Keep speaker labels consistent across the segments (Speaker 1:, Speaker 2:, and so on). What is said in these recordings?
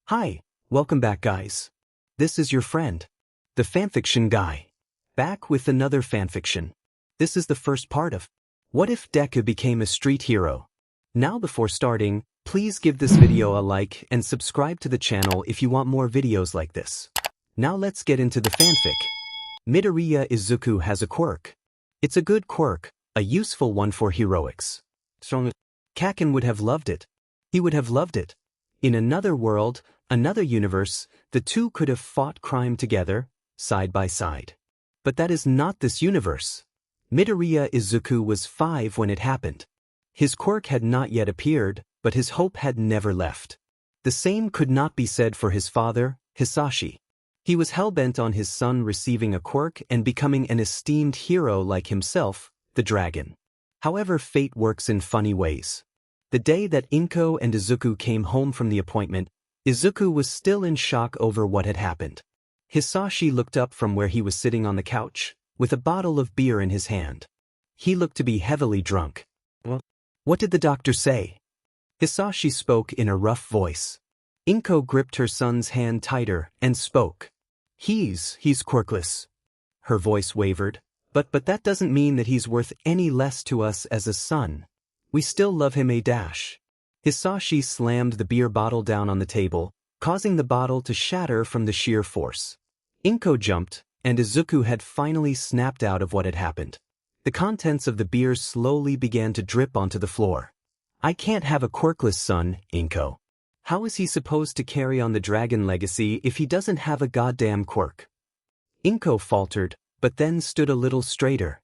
Speaker 1: Hi, welcome back guys. This is your friend, the fanfiction guy, back with another fanfiction. This is the first part of What If Deku Became a Street Hero? Now before starting, please give this video a like and subscribe to the channel if you want more videos like this. Now let's get into the fanfic. Midoriya Izuku has a quirk. It's a good quirk, a useful one for heroics. Kaken would have loved it. He would have loved it. In another world, another universe, the two could have fought crime together, side by side. But that is not this universe. Midoriya Izuku was 5 when it happened. His quirk had not yet appeared, but his hope had never left. The same could not be said for his father, Hisashi. He was hell-bent on his son receiving a quirk and becoming an esteemed hero like himself, the dragon. However, fate works in funny ways. The day that Inko and Izuku came home from the appointment, Izuku was still in shock over what had happened. Hisashi looked up from where he was sitting on the couch, with a bottle of beer in his hand. He looked to be heavily drunk. What did the doctor say? Hisashi spoke in a rough voice. Inko gripped her son's hand tighter and spoke. He's quirkless. Her voice wavered. But that doesn't mean that he's worth any less to us as a son. We still love him a dash. Hisashi slammed the beer bottle down on the table, causing the bottle to shatter from the sheer force. Inko jumped, and Izuku had finally snapped out of what had happened. The contents of the beer slowly began to drip onto the floor. I can't have a quirkless son, Inko. How is he supposed to carry on the dragon legacy if he doesn't have a goddamn quirk? Inko faltered, but then stood a little straighter.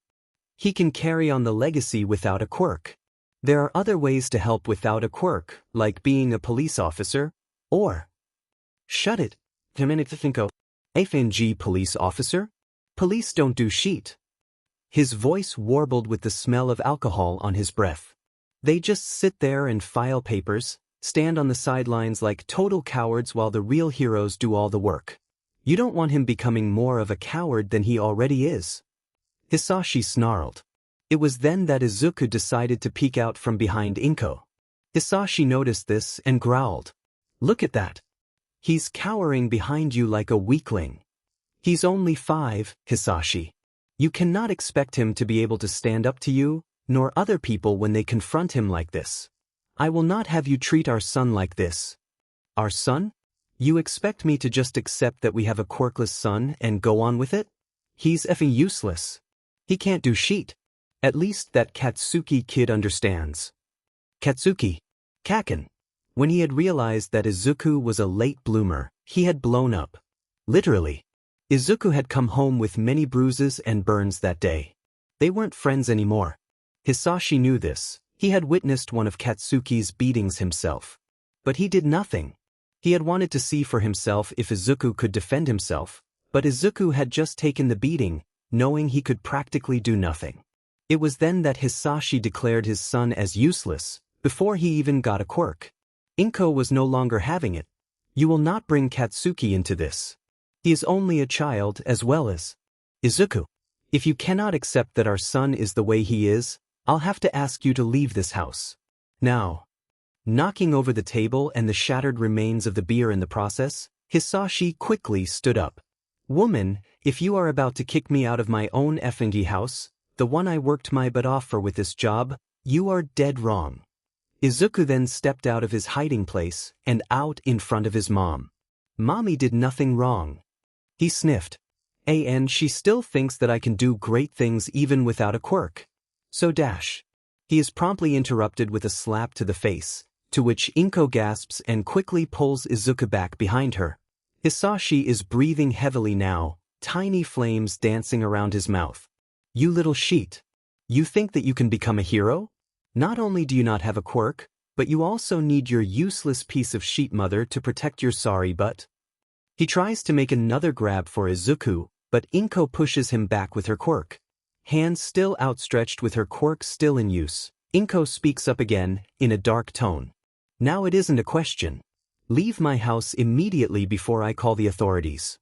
Speaker 1: He can carry on the legacy without a quirk. There are other ways to help without a quirk, like being a police officer, or... Shut it. FNG police officer? Police don't do shit. His voice warbled with the smell of alcohol on his breath. They just sit there and file papers, stand on the sidelines like total cowards while the real heroes do all the work. You don't want him becoming more of a coward than he already is. Hisashi snarled. It was then that Izuku decided to peek out from behind Inko. Hisashi noticed this and growled. Look at that. He's cowering behind you like a weakling. He's only 5, Hisashi. You cannot expect him to be able to stand up to you, nor other people when they confront him like this. I will not have you treat our son like this. Our son? You expect me to just accept that we have a quirkless son and go on with it? He's effing useless. He can't do shit. At least that Katsuki kid understands. Katsuki. Kaken. When he had realized that Izuku was a late bloomer, he had blown up. Literally. Izuku had come home with many bruises and burns that day. They weren't friends anymore. Hisashi knew this. He had witnessed one of Katsuki's beatings himself. But he did nothing. He had wanted to see for himself if Izuku could defend himself, but Izuku had just taken the beating, knowing he could practically do nothing. It was then that Hisashi declared his son as useless, before he even got a quirk. Inko was no longer having it. You will not bring Katsuki into this. He is only a child as well as Izuku. If you cannot accept that our son is the way he is, I'll have to ask you to leave this house. Now. Knocking over the table and the shattered remains of the beer in the process, Hisashi quickly stood up. Woman, if you are about to kick me out of my own effing house, the one I worked my butt off for with this job, you are dead wrong. Izuku then stepped out of his hiding place and out in front of his mom. Mommy did nothing wrong. He sniffed. And she still thinks that I can do great things even without a quirk. So dash. He is promptly interrupted with a slap to the face, to which Inko gasps and quickly pulls Izuku back behind her. Hisashi is breathing heavily now, tiny flames dancing around his mouth. You little sheet. You think that you can become a hero? Not only do you not have a quirk, but you also need your useless piece of sheet mother to protect your sorry butt. He tries to make another grab for Izuku, but Inko pushes him back with her quirk. Hands still outstretched with her quirk still in use, Inko speaks up again, in a dark tone. Now it isn't a question. Leave my house immediately before I call the authorities.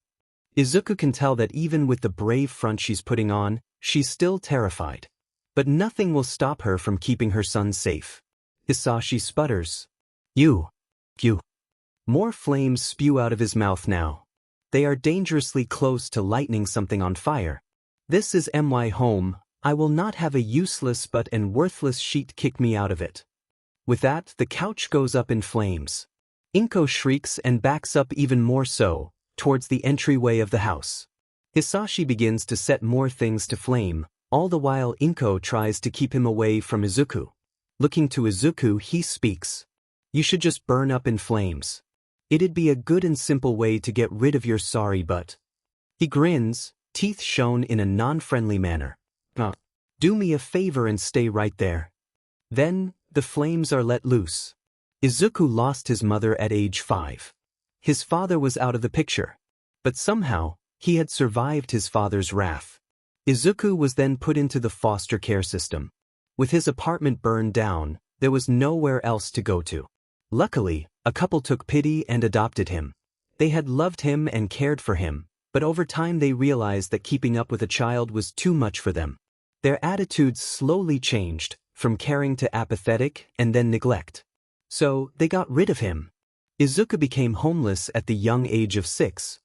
Speaker 1: Izuku can tell that even with the brave front she's putting on, she's still terrified. But nothing will stop her from keeping her son safe. Hisashi sputters. You. More flames spew out of his mouth now. They are dangerously close to lighting something on fire. This is my home. I will not have a useless but and worthless sheet kick me out of it. With that, the couch goes up in flames. Inko shrieks and backs up even more so, towards the entryway of the house. Hisashi begins to set more things to flame, all the while Inko tries to keep him away from Izuku. Looking to Izuku, he speaks. You should just burn up in flames. It'd be a good and simple way to get rid of your sorry butt. He grins, teeth shown in a non-friendly manner. Do me a favor and stay right there. Then, the flames are let loose. Izuku lost his mother at age 5. His father was out of the picture. But somehow, he had survived his father's wrath. Izuku was then put into the foster care system. With his apartment burned down, there was nowhere else to go to. Luckily, a couple took pity and adopted him. They had loved him and cared for him, but over time they realized that keeping up with a child was too much for them. Their attitudes slowly changed, from caring to apathetic and then neglect. So, they got rid of him. Izuku became homeless at the young age of 6.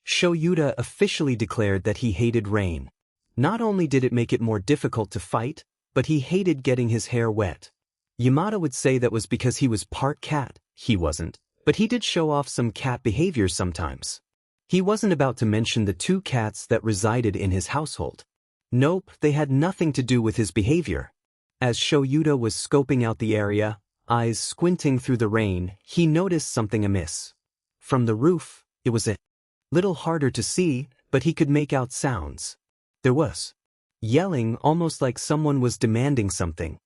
Speaker 1: Shoyuta officially declared that he hated rain. Not only did it make it more difficult to fight, but he hated getting his hair wet. Yamada would say that was because he was part cat. He wasn't, but he did show off some cat behaviors sometimes. He wasn't about to mention the 2 cats that resided in his household. Nope, they had nothing to do with his behavior. As Shoyuta was scoping out the area, eyes squinting through the rain, he noticed something amiss. From the roof, it was a little harder to see, but he could make out sounds. There was yelling, almost like someone was demanding something.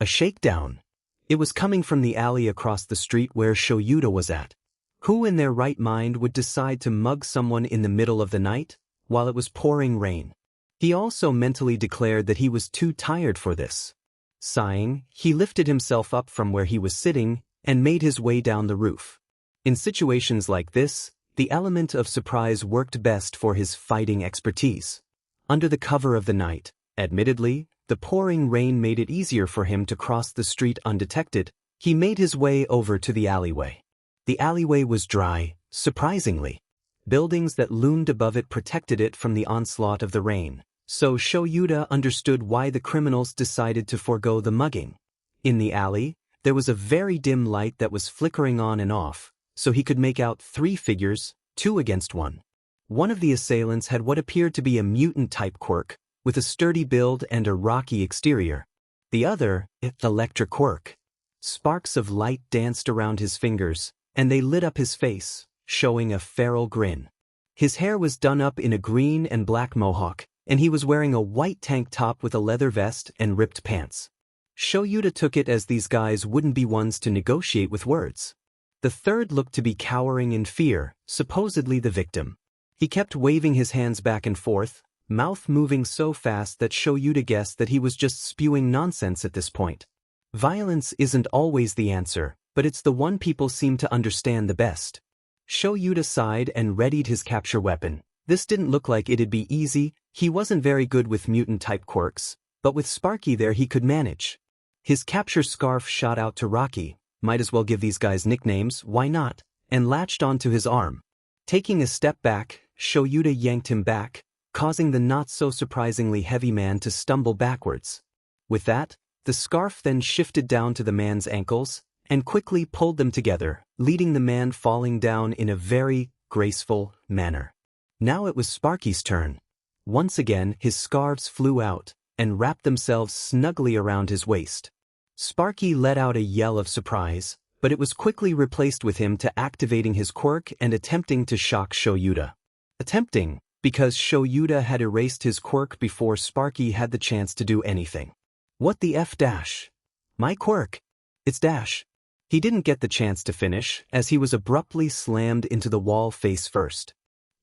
Speaker 1: A shakedown. It was coming from the alley across the street where Shoyuta was at. Who in their right mind would decide to mug someone in the middle of the night, while it was pouring rain? He also mentally declared that he was too tired for this. Sighing, he lifted himself up from where he was sitting and made his way down the roof. In situations like this, the element of surprise worked best for his fighting expertise. Under the cover of the night, admittedly, the pouring rain made it easier for him to cross the street undetected. He made his way over to the alleyway. The alleyway was dry, surprisingly. Buildings that loomed above it protected it from the onslaught of the rain, so Shoyuta understood why the criminals decided to forego the mugging. In the alley, there was a very dim light that was flickering on and off, so he could make out 3 figures, 2 against 1. One of the assailants had what appeared to be a mutant-type quirk, with a sturdy build and a rocky exterior. The other, electric quirk. Sparks of light danced around his fingers, and they lit up his face, showing a feral grin. His hair was done up in a green and black mohawk, and he was wearing a white tank top with a leather vest and ripped pants. Shoyuta took it as these guys wouldn't be ones to negotiate with words. The third looked to be cowering in fear, supposedly the victim. He kept waving his hands back and forth, mouth moving so fast that Shoyuta guessed that he was just spewing nonsense at this point. Violence isn't always the answer, but it's the one people seem to understand the best. Shoyuta sighed and readied his capture weapon. This didn't look like it'd be easy. He wasn't very good with mutant-type quirks, but with Sparky there he could manage. His capture scarf shot out to Rocky, might as well give these guys nicknames, why not, and latched onto his arm. Taking a step back, Shoyuta yanked him back, causing the not-so-surprisingly heavy man to stumble backwards. With that, the scarf then shifted down to the man's ankles, and quickly pulled them together, leading the man falling down in a very graceful manner. Now it was Sparky's turn. Once again, his scarves flew out, and wrapped themselves snugly around his waist. Sparky let out a yell of surprise, but it was quickly replaced with him activating his quirk and attempting to shock Shoyuta. Attempting, because Shoyuta had erased his quirk before Sparky had the chance to do anything. What the F dash? My quirk. It's dash. He didn't get the chance to finish, as he was abruptly slammed into the wall face first.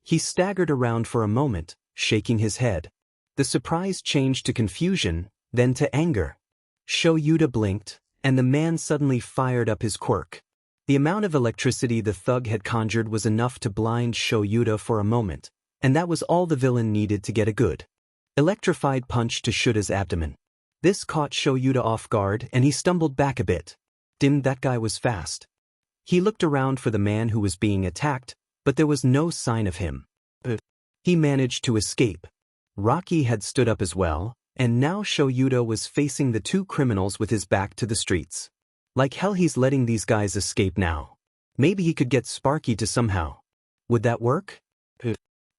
Speaker 1: He staggered around for a moment, shaking his head. The surprise changed to confusion, then to anger. Shoyuta blinked, and the man suddenly fired up his quirk. The amount of electricity the thug had conjured was enough to blind Shoyuta for a moment, and that was all the villain needed to get a good electrified punch to Shuta's abdomen. This caught Shoyuta off guard and he stumbled back a bit. Damn, that guy was fast. He looked around for the man who was being attacked, but there was no sign of him. He managed to escape. Rocky had stood up as well, and now Shoyuta was facing the two criminals with his back to the streets. Like hell he's letting these guys escape now. Maybe he could get Sparky to somehow. Would that work?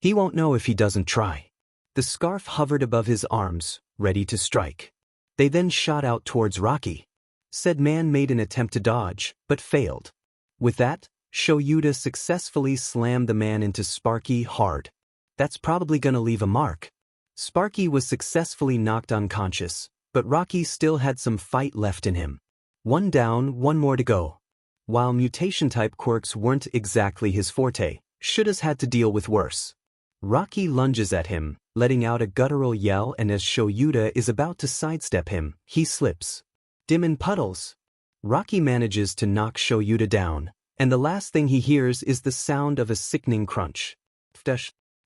Speaker 1: He won't know if he doesn't try. The scarf hovered above his arms, ready to strike. They then shot out towards Rocky. Said man made an attempt to dodge, but failed. With that, Shoyuta successfully slammed the man into Sparky hard. That's probably gonna leave a mark. Sparky was successfully knocked unconscious, but Rocky still had some fight left in him. One down, one more to go. While mutation-type quirks weren't exactly his forte, Should've had to deal with worse. Rocky lunges at him, letting out a guttural yell, and as Shoyuta is about to sidestep him, he slips. Dim in puddles. Rocky manages to knock Shoyuta down, and the last thing he hears is the sound of a sickening crunch.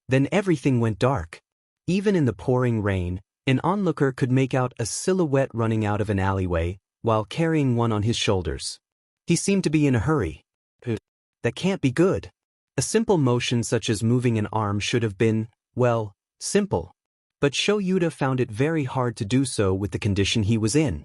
Speaker 1: Then everything went dark. Even in the pouring rain, an onlooker could make out a silhouette running out of an alleyway, while carrying one on his shoulders. He seemed to be in a hurry. That can't be good. A simple motion such as moving an arm should have been, well, simple. But Shoyuta found it very hard to do so with the condition he was in.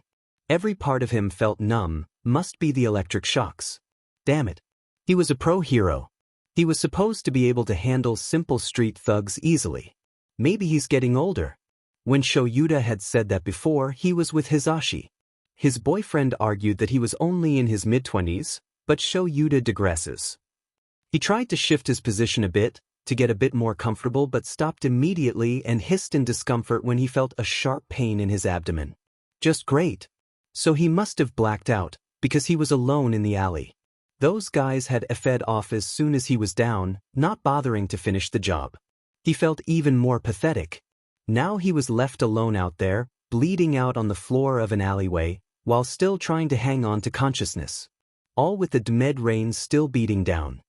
Speaker 1: Every part of him felt numb, must be the electric shocks. Damn it. He was a pro hero. He was supposed to be able to handle simple street thugs easily. Maybe he's getting older. When Shoyuta had said that before, he was with Hisashi. His boyfriend argued that he was only in his mid-20s, but Shoyuta digresses. He tried to shift his position a bit, to get a bit more comfortable, but stopped immediately and hissed in discomfort when he felt a sharp pain in his abdomen. Just great. So he must have blacked out, because he was alone in the alley. Those guys had fed off as soon as he was down, not bothering to finish the job. He felt even more pathetic. Now he was left alone out there, bleeding out on the floor of an alleyway, while still trying to hang on to consciousness. All with the demed rain still beating down.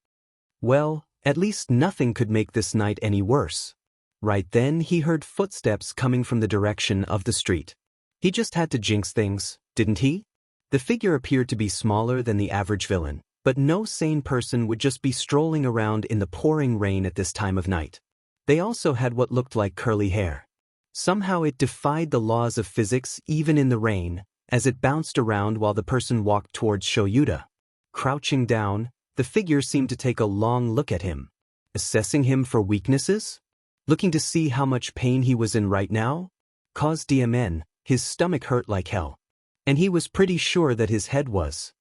Speaker 1: Well, at least nothing could make this night any worse. Right then he heard footsteps coming from the direction of the street. He just had to jinx things, didn't he? The figure appeared to be smaller than the average villain, but no sane person would just be strolling around in the pouring rain at this time of night. They also had what looked like curly hair. Somehow it defied the laws of physics even in the rain, as it bounced around while the person walked towards Shoyuta. Crouching down, the figure seemed to take a long look at him. Assessing him for weaknesses? Looking to see how much pain he was in right now? Cause DMN, his stomach hurt like hell. And he was pretty sure that his head was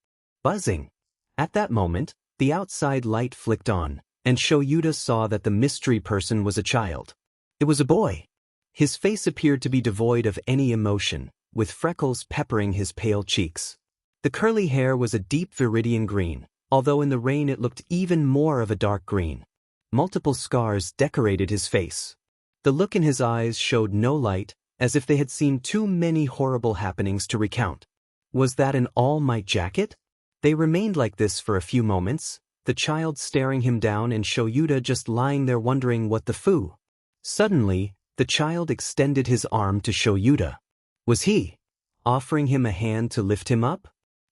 Speaker 1: buzzing. At that moment, the outside light flicked on, and Shoyuta saw that the mystery person was a child. It was a boy. His face appeared to be devoid of any emotion, with freckles peppering his pale cheeks. The curly hair was a deep viridian green, although in the rain it looked even more of a dark green. Multiple scars decorated his face. The look in his eyes showed no light, as if they had seen too many horrible happenings to recount. Was that an all-might jacket? They remained like this for a few moments, the child staring him down and Shoyuta just lying there wondering what the foo. Suddenly, the child extended his arm to Shoyuta. Was he offering him a hand to lift him up?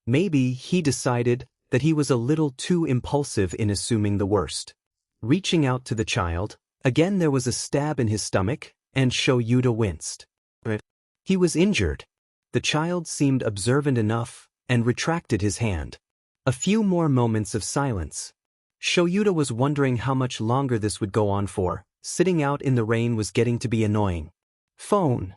Speaker 1: Maybe he decided that he was a little too impulsive in assuming the worst. Reaching out to the child, again there was a stab in his stomach, and Shoyuta winced. He was injured. The child seemed observant enough, and retracted his hand. A few more moments of silence. Shoyuta was wondering how much longer this would go on for. Sitting out in the rain was getting to be annoying. Phone.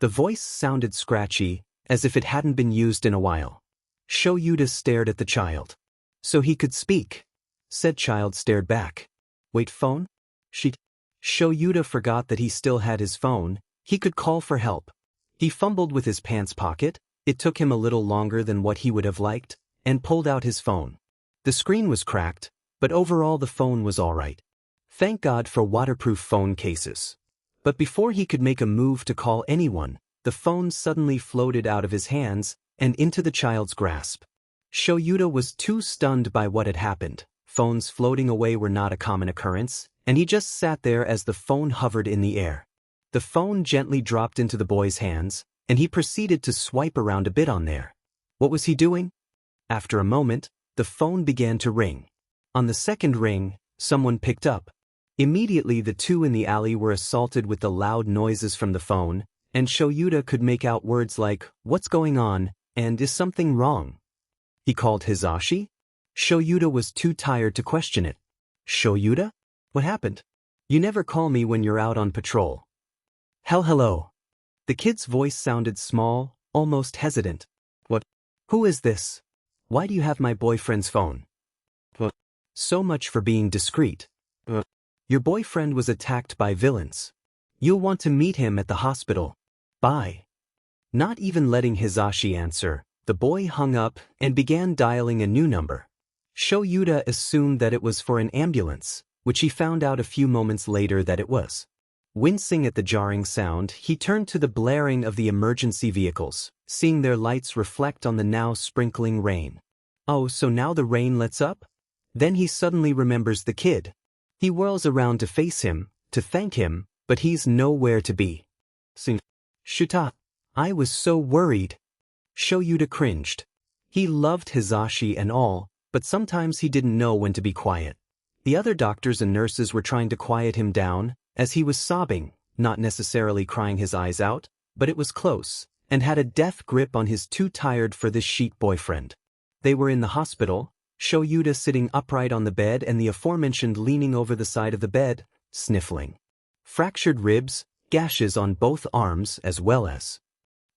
Speaker 1: The voice sounded scratchy, as if it hadn't been used in a while. Shoyuta stared at the child. So he could speak. Said child stared back. Wait, phone? Shoyuta forgot that he still had his phone. He could call for help. He fumbled with his pants pocket. It took him a little longer than what he would have liked, and pulled out his phone. The screen was cracked, but overall the phone was all right. Thank God for waterproof phone cases. But before he could make a move to call anyone, the phone suddenly floated out of his hands and into the child's grasp. Shoyuta was too stunned by what had happened. Phones floating away were not a common occurrence, and he just sat there as the phone hovered in the air. The phone gently dropped into the boy's hands, and he proceeded to swipe around a bit on there. What was he doing? After a moment, the phone began to ring. On the second ring, someone picked up. Immediately the two in the alley were assaulted with the loud noises from the phone, and Shoyuta could make out words like, "What's going on?" and "Is something wrong?" He called Hisashi? Shoyuta was too tired to question it. "Shoyuta? What happened? You never call me when you're out on patrol." Hello. The kid's voice sounded small, almost hesitant. "What? Who is this? Why do you have my boyfriend's phone?" "What? So much for being discreet. Your boyfriend was attacked by villains. You'll want to meet him at the hospital. Bye." Not even letting Hisashi answer, the boy hung up and began dialing a new number. Shoyuta assumed that it was for an ambulance, which he found out a few moments later that it was. Wincing at the jarring sound, he turned to the blaring of the emergency vehicles, seeing their lights reflect on the now sprinkling rain. Oh, so now the rain lets up? Then he suddenly remembers the kid. He whirls around to face him, to thank him, but he's nowhere to be. Shuta, I was so worried. Shoyuta cringed. He loved Hisashi and all, but sometimes he didn't know when to be quiet. The other doctors and nurses were trying to quiet him down, as he was sobbing, not necessarily crying his eyes out, but it was close, and had a death grip on his too-tired-for-this-sheet boyfriend. They were in the hospital, Shoyuta sitting upright on the bed and the aforementioned leaning over the side of the bed, sniffling. Fractured ribs, gashes on both arms as well as.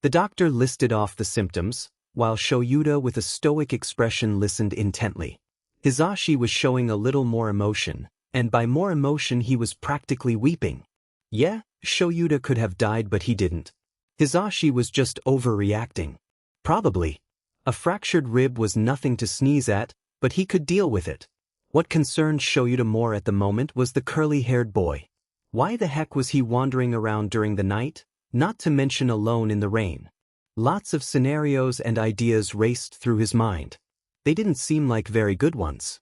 Speaker 1: The doctor listed off the symptoms, while Shoyuta with a stoic expression listened intently. Hisashi was showing a little more emotion, and by more emotion he was practically weeping. Yeah, Shoyuta could have died but he didn't. Hisashi was just overreacting. Probably. A fractured rib was nothing to sneeze at, but he could deal with it. What concerned Shoyuta more at the moment was the curly-haired boy. Why the heck was he wandering around during the night, not to mention alone in the rain? Lots of scenarios and ideas raced through his mind. They didn't seem like very good ones.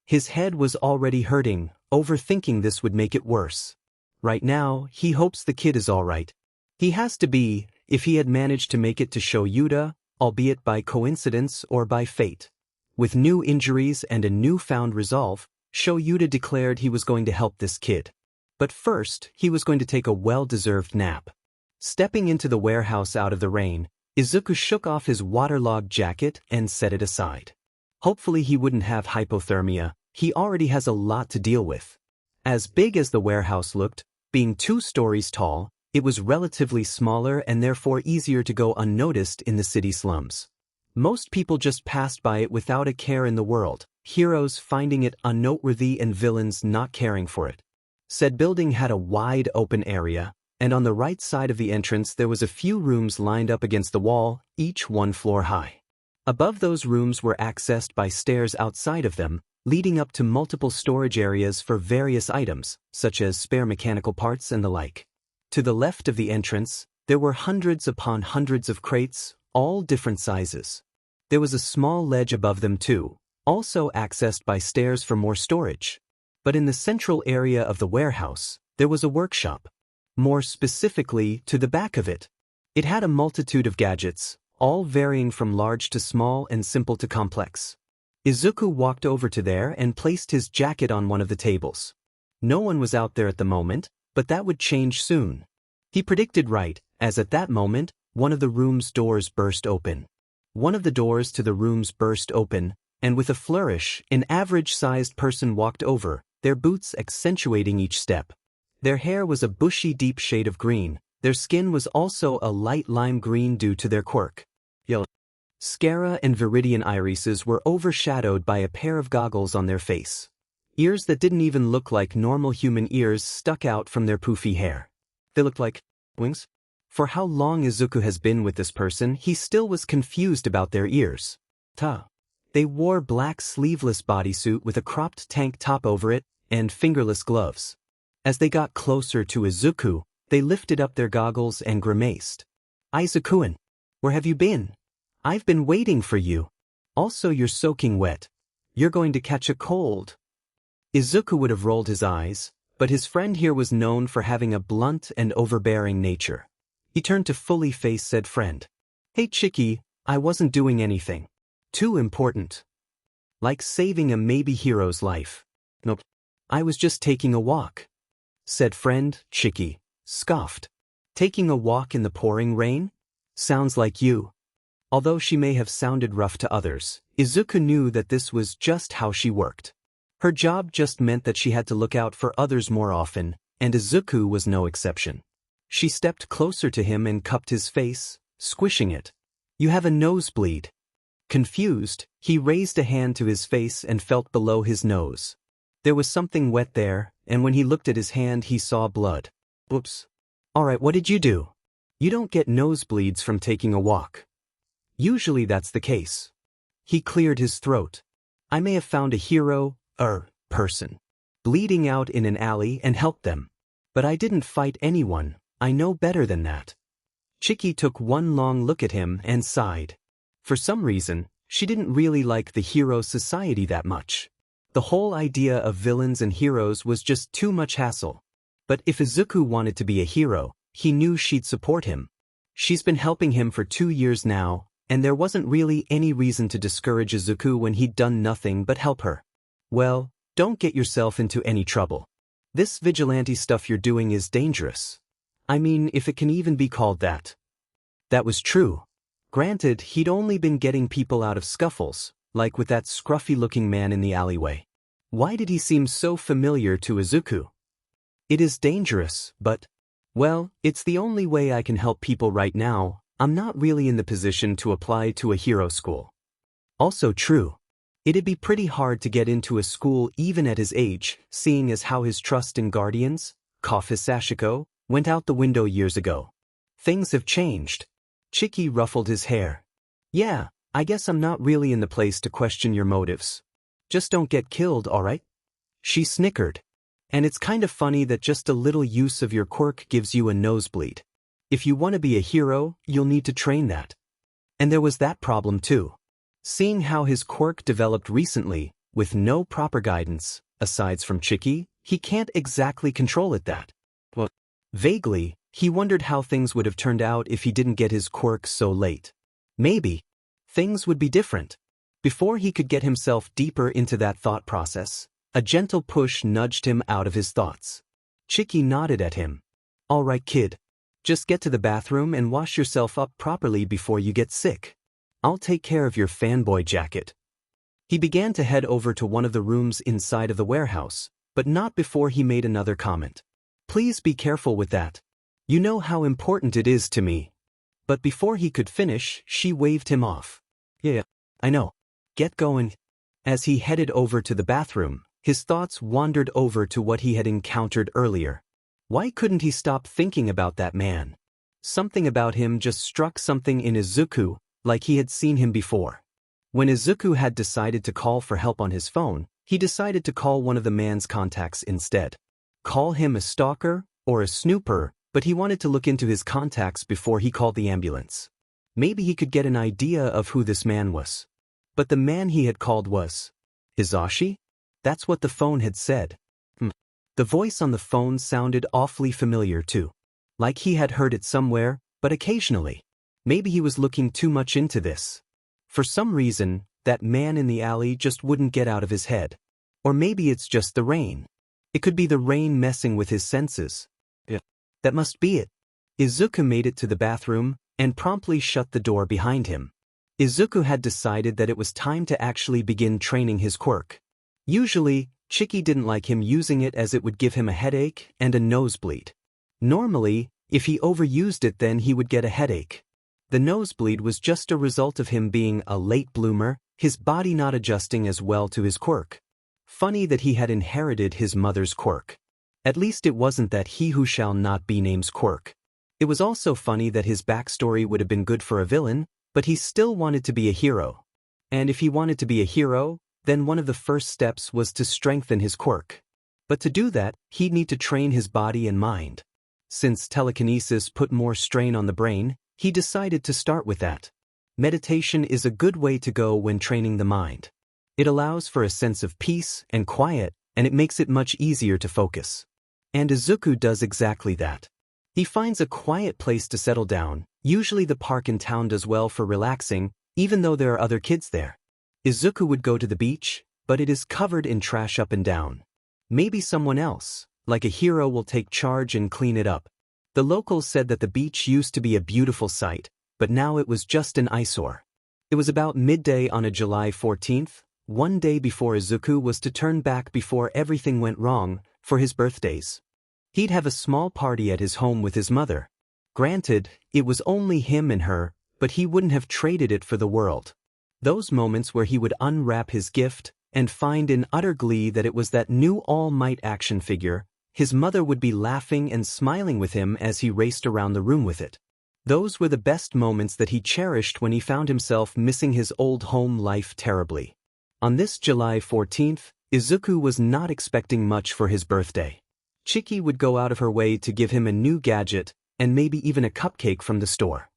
Speaker 1: His head was already hurting, overthinking this would make it worse. Right now, he hopes the kid is alright. He has to be, if he had managed to make it to Shoyuta, albeit by coincidence or by fate. With new injuries and a newfound resolve, Shoyuta declared he was going to help this kid. But first, he was going to take a well-deserved nap. Stepping into the warehouse out of the rain, Izuku shook off his waterlogged jacket and set it aside. Hopefully he wouldn't have hypothermia, he already has a lot to deal with. As big as the warehouse looked, being 2 stories tall, it was relatively smaller and therefore easier to go unnoticed in the city slums. Most people just passed by it without a care in the world, heroes finding it unnoteworthy and villains not caring for it. Said building had a wide open area, and on the right side of the entrance there was a few rooms lined up against the wall, each 1 floor high. Above those rooms were accessed by stairs outside of them, leading up to multiple storage areas for various items, such as spare mechanical parts and the like. To the left of the entrance, there were hundreds upon hundreds of crates, all different sizes. There was a small ledge above them too, also accessed by stairs for more storage. But in the central area of the warehouse, there was a workshop. More specifically, to the back of it. It had a multitude of gadgets, all varying from large to small and simple to complex. Izuku walked over to there and placed his jacket on one of the tables. No one was out there at the moment, but that would change soon. He predicted right, as at that moment, one of the room's doors burst open. One of the doors to the rooms burst open, and with a flourish, an average-sized person walked over, their boots accentuating each step. Their hair was a bushy deep shade of green, their skin was also a light lime green due to their quirk. Scara and Viridian irises were overshadowed by a pair of goggles on their face. Ears that didn't even look like normal human ears stuck out from their poofy hair. They looked like wings? For how long Izuku has been with this person, he still was confused about their ears. They wore black sleeveless bodysuit with a cropped tank top over it, and fingerless gloves. As they got closer to Izuku, they lifted up their goggles and grimaced. "Izuku-san, where have you been? I've been waiting for you. Also you're soaking wet. You're going to catch a cold." Izuku would have rolled his eyes, but his friend here was known for having a blunt and overbearing nature. He turned to fully face said friend. "Hey Chiki, I wasn't doing anything. Too important. like saving a maybe hero's life. Nope. I was just taking a walk, said friend Chiki, scoffed. Taking a walk in the pouring rain? Sounds like you. Although she may have sounded rough to others, Izuku knew that this was just how she worked. Her job just meant that she had to look out for others more often, and Izuku was no exception. She stepped closer to him and cupped his face, squishing it. You have a nosebleed. Confused, he raised a hand to his face and felt below his nose. There was something wet there, and when he looked at his hand he saw blood. Oops. Alright, what did you do? You don't get nosebleeds from taking a walk. Usually that's the case. He cleared his throat. I may have found a hero, person, bleeding out in an alley and helped them. But I didn't fight anyone, I know better than that. Chiki took one long look at him and sighed. For some reason, she didn't really like the hero society that much. The whole idea of villains and heroes was just too much hassle. But if Izuku wanted to be a hero, he knew she'd support him. She's been helping him for 2 years now, and there wasn't really any reason to discourage Izuku when he'd done nothing but help her. Well, don't get yourself into any trouble. This vigilante stuff you're doing is dangerous. I mean, if it can even be called that. That was true. Granted, he'd only been getting people out of scuffles, like with that scruffy-looking man in the alleyway. Why did he seem so familiar to Izuku? It is dangerous, but, well, it's the only way I can help people right now. I'm not really in the position to apply to a hero school. Also true. It'd be pretty hard to get into a school even at his age, seeing as how his trust in guardians, Sashiko, went out the window years ago. Things have changed. Chiki ruffled his hair. Yeah, I guess I'm not really in the place to question your motives. Just don't get killed, alright? She snickered. And it's kind of funny that just a little use of your quirk gives you a nosebleed. If you want to be a hero, you'll need to train that. And there was that problem too. Seeing how his quirk developed recently, with no proper guidance, aside from Chiki, he can't exactly control it that. Well, vaguely, he wondered how things would have turned out if he didn't get his quirk so late. Maybe things would be different. Before he could get himself deeper into that thought process, a gentle push nudged him out of his thoughts. Chiki nodded at him. All right, kid. Just get to the bathroom and wash yourself up properly before you get sick. I'll take care of your fanboy jacket. He began to head over to one of the rooms inside of the warehouse, but not before he made another comment. Please be careful with that. You know how important it is to me. But before he could finish, she waved him off. Yeah, I know. Get going. As he headed over to the bathroom, his thoughts wandered over to what he had encountered earlier. Why couldn't he stop thinking about that man? Something about him just struck something in Izuku, like he had seen him before. When Izuku had decided to call for help on his phone, he decided to call one of the man's contacts instead. Call him a stalker or a snooper, but he wanted to look into his contacts before he called the ambulance. Maybe he could get an idea of who this man was. But the man he had called was Hisashi? That's what the phone had said. The voice on the phone sounded awfully familiar too. Like he had heard it somewhere, but occasionally. Maybe he was looking too much into this. For some reason, that man in the alley just wouldn't get out of his head. Or maybe it's just the rain. It could be the rain messing with his senses. Yeah, that must be it. Izuku made it to the bathroom and promptly shut the door behind him. Izuku had decided that it was time to actually begin training his quirk. Usually, Chiki didn't like him using it as it would give him a headache and a nosebleed. Normally, if he overused it then he would get a headache. The nosebleed was just a result of him being a late bloomer, his body not adjusting as well to his quirk. Funny that he had inherited his mother's quirk. At least it wasn't that he who shall not be named's quirk. It was also funny that his backstory would have been good for a villain, but he still wanted to be a hero. And if he wanted to be a hero, then one of the first steps was to strengthen his quirk. But to do that, he'd need to train his body and mind. Since telekinesis put more strain on the brain, he decided to start with that. Meditation is a good way to go when training the mind. It allows for a sense of peace and quiet, and it makes it much easier to focus. And Izuku does exactly that. He finds a quiet place to settle down. Usually the park in town does well for relaxing, even though there are other kids there. Izuku would go to the beach, but it is covered in trash up and down. Maybe someone else, like a hero, will take charge and clean it up. The locals said that the beach used to be a beautiful sight, but now it was just an eyesore. It was about midday on a July 14th, one day before Izuku was to turn back before everything went wrong, for his birthdays. He'd have a small party at his home with his mother. Granted, it was only him and her, but he wouldn't have traded it for the world. Those moments where he would unwrap his gift and find in utter glee that it was that new All Might action figure, his mother would be laughing and smiling with him as he raced around the room with it. Those were the best moments that he cherished when he found himself missing his old home life terribly. On this July 14th, Izuku was not expecting much for his birthday. Chiki would go out of her way to give him a new gadget and maybe even a cupcake from the store.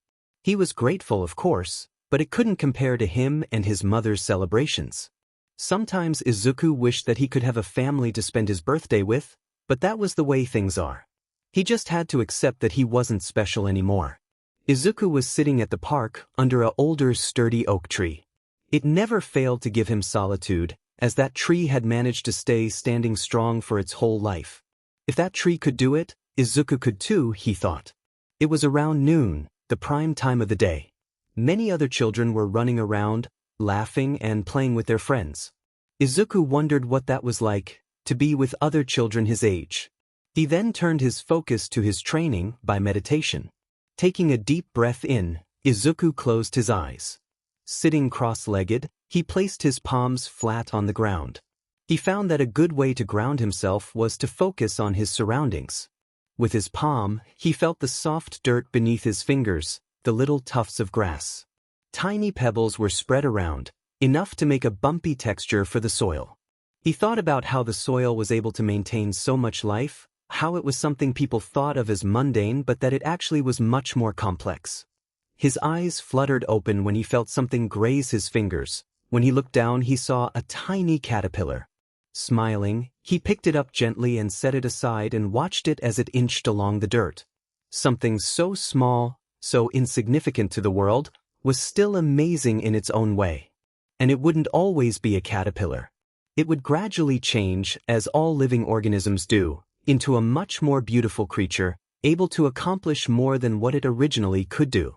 Speaker 1: He was grateful, of course, but it couldn't compare to him and his mother's celebrations. Sometimes Izuku wished that he could have a family to spend his birthday with, but that was the way things are. He just had to accept that he wasn't special anymore. Izuku was sitting at the park under an older, sturdy oak tree. It never failed to give him solitude, as that tree had managed to stay standing strong for its whole life. If that tree could do it, Izuku could too, he thought. It was around noon, the prime time of the day. Many other children were running around, laughing and playing with their friends. Izuku wondered what that was like, to be with other children his age. He then turned his focus to his training by meditation. Taking a deep breath in, Izuku closed his eyes. Sitting cross-legged, he placed his palms flat on the ground. He found that a good way to ground himself was to focus on his surroundings. With his palm, he felt the soft dirt beneath his fingers, the little tufts of grass. Tiny pebbles were spread around, enough to make a bumpy texture for the soil. He thought about how the soil was able to maintain so much life, how it was something people thought of as mundane but that it actually was much more complex. His eyes fluttered open when he felt something graze his fingers. When he looked down, he saw a tiny caterpillar. Smiling, he picked it up gently and set it aside and watched it as it inched along the dirt. Something so small, so insignificant to the world, was still amazing in its own way. And it wouldn't always be a caterpillar. It would gradually change, as all living organisms do, into a much more beautiful creature, able to accomplish more than what it originally could do.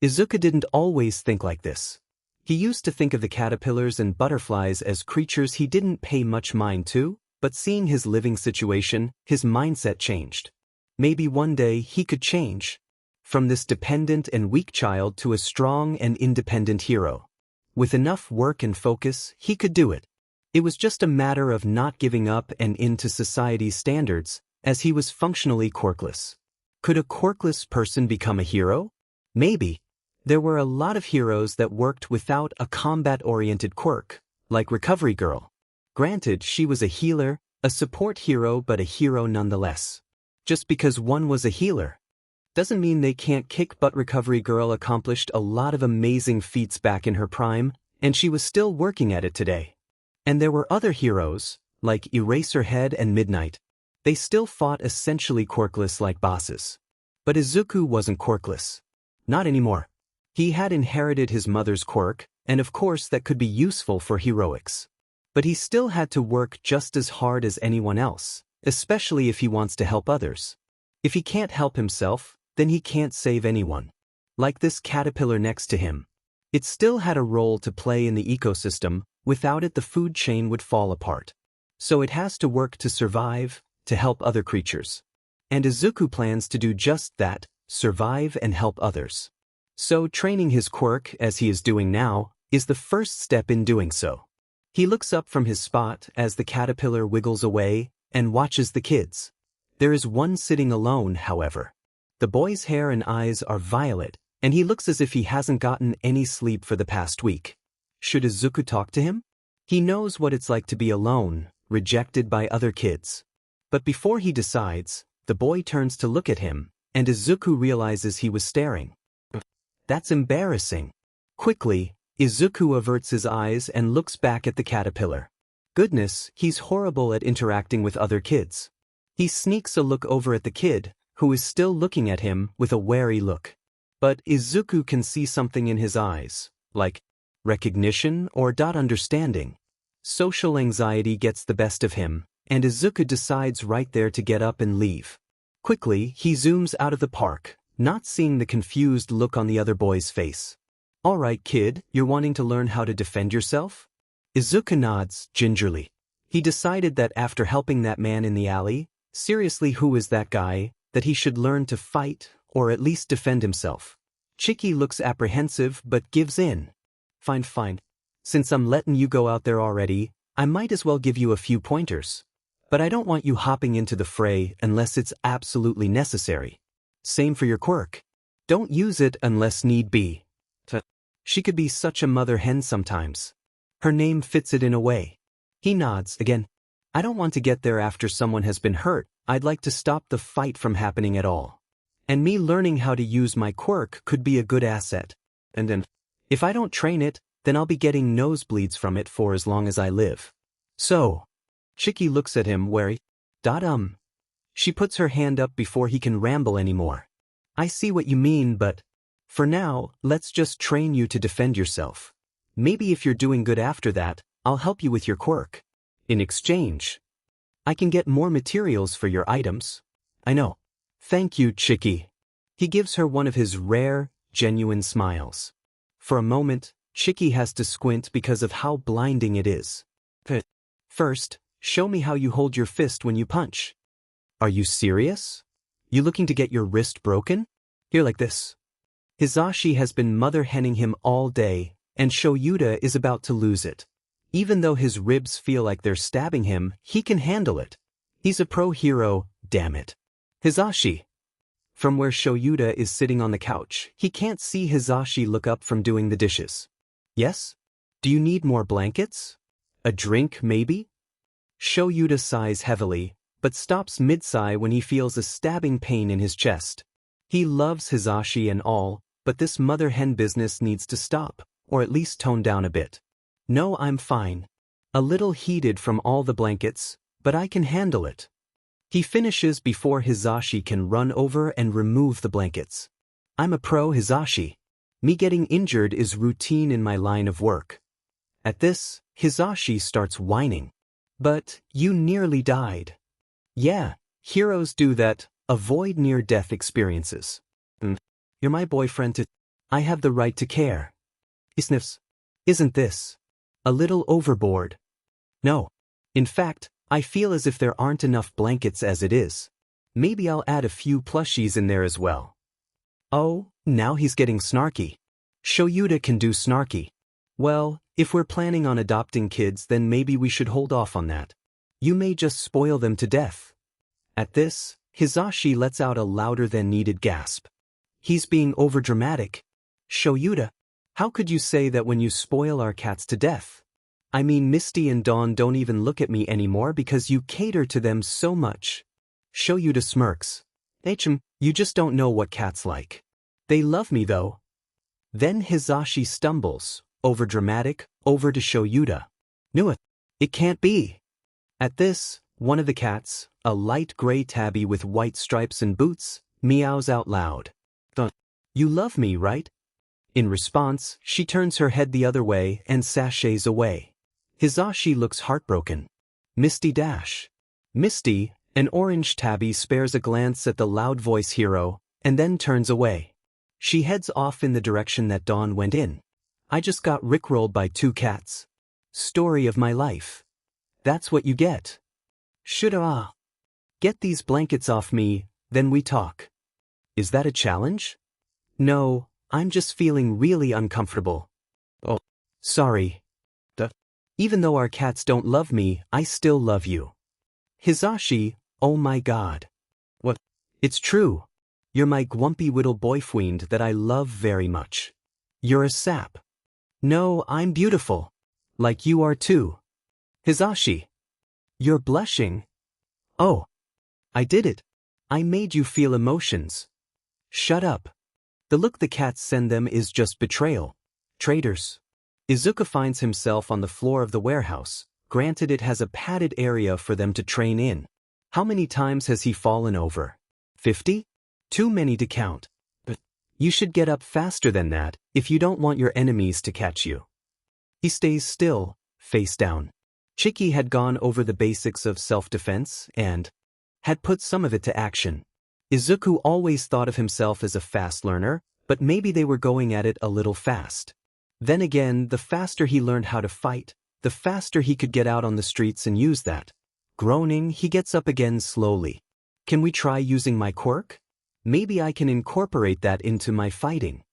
Speaker 1: Izuku didn't always think like this. He used to think of the caterpillars and butterflies as creatures he didn't pay much mind to, but seeing his living situation, his mindset changed. Maybe one day he could change. From this dependent and weak child to a strong and independent hero. With enough work and focus, he could do it. It was just a matter of not giving up and into society's standards, as he was functionally quirkless. Could a quirkless person become a hero? Maybe. There were a lot of heroes that worked without a combat-oriented quirk, like Recovery Girl. Granted, she was a healer, a support hero, but a hero nonetheless. Just because one was a healer doesn't mean they can't kick butt. Recovery Girl accomplished a lot of amazing feats back in her prime, and she was still working at it today. And there were other heroes, like Eraserhead and Midnight. They still fought essentially quirkless like bosses. But Izuku wasn't quirkless. Not anymore. He had inherited his mother's quirk, and of course that could be useful for heroics. But he still had to work just as hard as anyone else, especially if he wants to help others. If he can't help himself, then he can't save anyone. Like this caterpillar next to him. It still had a role to play in the ecosystem. Without it, the food chain would fall apart. So it has to work to survive, to help other creatures. And Izuku plans to do just that, survive and help others. So training his quirk, as he is doing now, is the first step in doing so. He looks up from his spot as the caterpillar wiggles away and watches the kids. There is one sitting alone, however. The boy's hair and eyes are violet, and he looks as if he hasn't gotten any sleep for the past week. Should Izuku talk to him? He knows what it's like to be alone, rejected by other kids. But before he decides, the boy turns to look at him, and Izuku realizes he was staring. That's embarrassing. Quickly, Izuku averts his eyes and looks back at the caterpillar. Goodness, he's horrible at interacting with other kids. He sneaks a look over at the kid, who is still looking at him with a wary look. But Izuku can see something in his eyes, like, recognition, or understanding. Social anxiety gets the best of him, and Izuku decides right there to get up and leave. Quickly, he zooms out of the park, not seeing the confused look on the other boy's face. "Alright kid, you're wanting to learn how to defend yourself?" Izuku nods, gingerly. He decided that after helping that man in the alley, seriously who is that guy, that he should learn to fight, or at least defend himself. Chicky looks apprehensive but gives in. Fine. Since I'm letting you go out there already, I might as well give you a few pointers. But I don't want you hopping into the fray unless it's absolutely necessary. Same for your quirk. Don't use it unless need be. She could be such a mother hen sometimes. Her name fits it in a way. He nods again. I don't want to get there after someone has been hurt. I'd like to stop the fight from happening at all. And me learning how to use my quirk could be a good asset. And then, if I don't train it, then I'll be getting nosebleeds from it for as long as I live. So, Chicky looks at him wary. She puts her hand up before he can ramble anymore. I see what you mean, but for now, let's just train you to defend yourself. Maybe if you're doing good after that, I'll help you with your quirk. In exchange, I can get more materials for your items. I know. Thank you, Chicky. He gives her one of his rare, genuine smiles. For a moment, Chicky has to squint because of how blinding it is. First, show me how you hold your fist when you punch. Are you serious? You looking to get your wrist broken? Here like this. Hisashi has been mother-henning him all day, and Shoyuta is about to lose it. Even though his ribs feel like they're stabbing him, he can handle it. He's a pro hero, damn it. Hisashi. From where Shoyuta is sitting on the couch, he can't see Hisashi look up from doing the dishes. Yes? Do you need more blankets? A drink, maybe? Shoyuta sighs heavily, but stops mid-sigh when he feels a stabbing pain in his chest. He loves Hisashi and all, but this mother-hen business needs to stop, or at least tone down a bit. No, I'm fine. A little heated from all the blankets, but I can handle it. He finishes before Hisashi can run over and remove the blankets. I'm a pro, Hisashi. Me getting injured is routine in my line of work. At this, Hisashi starts whining. But you nearly died. Yeah, heroes do that, avoid near-death experiences. You're my boyfriend to... I have the right to care. He sniffs. Isn't this a little overboard? No. In fact, I feel as if there aren't enough blankets as it is. Maybe I'll add a few plushies in there as well. Oh, now he's getting snarky. Shoyuta can do snarky. Well, if we're planning on adopting kids, then maybe we should hold off on that. You may just spoil them to death. At this, Hisashi lets out a louder-than-needed gasp. He's being overdramatic. Shoyuta, how could you say that when you spoil our cats to death? I mean, Misty and Dawn don't even look at me anymore because you cater to them so much. Shoyuta smirks. You just don't know what cats like. They love me though. Then Hisashi stumbles, overdramatic, over to Shoyuta. Knew it. It can't be. At this, one of the cats, a light gray tabby with white stripes and boots, meows out loud. You love me, right? In response, she turns her head the other way and sashays away. Hisashi looks heartbroken. Misty dash. Misty, an orange tabby, spares a glance at the loud voice hero, and then turns away. She heads off in the direction that Dawn went in. I just got rickrolled by 2 cats. Story of my life. That's what you get. Get these blankets off me, then we talk. Is that a challenge? No, I'm just feeling really uncomfortable. Oh, sorry. Even though our cats don't love me, I still love you. Hisashi, oh my god. What? It's true. You're my grumpy little boyfriend that I love very much. You're a sap. No, I'm beautiful. Like you are too. Hisashi. You're blushing. Oh. I did it. I made you feel emotions. Shut up. The look the cats send them is just betrayal. Traitors. Izuku finds himself on the floor of the warehouse. Granted, it has a padded area for them to train in. How many times has he fallen over? 50? Too many to count. But you should get up faster than that if you don't want your enemies to catch you. He stays still, face down. Chiki had gone over the basics of self-defense and had put some of it to action. Izuku always thought of himself as a fast learner, but maybe they were going at it a little fast. Then again, the faster he learned how to fight, the faster he could get out on the streets and use that. Groaning, he gets up again slowly. Can we try using my quirk? Maybe I can incorporate that into my fighting.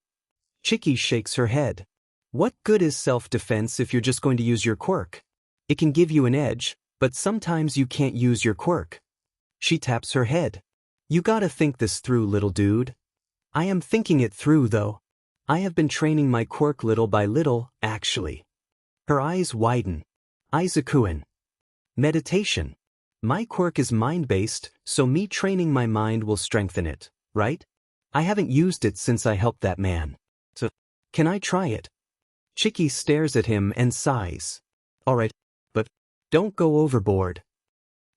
Speaker 1: Chiki shakes her head. What good is self-defense if you're just going to use your quirk? It can give you an edge, but sometimes you can't use your quirk. She taps her head. You gotta think this through, little dude. I am thinking it through, though. I have been training my quirk little by little, actually. Her eyes widen. Izuku-in. Meditation. My quirk is mind-based, so me training my mind will strengthen it, right? I haven't used it since I helped that man. So, can I try it? Chiki stares at him and sighs. Alright, but don't go overboard.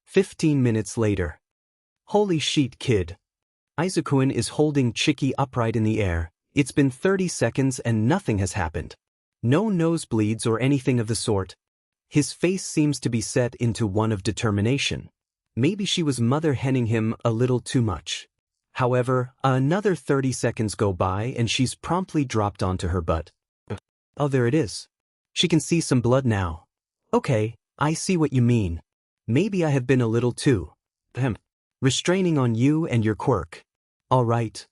Speaker 1: 15 minutes later. Holy shit, kid. Izuku-in is holding Chiki upright in the air. It's been 30 seconds and nothing has happened. No nosebleeds or anything of the sort. His face seems to be set into one of determination. Maybe she was mother-henning him a little too much. However, another 30 seconds go by and she's promptly dropped onto her butt. Oh, there it is. She can see some blood now. Okay, I see what you mean. Maybe I have been a little too restraining on you and your quirk. All right.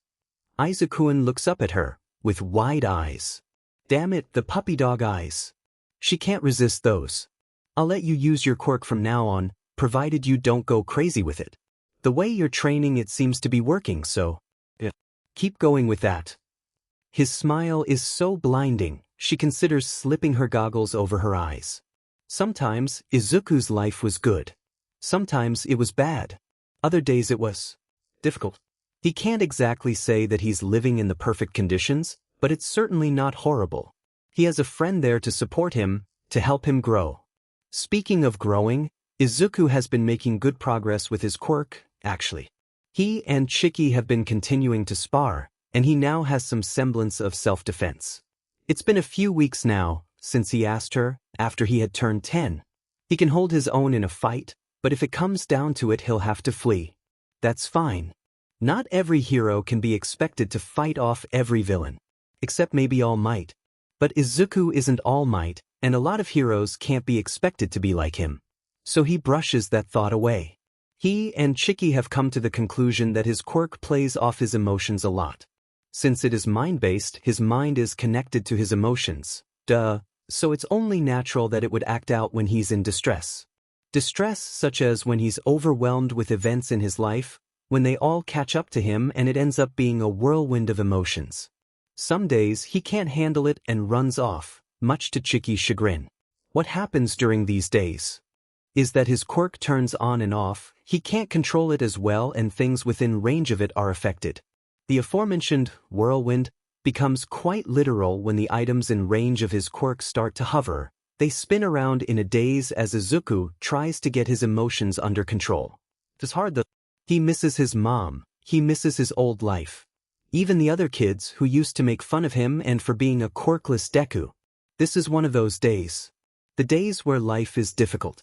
Speaker 1: Izuku-in looks up at her, with wide eyes. Damn it, the puppy dog eyes. She can't resist those. I'll let you use your quirk from now on, provided you don't go crazy with it. The way you're training it seems to be working, so keep going with that. His smile is so blinding, she considers slipping her goggles over her eyes. Sometimes, Izuku's life was good. Sometimes it was bad. Other days it was difficult. He can't exactly say that he's living in the perfect conditions, but it's certainly not horrible. He has a friend there to support him, to help him grow. Speaking of growing, Izuku has been making good progress with his quirk, actually. He and Chiki have been continuing to spar, and he now has some semblance of self-defense. It's been a few weeks now, since he asked her, after he had turned 10. He can hold his own in a fight, but if it comes down to it he'll have to flee. That's fine. Not every hero can be expected to fight off every villain. Except maybe All Might. But Izuku isn't All Might, and a lot of heroes can't be expected to be like him. So he brushes that thought away. He and Chiki have come to the conclusion that his quirk plays off his emotions a lot. Since it is mind-based, his mind is connected to his emotions. So it's only natural that it would act out when he's in distress. Distress such as when he's overwhelmed with events in his life, when they all catch up to him and it ends up being a whirlwind of emotions. Some days he can't handle it and runs off, much to Chiki's chagrin. What happens during these days is that his quirk turns on and off, he can't control it as well and things within range of it are affected. The aforementioned whirlwind becomes quite literal when the items in range of his quirk start to hover. They spin around in a daze as Izuku tries to get his emotions under control. It's hard though. He misses his mom, he misses his old life. Even the other kids who used to make fun of him and for being a quirkless Deku. This is one of those days. The days where life is difficult.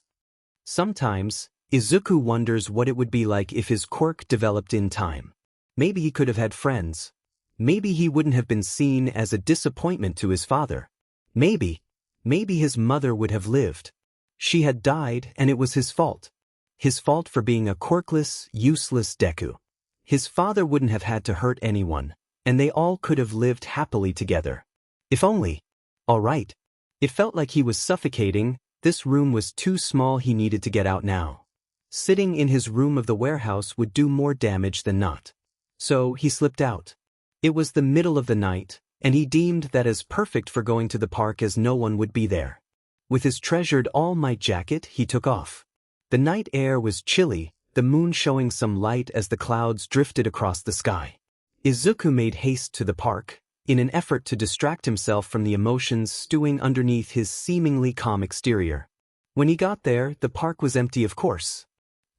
Speaker 1: Sometimes, Izuku wonders what it would be like if his quirk developed in time. Maybe he could have had friends. Maybe he wouldn't have been seen as a disappointment to his father. Maybe his mother would have lived. She had died and it was his fault. His fault for being a quirkless, useless Deku. His father wouldn't have had to hurt anyone, and they all could have lived happily together. If only. All right. It felt like he was suffocating. This room was too small, he needed to get out now. Sitting in his room of the warehouse would do more damage than not. So he slipped out. It was the middle of the night, and he deemed that as perfect for going to the park as no one would be there. With his treasured All Might jacket, he took off. The night air was chilly, the moon showing some light as the clouds drifted across the sky. Izuku made haste to the park, in an effort to distract himself from the emotions stewing underneath his seemingly calm exterior. When he got there, the park was empty, of course.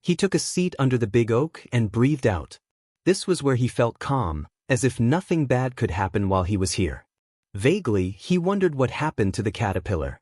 Speaker 1: He took a seat under the big oak and breathed out. This was where he felt calm, as if nothing bad could happen while he was here. Vaguely, he wondered what happened to the caterpillar.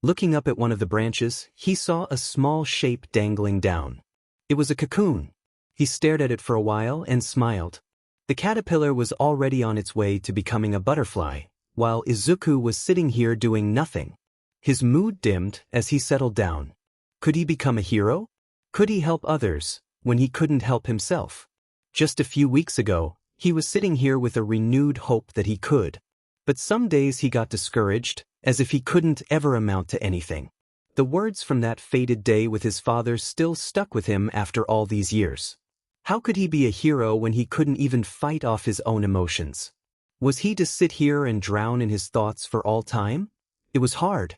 Speaker 1: Looking up at one of the branches, he saw a small shape dangling down. It was a cocoon. He stared at it for a while and smiled. The caterpillar was already on its way to becoming a butterfly, while Izuku was sitting here doing nothing. His mood dimmed as he settled down. Could he become a hero? Could he help others when he couldn't help himself? Just a few weeks ago, he was sitting here with a renewed hope that he could. But some days he got discouraged, as if he couldn't ever amount to anything. The words from that fated day with his father still stuck with him after all these years. How could he be a hero when he couldn't even fight off his own emotions? Was he to sit here and drown in his thoughts for all time? It was hard.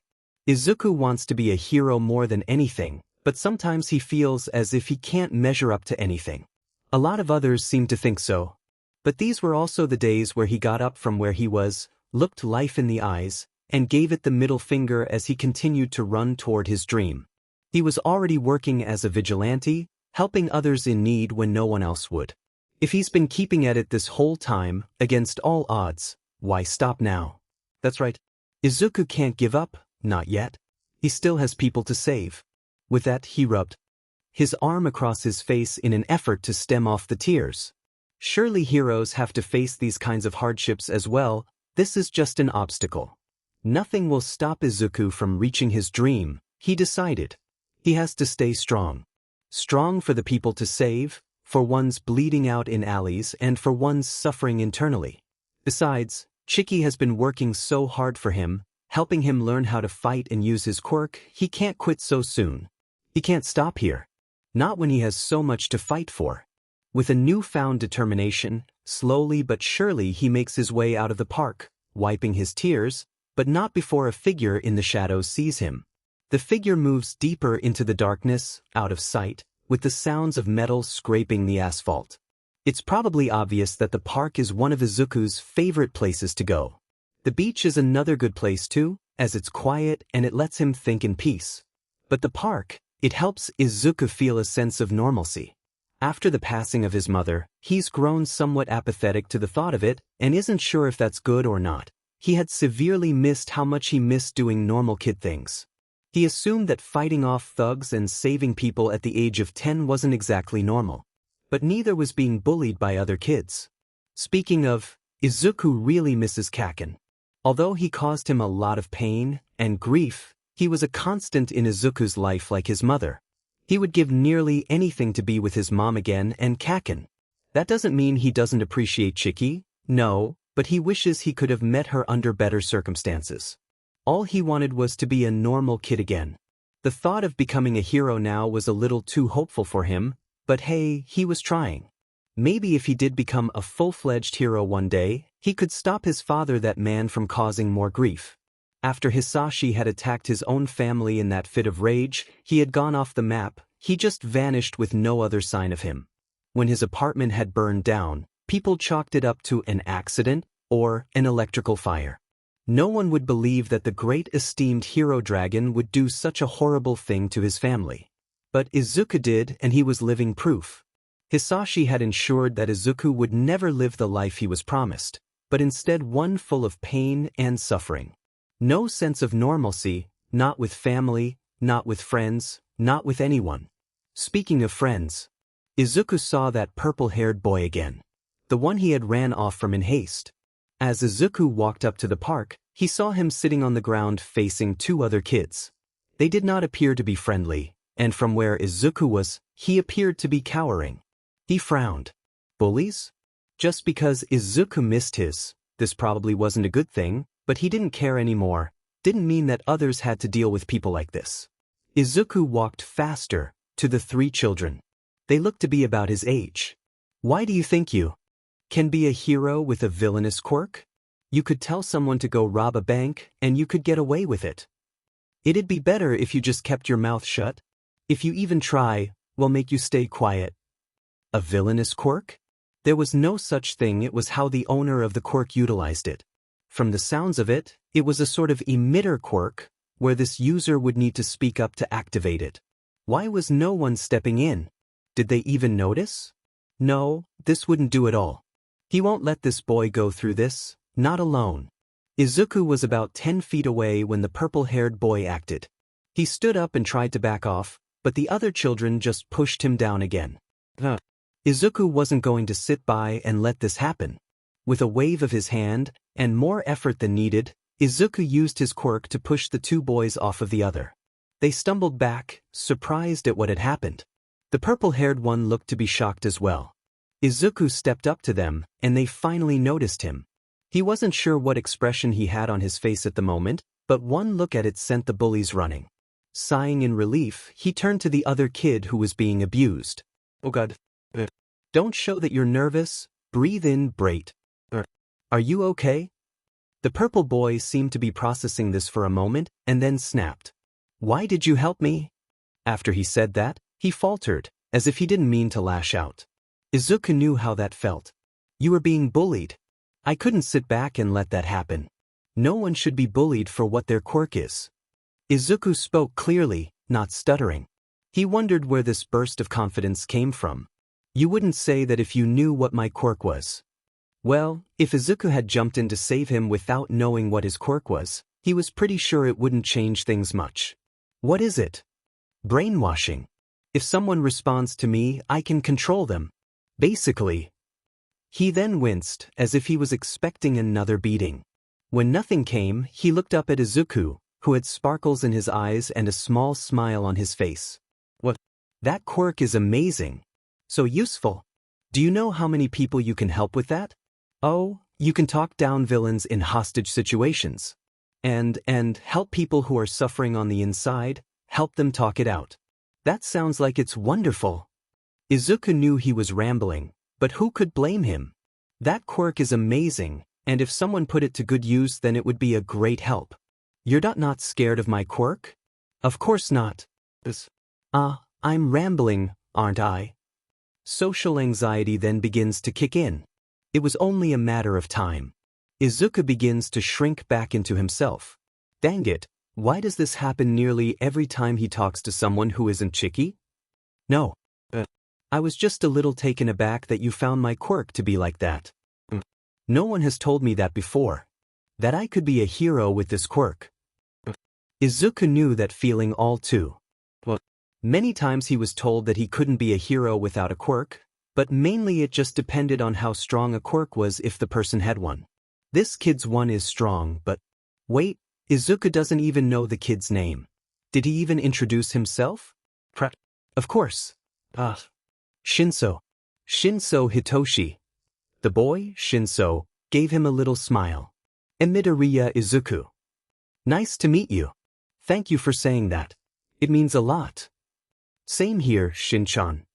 Speaker 1: Izuku wants to be a hero more than anything, but sometimes he feels as if he can't measure up to anything. A lot of others seem to think so. But these were also the days where he got up from where he was, looked life in the eyes, and gave it the middle finger as he continued to run toward his dream. He was already working as a vigilante, helping others in need when no one else would. If he's been keeping at it this whole time, against all odds, why stop now? That's right. Izuku can't give up, not yet. He still has people to save. With that, he rubbed his arm across his face in an effort to stem off the tears. Surely heroes have to face these kinds of hardships as well. This is just an obstacle. Nothing will stop Izuku from reaching his dream, he decided. He has to stay strong. Strong for the people to save, for ones bleeding out in alleys and for ones suffering internally. Besides, Chiki has been working so hard for him, helping him learn how to fight and use his quirk. He can't quit so soon. He can't stop here. Not when he has so much to fight for. With a newfound determination, slowly but surely he makes his way out of the park, wiping his tears, but not before a figure in the shadows sees him. The figure moves deeper into the darkness, out of sight, with the sounds of metal scraping the asphalt. It's probably obvious that the park is one of Izuku's favorite places to go. The beach is another good place too, as it's quiet and it lets him think in peace. But the park, it helps Izuku feel a sense of normalcy. After the passing of his mother, he's grown somewhat apathetic to the thought of it and isn't sure if that's good or not. He had severely missed how much he missed doing normal kid things. He assumed that fighting off thugs and saving people at the age of 10 wasn't exactly normal. But neither was being bullied by other kids. Speaking of, Izuku really misses Kaken. Although he caused him a lot of pain and grief, he was a constant in Izuku's life like his mother. He would give nearly anything to be with his mom again and Kaken. That doesn't mean he doesn't appreciate Chiki, no, but he wishes he could have met her under better circumstances. All he wanted was to be a normal kid again. The thought of becoming a hero now was a little too hopeful for him, but hey, he was trying. Maybe if he did become a full-fledged hero one day, he could stop his father, that man, from causing more grief. After Hisashi had attacked his own family in that fit of rage, he had gone off the map. He just vanished with no other sign of him. When his apartment had burned down, people chalked it up to an accident or an electrical fire. No one would believe that the great esteemed hero dragon would do such a horrible thing to his family. But Izuku did, and he was living proof. Hisashi had ensured that Izuku would never live the life he was promised, but instead one full of pain and suffering. No sense of normalcy, not with family, not with friends, not with anyone. Speaking of friends, Izuku saw that purple-haired boy again. The one he had ran off from in haste. As Izuku walked up to the park, he saw him sitting on the ground facing two other kids. They did not appear to be friendly, and from where Izuku was, he appeared to be cowering. He frowned. Bullies? Just because Izuku missed this probably wasn't a good thing, but he didn't care anymore. Didn't mean that others had to deal with people like this. Izuku walked faster to the three children. They looked to be about his age. Why do you think you can be a hero with a villainous quirk? You could tell someone to go rob a bank, and you could get away with it. It'd be better if you just kept your mouth shut. If you even try, we'll make you stay quiet. A villainous quirk? There was no such thing. It was how the owner of the quirk utilized it. From the sounds of it, it was a sort of emitter quirk, where this user would need to speak up to activate it. Why was no one stepping in? Did they even notice? No, this wouldn't do at all. He won't let this boy go through this, not alone. Izuku was about 10 feet away when the purple-haired boy acted. He stood up and tried to back off, but the other children just pushed him down again. Izuku wasn't going to sit by and let this happen. With a wave of his hand, and more effort than needed, Izuku used his quirk to push the two boys off of the other. They stumbled back, surprised at what had happened. The purple-haired one looked to be shocked as well. Izuku stepped up to them, and they finally noticed him. He wasn't sure what expression he had on his face at the moment, but one look at it sent the bullies running. Sighing in relief, he turned to the other kid who was being abused. "Oh God. Don't show that you're nervous. Breathe in, Brait. Are you okay?" The purple boy seemed to be processing this for a moment, and then snapped. "Why did you help me?" After he said that, he faltered, as if he didn't mean to lash out. Izuku knew how that felt. "You were being bullied. I couldn't sit back and let that happen. No one should be bullied for what their quirk is." Izuku spoke clearly, not stuttering. He wondered where this burst of confidence came from. "You wouldn't say that if you knew what my quirk was." Well, if Izuku had jumped in to save him without knowing what his quirk was, he was pretty sure it wouldn't change things much. "What is it?" "Brainwashing. If someone responds to me, I can control them. Basically." He then winced, as if he was expecting another beating. When nothing came, he looked up at Izuku, who had sparkles in his eyes and a small smile on his face. "What? That quirk is amazing. So useful. Do you know how many people you can help with that?" "Oh, you can talk down villains in hostage situations. And help people who are suffering on the inside, help them talk it out." "That sounds like it's wonderful." Izuku knew he was rambling, but who could blame him? That quirk is amazing, and if someone put it to good use then it would be a great help. "You're not scared of my quirk?" "Of course not." I'm rambling, aren't I?" Social anxiety then begins to kick in. It was only a matter of time. Izuku begins to shrink back into himself. Dang it, why does this happen nearly every time he talks to someone who isn't Chicky? "No. I was just a little taken aback that you found my quirk to be like that. No one has told me that before. That I could be a hero with this quirk." Izuku knew that feeling all too. Many times he was told that he couldn't be a hero without a quirk, but mainly it just depended on how strong a quirk was if the person had one. This kid's one is strong, but wait, Izuku doesn't even know the kid's name. Did he even introduce himself? Of course. Shinso. Shinso Hitoshi. The boy, Shinso, gave him a little smile. "And Midoriya Izuku. Nice to meet you. Thank you for saying that. It means a lot." "Same here, Shin-chan."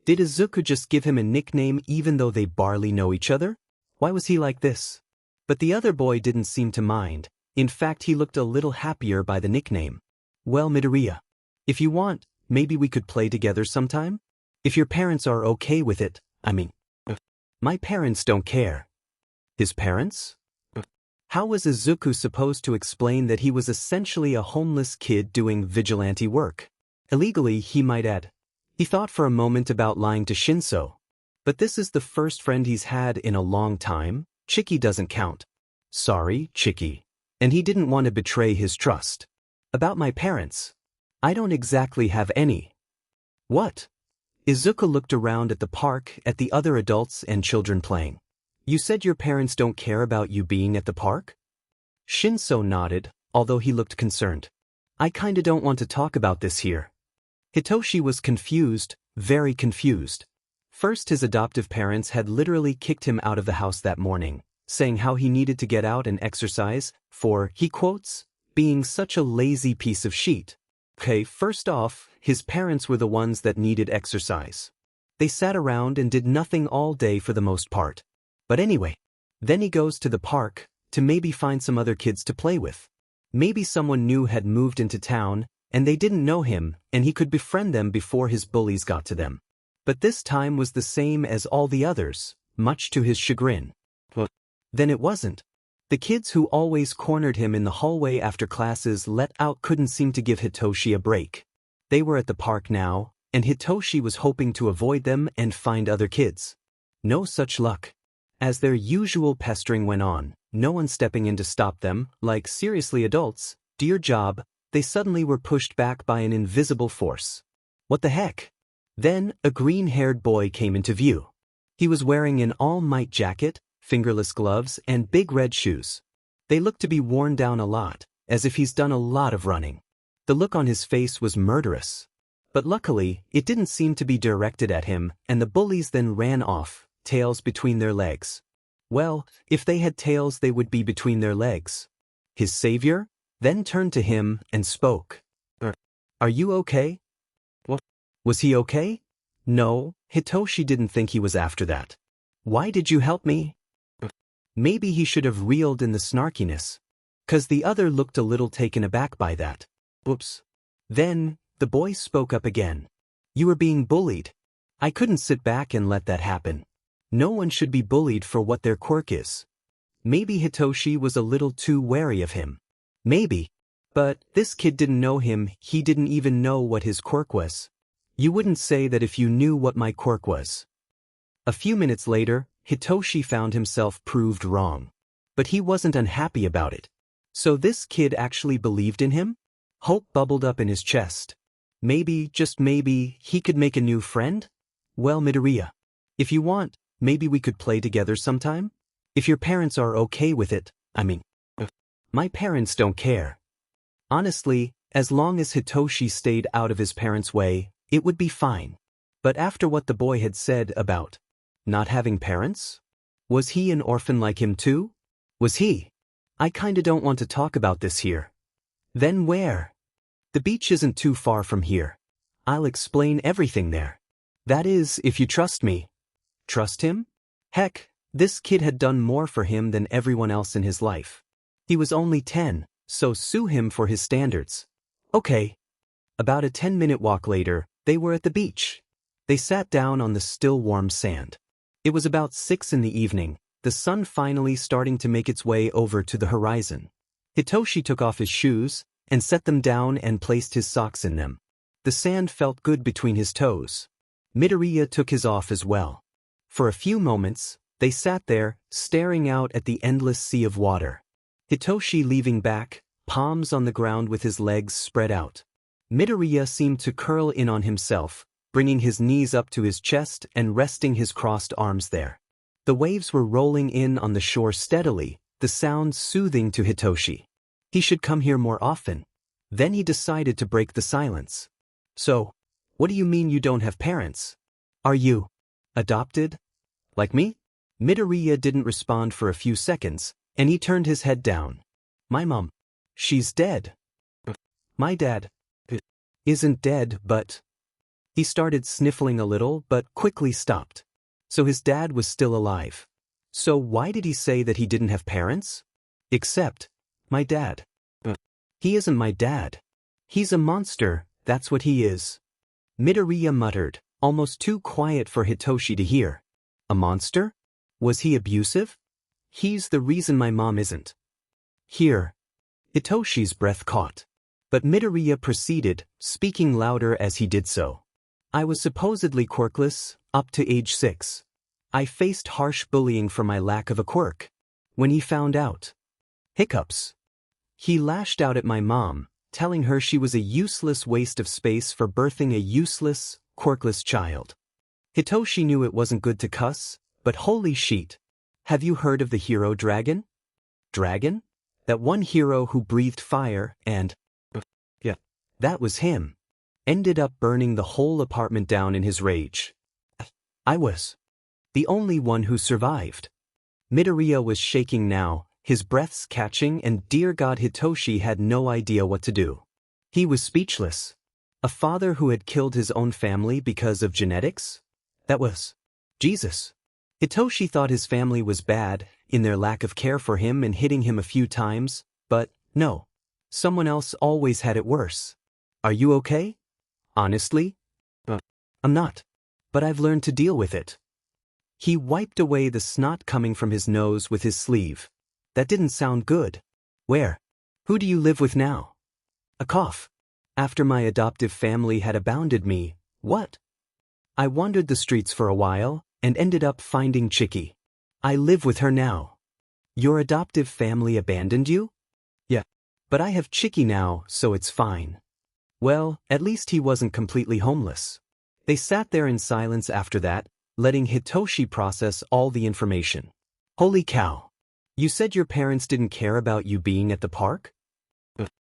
Speaker 1: Did Izuku just give him a nickname even though they barely know each other? Why was he like this? But the other boy didn't seem to mind. In fact, he looked a little happier by the nickname. "Well, Midoriya, if you want, maybe we could play together sometime? If your parents are okay with it, I mean." "My parents don't care." "His parents?" How was Izuku supposed to explain that he was essentially a homeless kid doing vigilante work? Illegally, he might add. He thought for a moment about lying to Shinso. But this is the first friend he's had in a long time. Chicky doesn't count. "Sorry, Chicky." And he didn't want to betray his trust. "About my parents. I don't exactly have any." "What?" Izuku looked around at the park, at the other adults and children playing. "You said your parents don't care about you being at the park?" Shinso nodded, although he looked concerned. "I kinda don't want to talk about this here." Hitoshi was confused, very confused. First, his adoptive parents had literally kicked him out of the house that morning, saying how he needed to get out and exercise for, he quotes, being such a lazy piece of shit. Okay, first off, his parents were the ones that needed exercise. They sat around and did nothing all day for the most part. But anyway, then he goes to the park to maybe find some other kids to play with. Maybe someone new had moved into town and they didn't know him and he could befriend them before his bullies got to them. But this time was the same as all the others, much to his chagrin. Then it wasn't. The kids who always cornered him in the hallway after classes let out couldn't seem to give Hitoshi a break. They were at the park now, and Hitoshi was hoping to avoid them and find other kids. No such luck. As their usual pestering went on, no one stepping in to stop them, like seriously adults, do your job. They suddenly were pushed back by an invisible force. What the heck? Then, a green-haired boy came into view. He was wearing an all-might jacket, fingerless gloves, and big red shoes. They looked to be worn down a lot, as if he's done a lot of running. The look on his face was murderous. But luckily, it didn't seem to be directed at him, and the bullies then ran off, tails between their legs. Well, if they had tails they would be between their legs. His savior then turned to him and spoke. Are you okay? What? Was he okay? No, Hitoshi didn't think he was after that. Why did you help me? Maybe he should have reeled in the snarkiness. 'Cause the other looked a little taken aback by that. Oops. Then, the boy spoke up again. You were being bullied. I couldn't sit back and let that happen. No one should be bullied for what their quirk is. Maybe Hitoshi was a little too wary of him. Maybe. But this kid didn't know him, he didn't even know what his quirk was. You wouldn't say that if you knew what my quirk was. A few minutes later, Hitoshi found himself proved wrong. But he wasn't unhappy about it. So this kid actually believed in him? Hope bubbled up in his chest. Maybe, just maybe, he could make a new friend? Well, Midoriya, if you want, maybe we could play together sometime? If your parents are okay with it, I mean. My parents don't care. Honestly, as long as Hitoshi stayed out of his parents' way, it would be fine. But after what the boy had said about not having parents? Was he an orphan like him too? Was he? I kinda don't want to talk about this here. Then where? The beach isn't too far from here. I'll explain everything there. That is, if you trust me. Trust him? Heck, this kid had done more for him than everyone else in his life. He was only 10, so sue him for his standards. Okay. About a 10-minute walk later, they were at the beach. They sat down on the still warm sand. It was about 6 in the evening, the sun finally starting to make its way over to the horizon. Hitoshi took off his shoes, and set them down and placed his socks in them. The sand felt good between his toes. Midoriya took his off as well. For a few moments, they sat there, staring out at the endless sea of water. Hitoshi leaning back, palms on the ground with his legs spread out. Midoriya seemed to curl in on himself, bringing his knees up to his chest and resting his crossed arms there. The waves were rolling in on the shore steadily, the sound soothing to Hitoshi. He should come here more often. Then he decided to break the silence. So, what do you mean you don't have parents? Are you adopted? Like me? Midoriya didn't respond for a few seconds, and he turned his head down. My mom. She's dead. My dad isn't dead, but... He started sniffling a little, but quickly stopped. So his dad was still alive. So why did he say that he didn't have parents? Except, my dad. He isn't my dad. He's a monster, that's what he is. Midoriya muttered, almost too quiet for Hitoshi to hear. A monster? Was he abusive? He's the reason my mom isn't here. Hitoshi's breath caught. But Midoriya proceeded, speaking louder as he did so. I was supposedly quirkless, up to age 6. I faced harsh bullying for my lack of a quirk. When he found out. Hiccups. He lashed out at my mom, telling her she was a useless waste of space for birthing a useless, quirkless child. Hitoshi knew it wasn't good to cuss, but holy shit. Have you heard of the hero dragon? Dragon? That one hero who breathed fire and... Yeah, that was him. Ended up burning the whole apartment down in his rage. I was the only one who survived. Midoriya was shaking now, his breaths catching, and dear God, Hitoshi had no idea what to do. He was speechless. A father who had killed his own family because of genetics? That was Jesus. Hitoshi thought his family was bad, in their lack of care for him and hitting him a few times, but no. Someone else always had it worse. Are you okay? Honestly? I'm not. But I've learned to deal with it. He wiped away the snot coming from his nose with his sleeve. That didn't sound good. Where? Who do you live with now? A cough. After my adoptive family had abandoned me, what? I wandered the streets for a while, and ended up finding Chicky. I live with her now. Your adoptive family abandoned you? Yeah. But I have Chicky now, so it's fine. Well, at least he wasn't completely homeless. They sat there in silence after that, letting Hitoshi process all the information. Holy cow. You said your parents didn't care about you being at the park?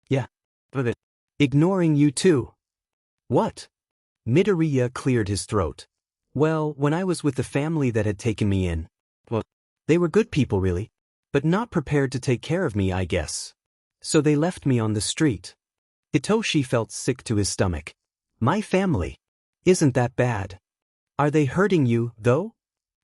Speaker 1: Yeah. But ignoring you too. What? Midoriya cleared his throat. Well, when I was with the family that had taken me in. Well, they were good people really, but not prepared to take care of me, I guess. So they left me on the street. Hitoshi felt sick to his stomach. My family. Isn't that bad? Are they hurting you, though?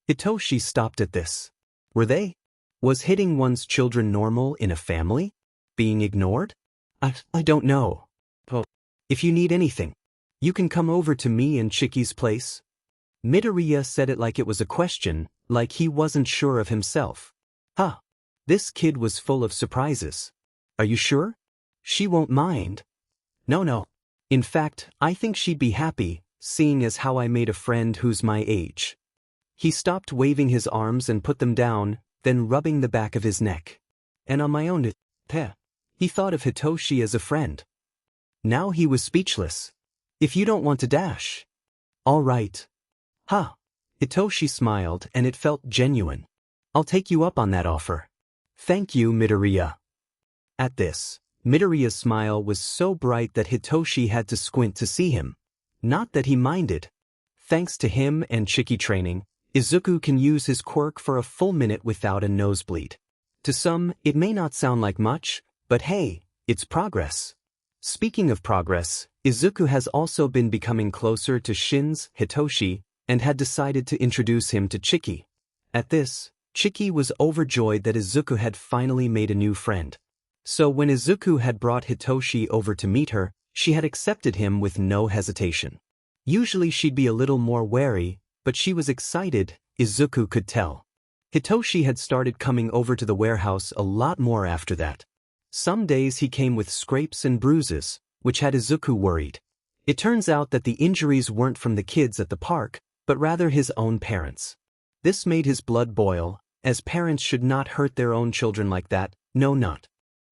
Speaker 1: Hitoshi stopped at this. Were they? Was hitting one's children normal in a family? Being ignored? I don't know. Well, if you need anything, you can come over to me and Chicky's place. Midoriya said it like it was a question, like he wasn't sure of himself. Huh. This kid was full of surprises. Are you sure? She won't mind. No. In fact, I think she'd be happy, seeing as how I made a friend who's my age. He stopped waving his arms and put them down, then rubbing the back of his neck. And on my own, he thought of Hitoshi as a friend. Now he was speechless. If you don't want to dash. All right. Huh. Hitoshi smiled and it felt genuine. I'll take you up on that offer. Thank you, Midoriya. At this, Midoriya's smile was so bright that Hitoshi had to squint to see him. Not that he minded. Thanks to him and Chicky training, Izuku can use his quirk for a full minute without a nosebleed. To some, it may not sound like much, but hey, it's progress. Speaking of progress, Izuku has also been becoming closer to Shin's Hitoshi and had decided to introduce him to Chicky. At this, Chicky was overjoyed that Izuku had finally made a new friend. So when Izuku had brought Hitoshi over to meet her, she had accepted him with no hesitation. Usually she'd be a little more wary, but she was excited, Izuku could tell. Hitoshi had started coming over to the warehouse a lot more after that. Some days he came with scrapes and bruises, which had Izuku worried. It turns out that the injuries weren't from the kids at the park, but rather his own parents. This made his blood boil, as parents should not hurt their own children like that, no not.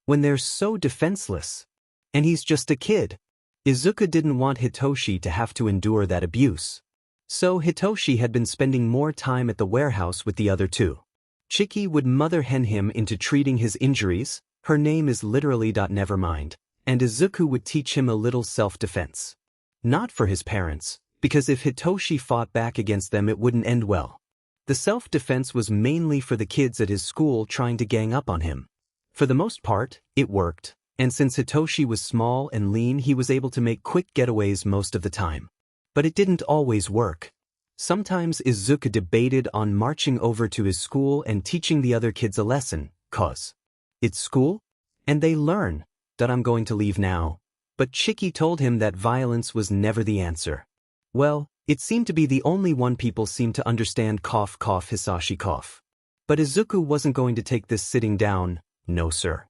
Speaker 1: When they're so defenseless. And he's just a kid. Izuku didn't want Hitoshi to have to endure that abuse. So Hitoshi had been spending more time at the warehouse with the other two. Chicky would mother hen him into treating his injuries. Her name is literally Nevermind, and Izuku would teach him a little self-defense. Not for his parents, because if Hitoshi fought back against them it wouldn't end well. The self-defense was mainly for the kids at his school trying to gang up on him. For the most part, it worked, and since Hitoshi was small and lean he was able to make quick getaways most of the time. But it didn't always work. Sometimes Izuku debated on marching over to his school and teaching the other kids a lesson, cause it's school? And they learn that I'm going to leave now. But Chicky told him that violence was never the answer. Well, it seemed to be the only one people seemed to understand Hisashi cough. But Izuku wasn't going to take this sitting down, no sir.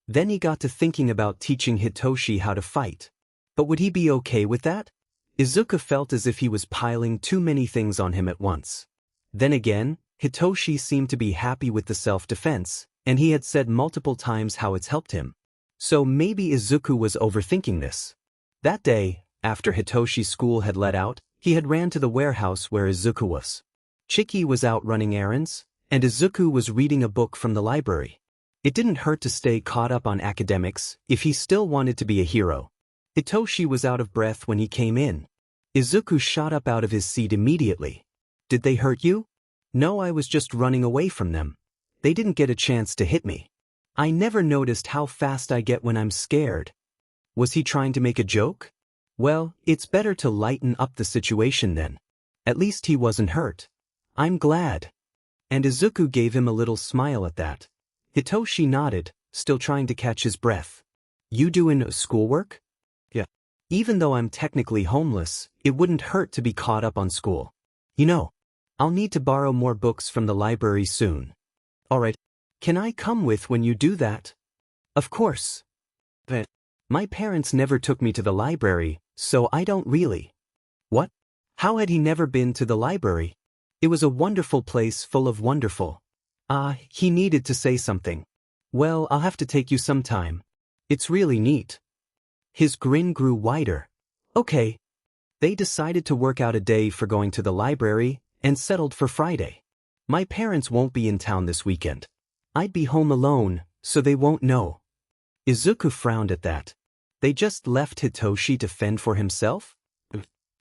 Speaker 1: Then he got to thinking about teaching Hitoshi how to fight. But would he be okay with that? Izuku felt as if he was piling too many things on him at once. Then again, Hitoshi seemed to be happy with the self-defense, and he had said multiple times how it's helped him. So maybe Izuku was overthinking this. That day, after Hitoshi's school had let out, he had ran to the warehouse where Izuku was. Chicky was out running errands, and Izuku was reading a book from the library. It didn't hurt to stay caught up on academics if he still wanted to be a hero. Hitoshi was out of breath when he came in. Izuku shot up out of his seat immediately. Did they hurt you? No, I was just running away from them. They didn't get a chance to hit me. I never noticed how fast I get when I'm scared. Was he trying to make a joke? Well, it's better to lighten up the situation then. At least he wasn't hurt. I'm glad. And Izuku gave him a little smile at that. Hitoshi nodded, still trying to catch his breath. You doing schoolwork? Yeah. Even though I'm technically homeless, it wouldn't hurt to be caught up on school. You know, I'll need to borrow more books from the library soon. Alright, can I come with when you do that? Of course. But my parents never took me to the library, so I don't really. What? How had he never been to the library? It was a wonderful place full of wonderful. He needed to say something. Well, I'll have to take you sometime. It's really neat. His grin grew wider. Okay. They decided to work out a day for going to the library and settled for Friday. My parents won't be in town this weekend. I'd be home alone, so they won't know. Izuku frowned at that. They just left Hitoshi to fend for himself?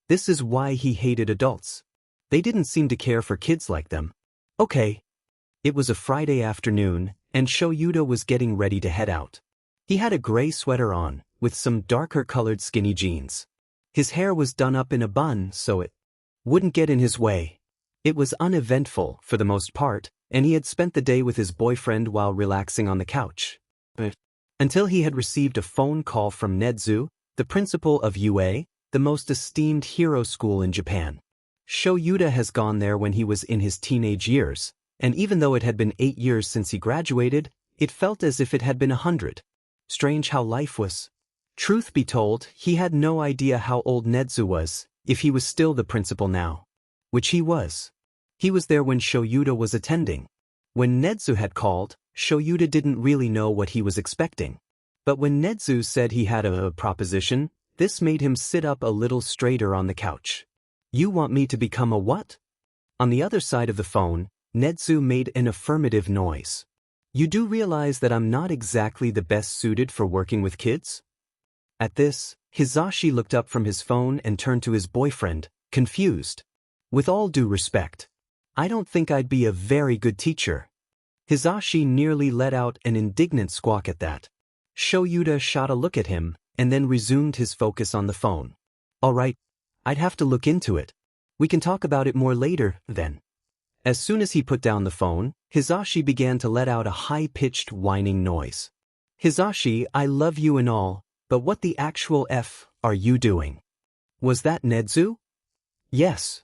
Speaker 1: This is why he hated adults. They didn't seem to care for kids like them. Okay. It was a Friday afternoon, and Shoyuta was getting ready to head out. He had a gray sweater on, with some darker-colored skinny jeans. His hair was done up in a bun so it wouldn't get in his way. It was uneventful, for the most part, and he had spent the day with his boyfriend while relaxing on the couch. Until he had received a phone call from Nedzu, the principal of UA, the most esteemed hero school in Japan. Shoyuta has gone there when he was in his teenage years, and even though it had been 8 years since he graduated, it felt as if it had been 100. Strange how life was. Truth be told, he had no idea how old Nedzu was, if he was still the principal now. Which he was. He was there when Shoyuta was attending. When Nedzu had called, Shoyuta didn't really know what he was expecting. But when Nedzu said he had a proposition, this made him sit up a little straighter on the couch. You want me to become a what? On the other side of the phone, Nedzu made an affirmative noise. You do realize that I'm not exactly the best suited for working with kids? At this, Hizashi looked up from his phone and turned to his boyfriend, confused. With all due respect, I don't think I'd be a very good teacher. Hizashi nearly let out an indignant squawk at that. Shoyuta shot a look at him, and then resumed his focus on the phone. All right, I'd have to look into it. We can talk about it more later, then. As soon as he put down the phone, Hizashi began to let out a high-pitched whining noise. Hizashi, I love you and all, but what the actual F are you doing? Was that Nedzu? Yes.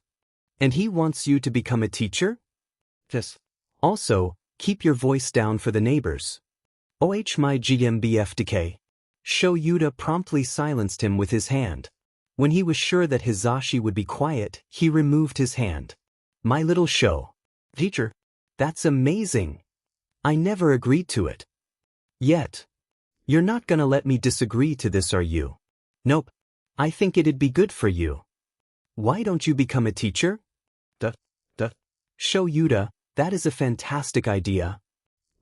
Speaker 1: And he wants you to become a teacher? Yes. Also, keep your voice down for the neighbors. My GMBFDK. Shoyuta promptly silenced him with his hand. When he was sure that Hizashi would be quiet, he removed his hand. My little show. Teacher. That's amazing. I never agreed to it. Yet. You're not gonna let me disagree to this, are you? Nope. I think it'd be good for you. Why don't you become a teacher? Shoyuta, that is a fantastic idea.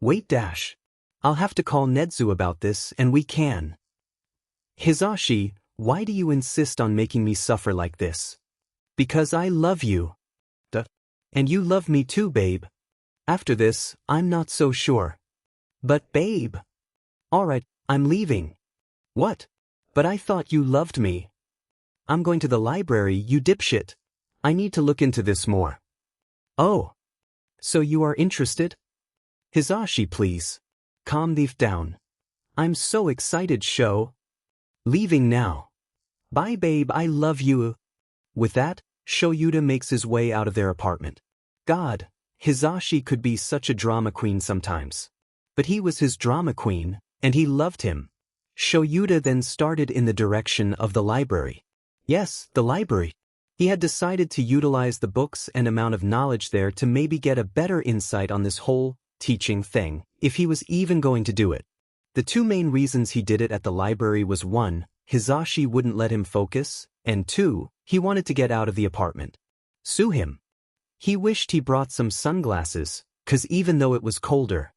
Speaker 1: Wait dash. I'll have to call Nedzu about this and we can. Hizashi, why do you insist on making me suffer like this? Because I love you. And you love me too, babe. After this, I'm not so sure. But babe. Alright, I'm leaving. What? But I thought you loved me. I'm going to the library, you dipshit. I need to look into this more. Oh. So you are interested? Hizashi, please. Calm thee down. I'm so excited, Sho. Leaving now. Bye, babe, I love you. With that, Shoyuta makes his way out of their apartment. God, Hizashi could be such a drama queen sometimes. But he was his drama queen, and he loved him. Shoyuta then started in the direction of the library. Yes, the library. He had decided to utilize the books and amount of knowledge there to maybe get a better insight on this whole teaching thing, if he was even going to do it. The two main reasons he did it at the library was 1, Hizashi wouldn't let him focus, and 2, he wanted to get out of the apartment. Sue him. He wished he brought some sunglasses, 'cause even though it was colder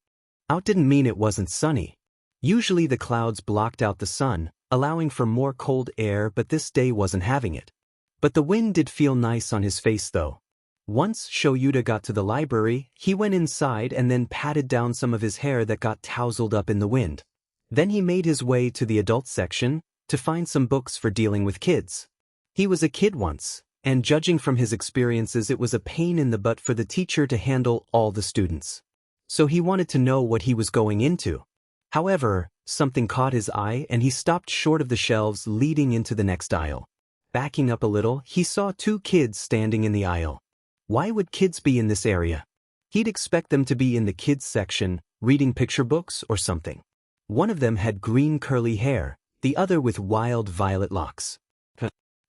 Speaker 1: out didn't mean it wasn't sunny. Usually the clouds blocked out the sun, allowing for more cold air, but this day wasn't having it. But the wind did feel nice on his face though. Once Shoyuta got to the library, he went inside and then patted down some of his hair that got tousled up in the wind. Then he made his way to the adult section to find some books for dealing with kids. He was a kid once, and judging from his experiences, it was a pain in the butt for the teacher to handle all the students. So he wanted to know what he was going into. However, something caught his eye and he stopped short of the shelves leading into the next aisle. Backing up a little, he saw 2 kids standing in the aisle. Why would kids be in this area? He'd expect them to be in the kids section, reading picture books or something. One of them had green curly hair, the other with wild violet locks.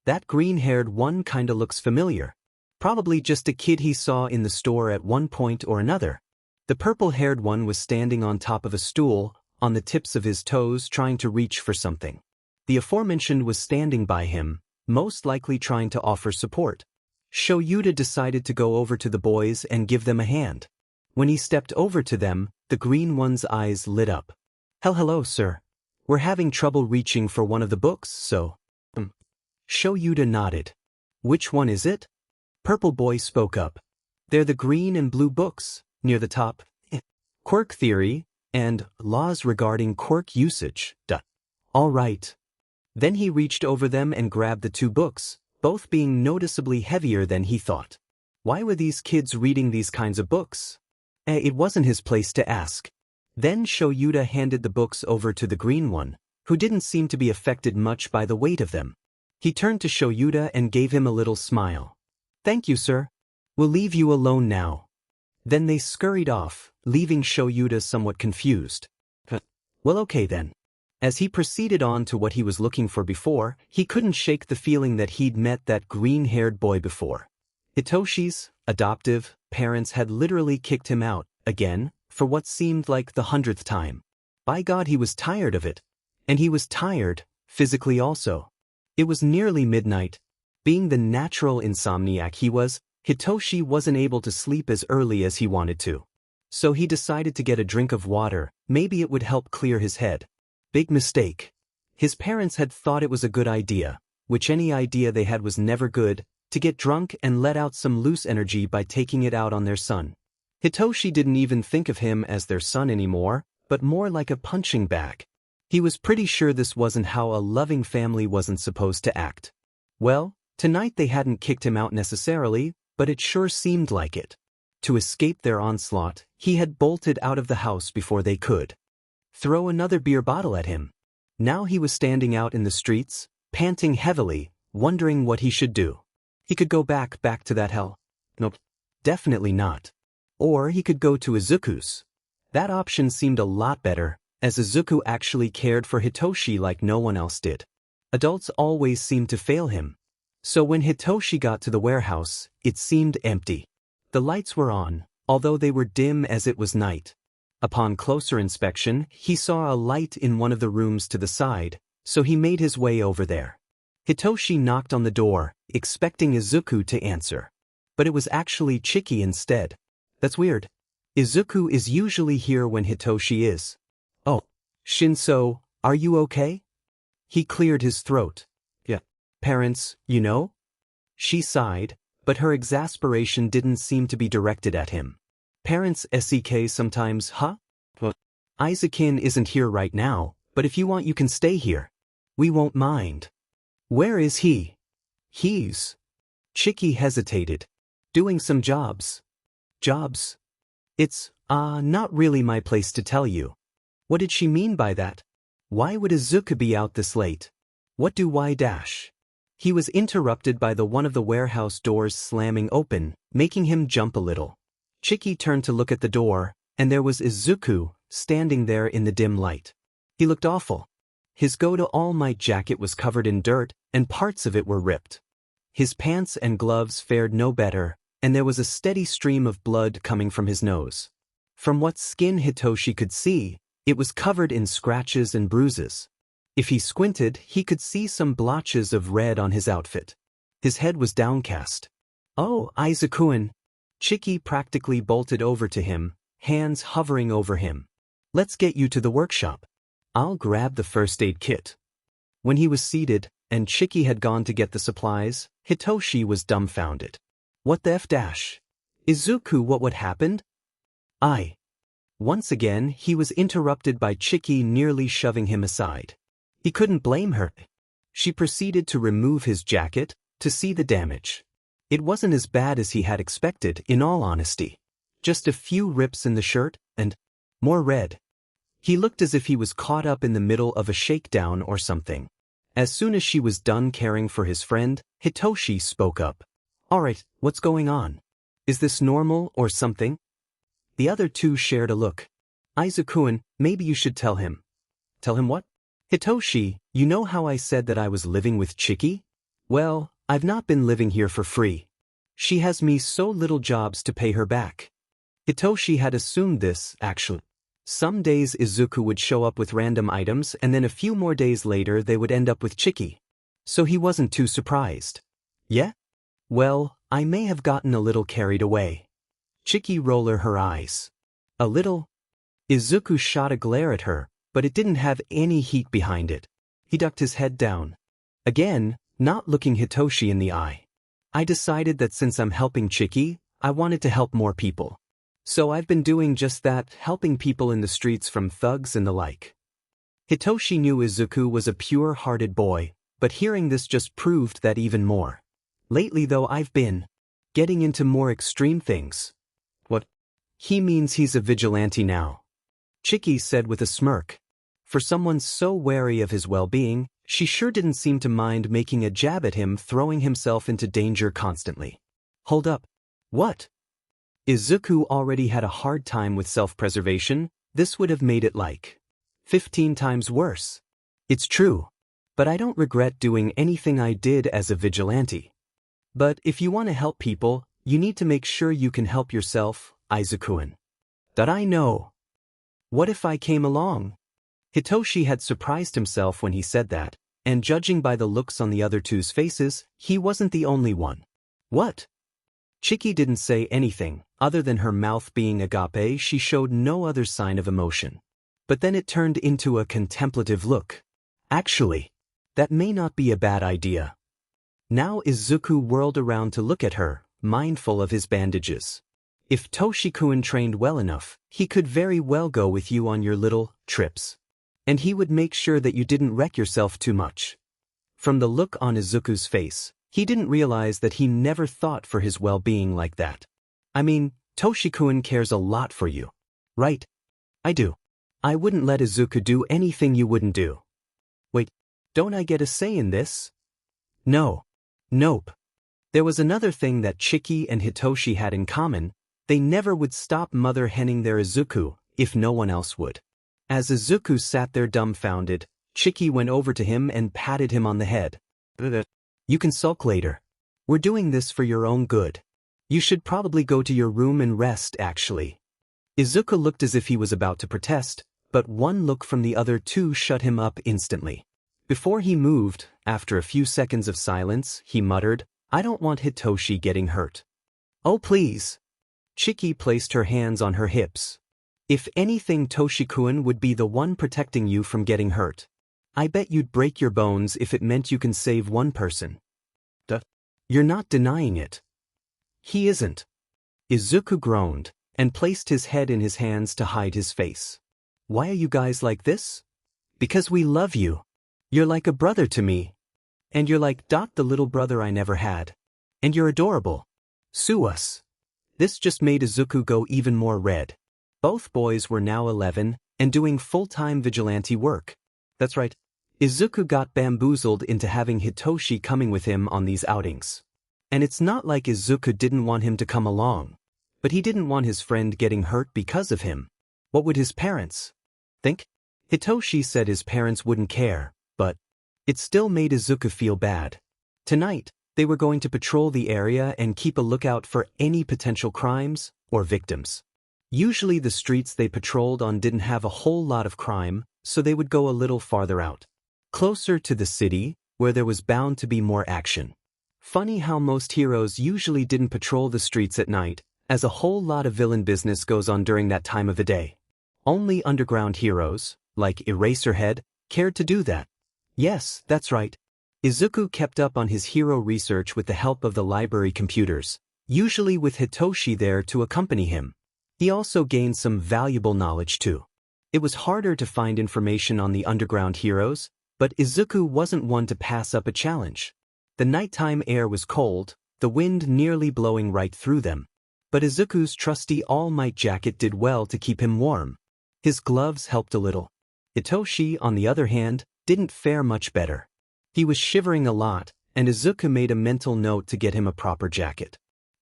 Speaker 1: That green-haired one kinda looks familiar. Probably just a kid he saw in the store at one point or another. The purple-haired one was standing on top of a stool, on the tips of his toes trying to reach for something. The aforementioned was standing by him, most likely trying to offer support. Shoyuta decided to go over to the boys and give them a hand. When he stepped over to them, the green one's eyes lit up. Hello, sir. We're having trouble reaching for one of the books, so... Shoyuta nodded. Which one is it? Purple boy spoke up. They're the green and blue books, near the top. Quirk theory, and laws regarding quirk usage. All right. Then he reached over them and grabbed the two books, both being noticeably heavier than he thought. Why were these kids reading these kinds of books? It wasn't his place to ask. Then Shoyuta handed the books over to the green one, who didn't seem to be affected much by the weight of them. He turned to Shoyuta and gave him a little smile. Thank you, sir. We'll leave you alone now. Then they scurried off, leaving Shoyuta somewhat confused. Well, okay then. As he proceeded on to what he was looking for before, he couldn't shake the feeling that he'd met that green-haired boy before. Hitoshi's adoptive parents had literally kicked him out, again, for what seemed like the 100th time. By God, he was tired of it. And he was tired, physically also. It was nearly midnight. Being the natural insomniac he was, Hitoshi wasn't able to sleep as early as he wanted to. So he decided to get a drink of water, maybe it would help clear his head. Big mistake. His parents had thought it was a good idea, which any idea they had was never good, to get drunk and let out some loose energy by taking it out on their son. Hitoshi didn't even think of him as their son anymore, but more like a punching bag. He was pretty sure this wasn't how a loving family wasn't supposed to act. Well, tonight they hadn't kicked him out necessarily, but it sure seemed like it. To escape their onslaught, he had bolted out of the house before they could throw another beer bottle at him. Now he was standing out in the streets, panting heavily, wondering what he should do. He could go back to that hell. Nope, definitely not. Or he could go to Izuku's. That option seemed a lot better, as Izuku actually cared for Hitoshi like no one else did. Adults always seemed to fail him. So when Hitoshi got to the warehouse, it seemed empty. The lights were on, although they were dim as it was night. Upon closer inspection, he saw a light in one of the rooms to the side, so he made his way over there. Hitoshi knocked on the door, expecting Izuku to answer. But it was actually Chiki instead. That's weird. Izuku is usually here when Hitoshi is. Oh, Shinso, are you okay? He cleared his throat. Yeah. Parents, you know? She sighed, but her exasperation didn't seem to be directed at him. Parents SEK sometimes, huh? Well, Izukin isn't here right now, but if you want you can stay here. We won't mind. Where is he? He's... Chiki hesitated. Doing some jobs. Jobs? It's, not really my place to tell you. What did she mean by that? Why would Izuku be out this late? What do why dash? He was interrupted by the one of the warehouse doors slamming open, making him jump a little. Chiki turned to look at the door, and there was Izuku, standing there in the dim light. He looked awful. His go-to-all-might jacket was covered in dirt, and parts of it were ripped. His pants and gloves fared no better, and there was a steady stream of blood coming from his nose. From what skin Hitoshi could see, it was covered in scratches and bruises. If he squinted, he could see some blotches of red on his outfit. His head was downcast. Oh, Izuku-kun. Chiki practically bolted over to him, hands hovering over him. Let's get you to the workshop. I'll grab the first aid kit. When he was seated, and Chiki had gone to get the supplies, Hitoshi was dumbfounded. What the F dash? Izuku, what happened? Once again, he was interrupted by Chiki nearly shoving him aside. He couldn't blame her. She proceeded to remove his jacket, to see the damage. It wasn't as bad as he had expected, in all honesty. Just a few rips in the shirt, and more red. He looked as if he was caught up in the middle of a shakedown or something. As soon as she was done caring for his friend, Hitoshi spoke up. Alright, what's going on? Is this normal or something? The other two shared a look. Izuku-kun, maybe you should tell him. Tell him what? Hitoshi, you know how I said that I was living with Chiki? Well, I've not been living here for free. She has me so little jobs to pay her back. Hitoshi had assumed this, actually. Some days Izuku would show up with random items and then a few more days later they would end up with Chiki. So he wasn't too surprised. Yeah? Well, I may have gotten a little carried away. Chiki rolled her eyes. A little? Izuku shot a glare at her, but it didn't have any heat behind it. He ducked his head down. Again, not looking Hitoshi in the eye. I decided that since I'm helping Chiki, I wanted to help more people. So I've been doing just that, helping people in the streets from thugs and the like. Hitoshi knew Izuku was a pure-hearted boy, but hearing this just proved that even more. Lately though I've been getting into more extreme things. What? He means he's a vigilante now. Chiki said with a smirk. For someone so wary of his well-being, she sure didn't seem to mind making a jab at him, throwing himself into danger constantly. Hold up. What? Izuku already had a hard time with self-preservation. This would have made it like 15 times worse. It's true. But I don't regret doing anything I did as a vigilante. But if you want to help people, you need to make sure you can help yourself, Izuku-an. That I know. What if I came along? Hitoshi had surprised himself when he said that, and judging by the looks on the other two's faces, he wasn't the only one. What? Chiki didn't say anything, other than her mouth being agape. She showed no other sign of emotion. But then it turned into a contemplative look. Actually, that may not be a bad idea. Now Izuku whirled around to look at her, mindful of his bandages. If Toshikuin trained well enough, he could very well go with you on your little trips. And he would make sure that you didn't wreck yourself too much. From the look on Izuku's face, he didn't realize that he never thought for his well-being like that. I mean, Toshikuin cares a lot for you. Right? I do. I wouldn't let Izuku do anything you wouldn't do. Wait, don't I get a say in this? No. Nope. There was another thing that Chiki and Hitoshi had in common. They never would stop mother henning their Izuku, if no one else would. As Izuku sat there dumbfounded, Chiki went over to him and patted him on the head. You can sulk later. We're doing this for your own good. You should probably go to your room and rest, actually. Izuku looked as if he was about to protest, but one look from the other two shut him up instantly. Before he moved, after a few seconds of silence, he muttered, I don't want Hitoshi getting hurt. Oh please. Chiki placed her hands on her hips. If anything, Toshikuin would be the one protecting you from getting hurt. I bet you'd break your bones if it meant you can save one person. Duh. You're not denying it. He isn't. Izuku groaned, and placed his head in his hands to hide his face. Why are you guys like this? Because we love you. You're like a brother to me. And you're like the little brother I never had. And you're adorable. Sue us. This just made Izuku go even more red. Both boys were now 11, and doing full-time vigilante work. That's right. Izuku got bamboozled into having Hitoshi coming with him on these outings. And it's not like Izuku didn't want him to come along. But he didn't want his friend getting hurt because of him. What would his parents think? Hitoshi said his parents wouldn't care, but it still made Izuku feel bad. Tonight, they were going to patrol the area and keep a lookout for any potential crimes or victims. Usually the streets they patrolled on didn't have a whole lot of crime, so they would go a little farther out. Closer to the city, where there was bound to be more action. Funny how most heroes usually didn't patrol the streets at night, as a whole lot of villain business goes on during that time of the day. Only underground heroes, like Eraserhead, cared to do that. Yes, that's right. Izuku kept up on his hero research with the help of the library computers, usually with Hitoshi there to accompany him. He also gained some valuable knowledge too. It was harder to find information on the underground heroes, but Izuku wasn't one to pass up a challenge. The nighttime air was cold, the wind nearly blowing right through them. But Izuku's trusty all-might jacket did well to keep him warm. His gloves helped a little. Hitoshi, on the other hand, didn't fare much better. He was shivering a lot, and Izuku made a mental note to get him a proper jacket.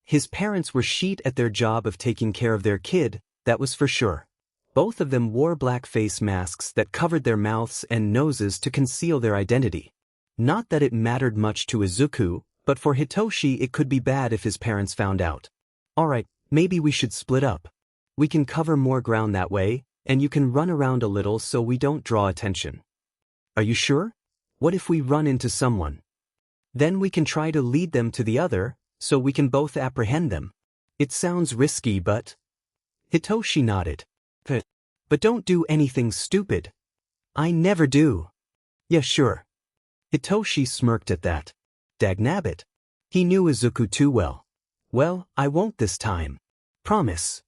Speaker 1: His parents were sheet at their job of taking care of their kid, that was for sure. Both of them wore black face masks that covered their mouths and noses to conceal their identity. Not that it mattered much to Izuku, but for Hitoshi it could be bad if his parents found out. Alright, maybe we should split up. We can cover more ground that way, and you can run around a little so we don't draw attention. Are you sure? What if we run into someone? Then we can try to lead them to the other, so we can both apprehend them. It sounds risky, but... Hitoshi nodded. But don't do anything stupid. I never do. Yeah, sure. Hitoshi smirked at that. Dagnabbit. He knew Izuku too well. Well, I won't this time. Promise.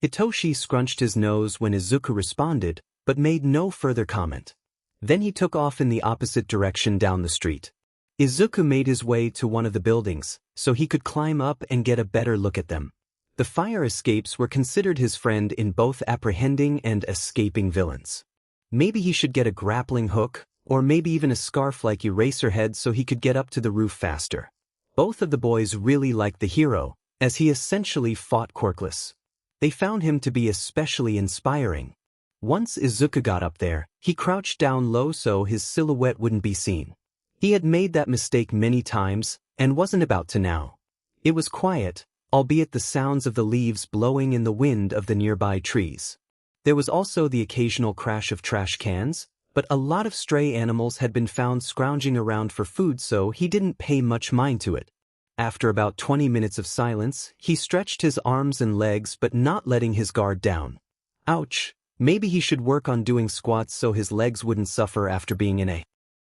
Speaker 1: Hitoshi scrunched his nose when Izuku responded, but made no further comment. Then he took off in the opposite direction down the street. Izuku made his way to one of the buildings, so he could climb up and get a better look at them. The fire escapes were considered his friend in both apprehending and escaping villains. Maybe he should get a grappling hook, or maybe even a scarf like Eraserhead so he could get up to the roof faster. Both of the boys really liked the hero, as he essentially fought quirkless. They found him to be especially inspiring. Once Izuku got up there, he crouched down low so his silhouette wouldn't be seen. He had made that mistake many times, and wasn't about to now. It was quiet, albeit the sounds of the leaves blowing in the wind of the nearby trees. There was also the occasional crash of trash cans, but a lot of stray animals had been found scrounging around for food so he didn't pay much mind to it. After about 20 minutes of silence, he stretched his arms and legs but not letting his guard down. Ouch, maybe he should work on doing squats so his legs wouldn't suffer after being in a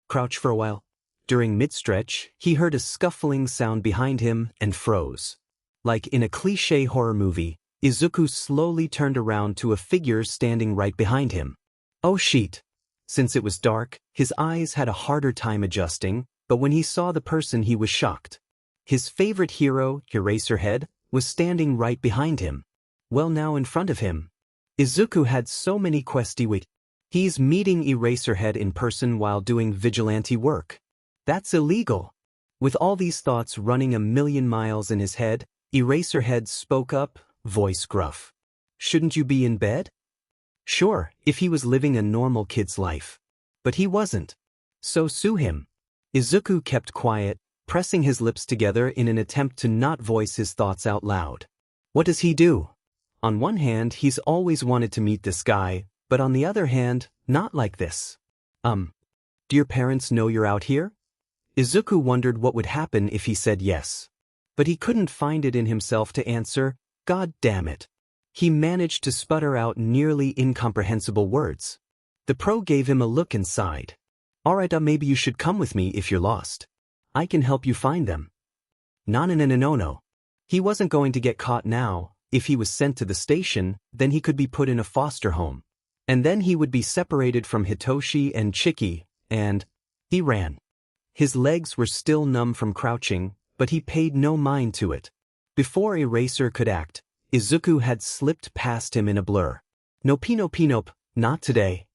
Speaker 1: crouch for a while. During mid-stretch, he heard a scuffling sound behind him and froze. Like in a cliché horror movie, Izuku slowly turned around to a figure standing right behind him. Oh shit. Since it was dark, his eyes had a harder time adjusting, but when he saw the person he was shocked. His favorite hero, Eraserhead, was standing right behind him. Well, now in front of him. Izuku had so many questy wait. He's meeting Eraserhead in person while doing vigilante work. That's illegal. With all these thoughts running a million miles in his head, Eraserhead spoke up, voice gruff. Shouldn't you be in bed? Sure, if he was living a normal kid's life. But he wasn't. So sue him. Izuku kept quiet, pressing his lips together in an attempt to not voice his thoughts out loud. What does he do? On one hand, he's always wanted to meet this guy, but on the other hand, not like this. Do your parents know you're out here? Izuku wondered what would happen if he said yes. But he couldn't find it in himself to answer, God damn it. He managed to sputter out nearly incomprehensible words. The pro gave him a look and sighed. Alright, maybe you should come with me if you're lost. I can help you find them. No. He wasn't going to get caught now. If he was sent to the station, then he could be put in a foster home. And then he would be separated from Hitoshi and Chiki, and he ran. His legs were still numb from crouching, but he paid no mind to it. Before Eraser could act, Izuku had slipped past him in a blur. Nope, not today.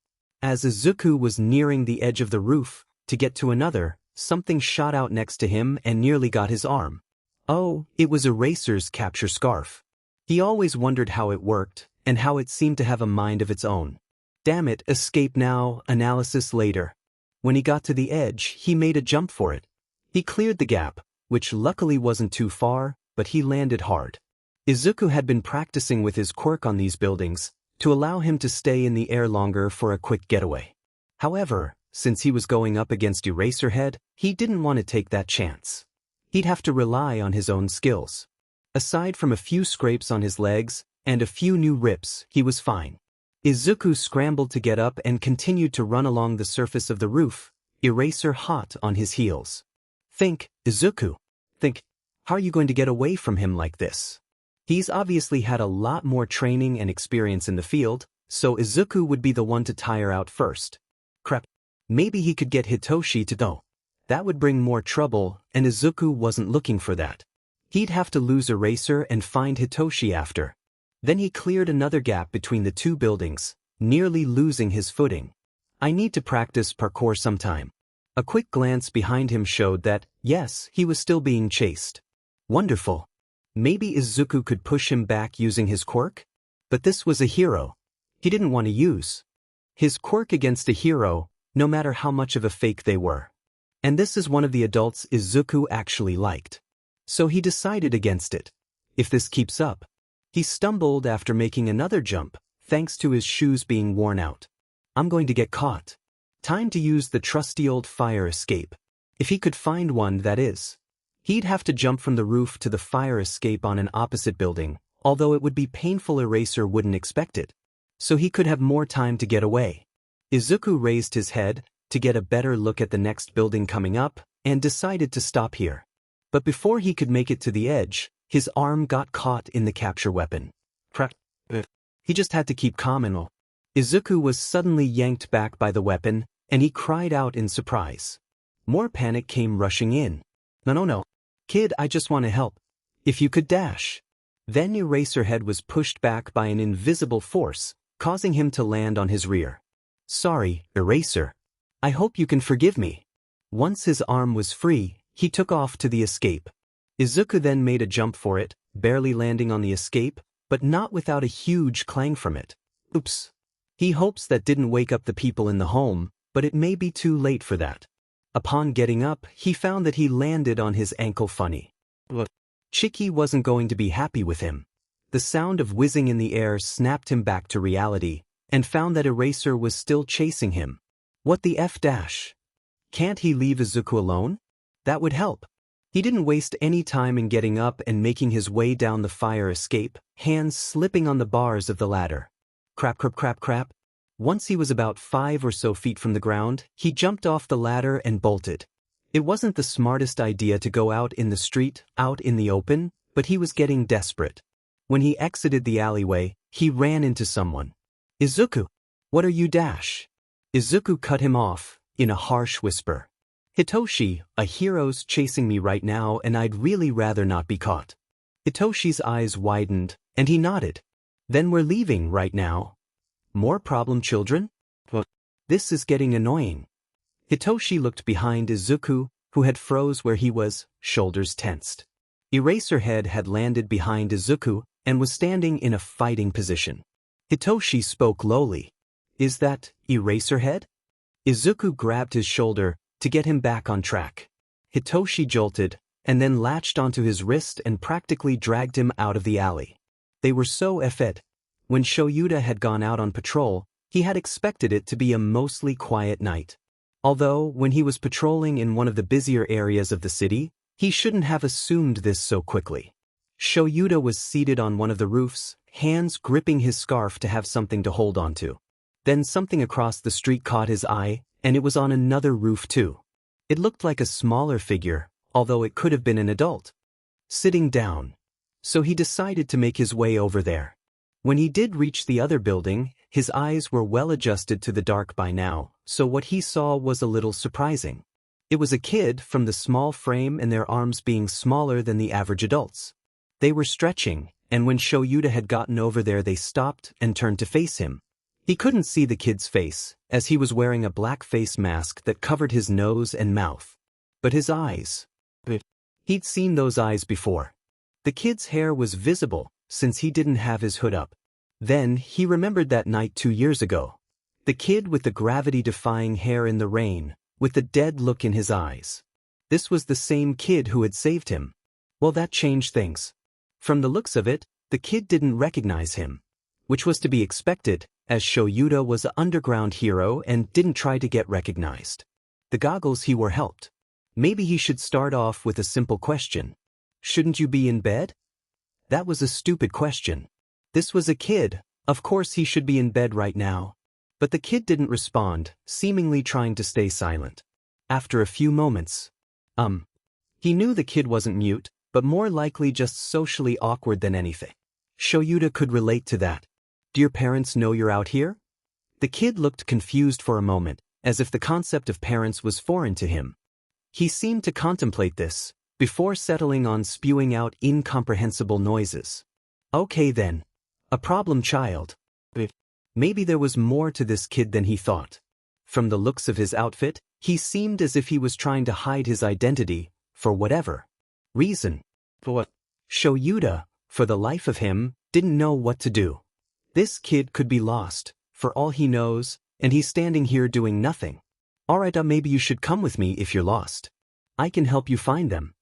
Speaker 1: As Izuku was nearing the edge of the roof, to get to another, something shot out next to him and nearly got his arm. Oh, it was Eraser's capture scarf. He always wondered how it worked, and how it seemed to have a mind of its own. Damn it, escape now, analysis later. When he got to the edge, he made a jump for it. He cleared the gap, which luckily wasn't too far, but he landed hard. Izuku had been practicing with his quirk on these buildings, to allow him to stay in the air longer for a quick getaway. However, since he was going up against Eraserhead, he didn't want to take that chance. He'd have to rely on his own skills. Aside from a few scrapes on his legs, and a few new rips, he was fine. Izuku scrambled to get up and continued to run along the surface of the roof, Eraser hot on his heels. Think, Izuku. Think, how are you going to get away from him like this? He's obviously had a lot more training and experience in the field, so Izuku would be the one to tire out first. Crap. Maybe he could get Hitoshi to go. That would bring more trouble, and Izuku wasn't looking for that. He'd have to lose Eraser and find Hitoshi after. Then he cleared another gap between the two buildings, nearly losing his footing. I need to practice parkour sometime. A quick glance behind him showed that, yes, he was still being chased. Wonderful. Maybe Izuku could push him back using his quirk? But this was a hero. He didn't want to use his quirk against a hero, no matter how much of a fake they were. And this is one of the adults Izuku actually liked. So he decided against it. If this keeps up, He stumbled after making another jump, thanks to his shoes being worn out. I'm going to get caught. Time to use the trusty old fire escape. If he could find one, that is. He'd have to jump from the roof to the fire escape on an opposite building, although it would be painful. Eraser wouldn't expect it. So he could have more time to get away. Izuku raised his head to get a better look at the next building coming up and decided to stop here. But before he could make it to the edge, his arm got caught in the capture weapon. He just had to keep calm and Izuku was suddenly yanked back by the weapon, and he cried out in surprise. More panic came rushing in. No. Kid, I just want to help. If you could dash. Then Eraserhead was pushed back by an invisible force, causing him to land on his rear. Sorry, Eraser. I hope you can forgive me. Once his arm was free, he took off to the escape. Izuku then made a jump for it, barely landing on the escape, but not without a huge clang from it. Oops. He hopes that didn't wake up the people in the home, but it may be too late for that. Upon getting up, he found that he landed on his ankle funny. Chiki wasn't going to be happy with him. The sound of whizzing in the air snapped him back to reality, and found that Eraser was still chasing him. What the F dash? Can't he leave Izuku alone? That would help. He didn't waste any time in getting up and making his way down the fire escape, hands slipping on the bars of the ladder. Crap. Once he was about 5 or so feet from the ground, he jumped off the ladder and bolted. It wasn't the smartest idea to go out in the street, out in the open, but he was getting desperate. When he exited the alleyway, he ran into someone. Izuku! What are you dash? Izuku cut him off, in a harsh whisper. Hitoshi, a hero's chasing me right now and I'd really rather not be caught. Hitoshi's eyes widened, and he nodded. Then we're leaving right now. More problem, children? This is getting annoying. Hitoshi looked behind Izuku, who had froze where he was, shoulders tensed. Eraserhead had landed behind Izuku and was standing in a fighting position. Hitoshi spoke lowly. Is that Eraserhead? Izuku grabbed his shoulder to get him back on track. Hitoshi jolted, and then latched onto his wrist and practically dragged him out of the alley. They were so effed. When Shoyuta had gone out on patrol, he had expected it to be a mostly quiet night. Although, when he was patrolling in one of the busier areas of the city, he shouldn't have assumed this so quickly. Shoyuta was seated on one of the roofs, hands gripping his scarf to have something to hold onto. Then something across the street caught his eye, and it was on another roof too. It looked like a smaller figure, although it could have been an adult. Sitting down. So he decided to make his way over there. When he did reach the other building, his eyes were well adjusted to the dark by now, so what he saw was a little surprising. It was a kid from the small frame and their arms being smaller than the average adults. They were stretching, and when Shoyuta had gotten over there they stopped and turned to face him. He couldn't see the kid's face, as he was wearing a black face mask that covered his nose and mouth. But his eyes. He'd seen those eyes before. The kid's hair was visible, since he didn't have his hood up. Then, he remembered that night 2 years ago. The kid with the gravity-defying hair in the rain, with the dead look in his eyes. This was the same kid who had saved him. Well, that changed things. From the looks of it, the kid didn't recognize him. Which was to be expected, as Shoyuta was an underground hero and didn't try to get recognized. The goggles he wore helped. Maybe he should start off with a simple question. Shouldn't you be in bed? That was a stupid question. This was a kid, of course he should be in bed right now. But the kid didn't respond, seemingly trying to stay silent. After a few moments. He knew the kid wasn't mute, but more likely just socially awkward than anything. Shoyuta could relate to that. Do your parents know you're out here? The kid looked confused for a moment, as if the concept of parents was foreign to him. He seemed to contemplate this, before settling on spewing out incomprehensible noises. Okay then. A problem child. Maybe there was more to this kid than he thought. From the looks of his outfit, he seemed as if he was trying to hide his identity, for whatever reason. For what? Shoyuta, for the life of him, didn't know what to do. This kid could be lost, for all he knows, and he's standing here doing nothing. Alright, maybe you should come with me if you're lost. I can help you find them.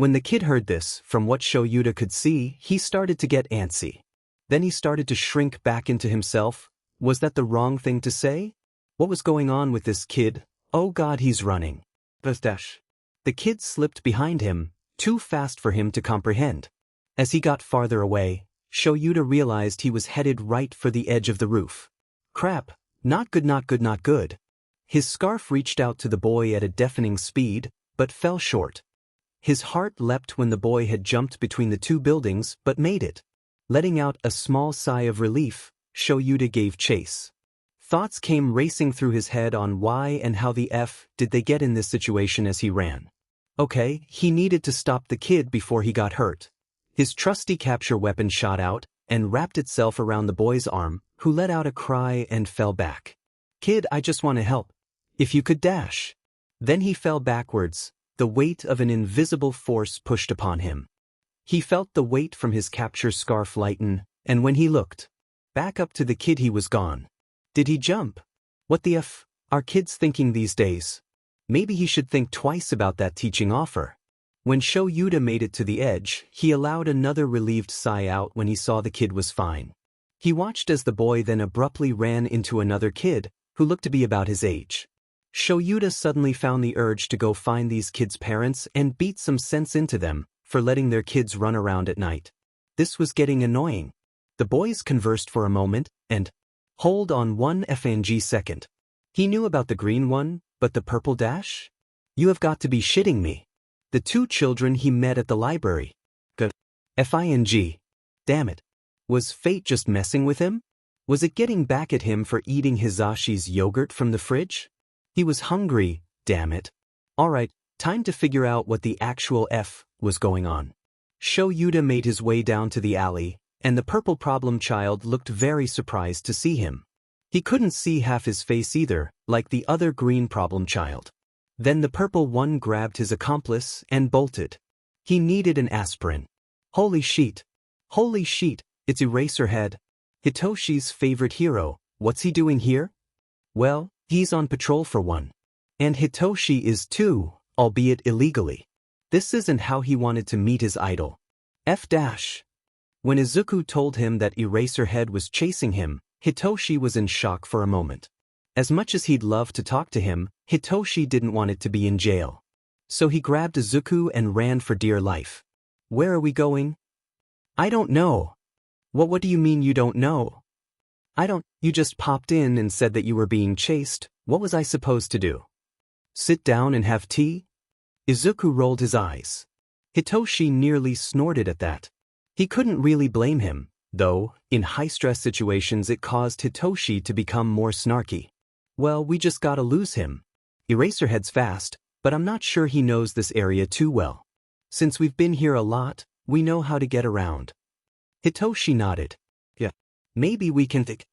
Speaker 1: When the kid heard this, from what Shoyuta could see, he started to get antsy. Then he started to shrink back into himself. Was that the wrong thing to say? What was going on with this kid? Oh God, he's running. Dash. The kid slipped behind him, too fast for him to comprehend. As he got farther away, Shoyuta realized he was headed right for the edge of the roof. Crap, not good, not good, not good. His scarf reached out to the boy at a deafening speed, but fell short. His heart leapt when the boy had jumped between the two buildings but made it. Letting out a small sigh of relief, Shoyuta gave chase. Thoughts came racing through his head on why and how the F did they get in this situation as he ran. Okay, he needed to stop the kid before he got hurt. His trusty capture weapon shot out and wrapped itself around the boy's arm, who let out a cry and fell back. Kid, I just want to help. If you could dash. Then he fell backwards, the weight of an invisible force pushed upon him. He felt the weight from his capture scarf lighten, and when he looked back up to the kid, he was gone. Did he jump? What the F are kids thinking these days? Maybe he should think twice about that teaching offer. When Shoyuta made it to the edge, he allowed another relieved sigh out when he saw the kid was fine. He watched as the boy then abruptly ran into another kid, who looked to be about his age. Shoyuta suddenly found the urge to go find these kids' parents and beat some sense into them for letting their kids run around at night. This was getting annoying. The boys conversed for a moment, and hold on one FNG second. He knew about the green one, but the purple dash? You have got to be shitting me. The two children he met at the library. FING. Damn it. Was fate just messing with him? Was it getting back at him for eating Hisashi's yogurt from the fridge? He was hungry, damn it. Alright, time to figure out what the actual F was going on. Shoyuta made his way down to the alley, and the purple problem child looked very surprised to see him. He couldn't see half his face either, like the other green problem child. Then the purple one grabbed his accomplice and bolted. He needed an aspirin. Holy sheet. Holy sheet, it's Eraserhead. Hitoshi's favorite hero. What's he doing here? Well, he's on patrol for one. And Hitoshi is too, albeit illegally. This isn't how he wanted to meet his idol. F-. When Izuku told him that Eraserhead was chasing him, Hitoshi was in shock for a moment. As much as he'd love to talk to him, Hitoshi didn't want it to be in jail. So he grabbed Izuku and ran for dear life. Where are we going? I don't know. What do you mean you don't know? You just popped in and said that you were being chased. What was I supposed to do? Sit down and have tea? Izuku rolled his eyes. Hitoshi nearly snorted at that. He couldn't really blame him, though, in high-stress situations it caused Hitoshi to become more snarky. Well, we just gotta lose him. Eraserhead's fast, but I'm not sure he knows this area too well. Since we've been here a lot, we know how to get around. Hitoshi nodded. Yeah. Maybe we can think.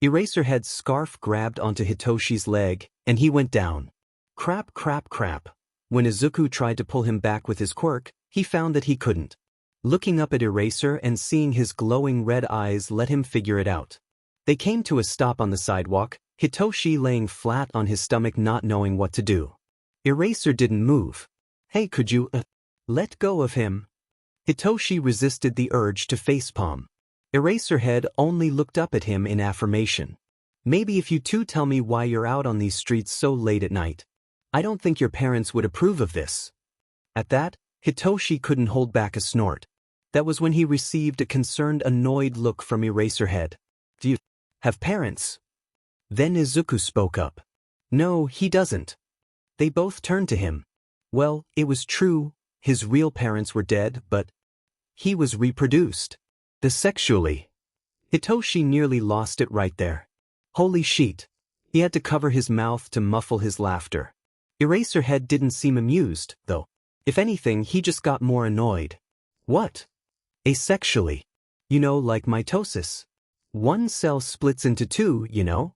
Speaker 1: Eraserhead's scarf grabbed onto Hitoshi's leg, and he went down. Crap, crap, crap. When Izuku tried to pull him back with his quirk, he found that he couldn't. Looking up at Eraser and seeing his glowing red eyes let him figure it out. They came to a stop on the sidewalk, Hitoshi laying flat on his stomach not knowing what to do. Eraser didn't move. Hey, could you, let go of him? Hitoshi resisted the urge to facepalm. Eraserhead only looked up at him in affirmation. Maybe if you two tell me why you're out on these streets so late at night. I don't think your parents would approve of this. At that, Hitoshi couldn't hold back a snort. That was when he received a concerned, annoyed look from Eraserhead. Do you have parents? Then Izuku spoke up. No, he doesn't. They both turned to him. Well, it was true, his real parents were dead, but he was reproduced. The sexually. Hitoshi nearly lost it right there. Holy sheet. He had to cover his mouth to muffle his laughter. Eraserhead didn't seem amused, though. If anything, he just got more annoyed. What? Asexually. You know, like mitosis. One cell splits into two, you know?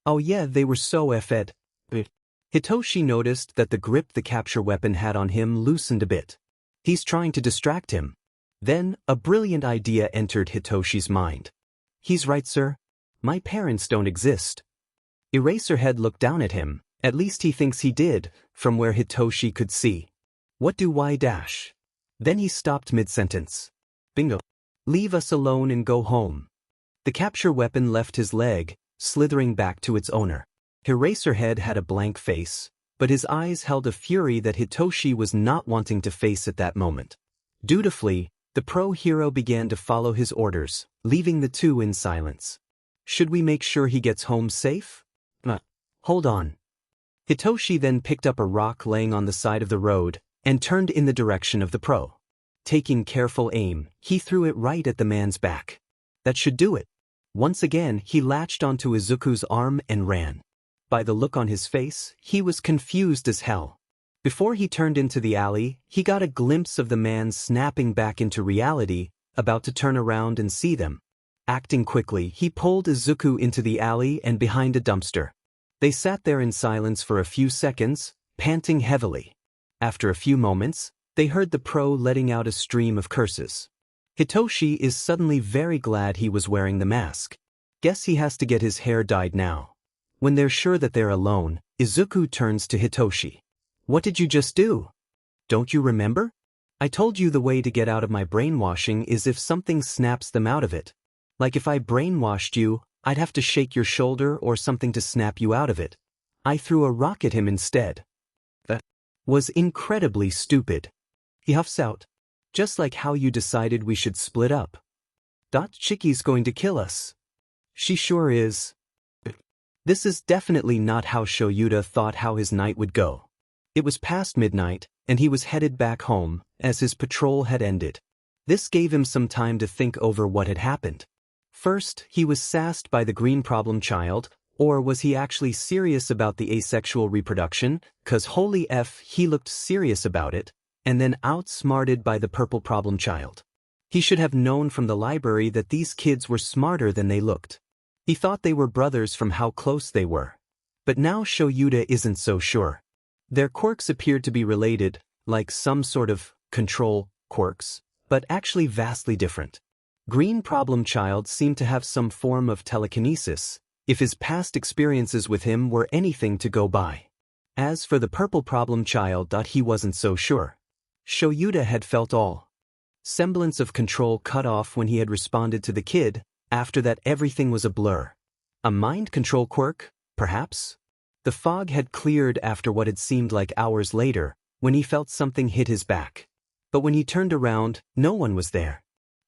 Speaker 1: Oh yeah, they were so effed. Hitoshi noticed that the grip the capture weapon had on him loosened a bit. He's trying to distract him. Then, a brilliant idea entered Hitoshi's mind. He's right, sir. My parents don't exist. Eraserhead looked down at him. At least he thinks he did, from where Hitoshi could see. What do Y-? Then he stopped mid-sentence. Bingo. Leave us alone and go home. The capture weapon left his leg, slithering back to its owner. Eraserhead had a blank face, but his eyes held a fury that Hitoshi was not wanting to face at that moment. Dutifully, the pro-hero began to follow his orders, leaving the two in silence. Should we make sure he gets home safe? Hold on. Hitoshi then picked up a rock laying on the side of the road and turned in the direction of the pro. Taking careful aim, he threw it right at the man's back. That should do it. Once again, he latched onto Izuku's arm and ran. By the look on his face, he was confused as hell. Before he turned into the alley, he got a glimpse of the man snapping back into reality, about to turn around and see them. Acting quickly, he pulled Izuku into the alley and behind a dumpster. They sat there in silence for a few seconds, panting heavily. After a few moments, they heard the pro letting out a stream of curses. Hitoshi is suddenly very glad he was wearing the mask. Guess he has to get his hair dyed now. When they're sure that they're alone, Izuku turns to Hitoshi. What did you just do? Don't you remember? I told you the way to get out of my brainwashing is if something snaps them out of it. Like if I brainwashed you, I'd have to shake your shoulder or something to snap you out of it. I threw a rock at him instead. That was incredibly stupid. He huffs out. Just like how you decided we should split up. Chiki's going to kill us. She sure is. This is definitely not how Shoyuta thought how his night would go. It was past midnight, and he was headed back home, as his patrol had ended. This gave him some time to think over what had happened. First, he was sassed by the green problem child, or was he actually serious about the asexual reproduction? 'Cause holy F, he looked serious about it, and then outsmarted by the purple problem child. He should have known from the library that these kids were smarter than they looked. He thought they were brothers from how close they were. But now Shoyuta isn't so sure. Their quirks appeared to be related, like some sort of control quirks, but actually vastly different. Green problem child seemed to have some form of telekinesis, if his past experiences with him were anything to go by. As for the purple problem child, he wasn't so sure. Shoyuta had felt all semblance of control cut off when he had responded to the kid. After that, everything was a blur. A mind control quirk, perhaps? The fog had cleared after what had seemed like hours later, when he felt something hit his back. But when he turned around, no one was there.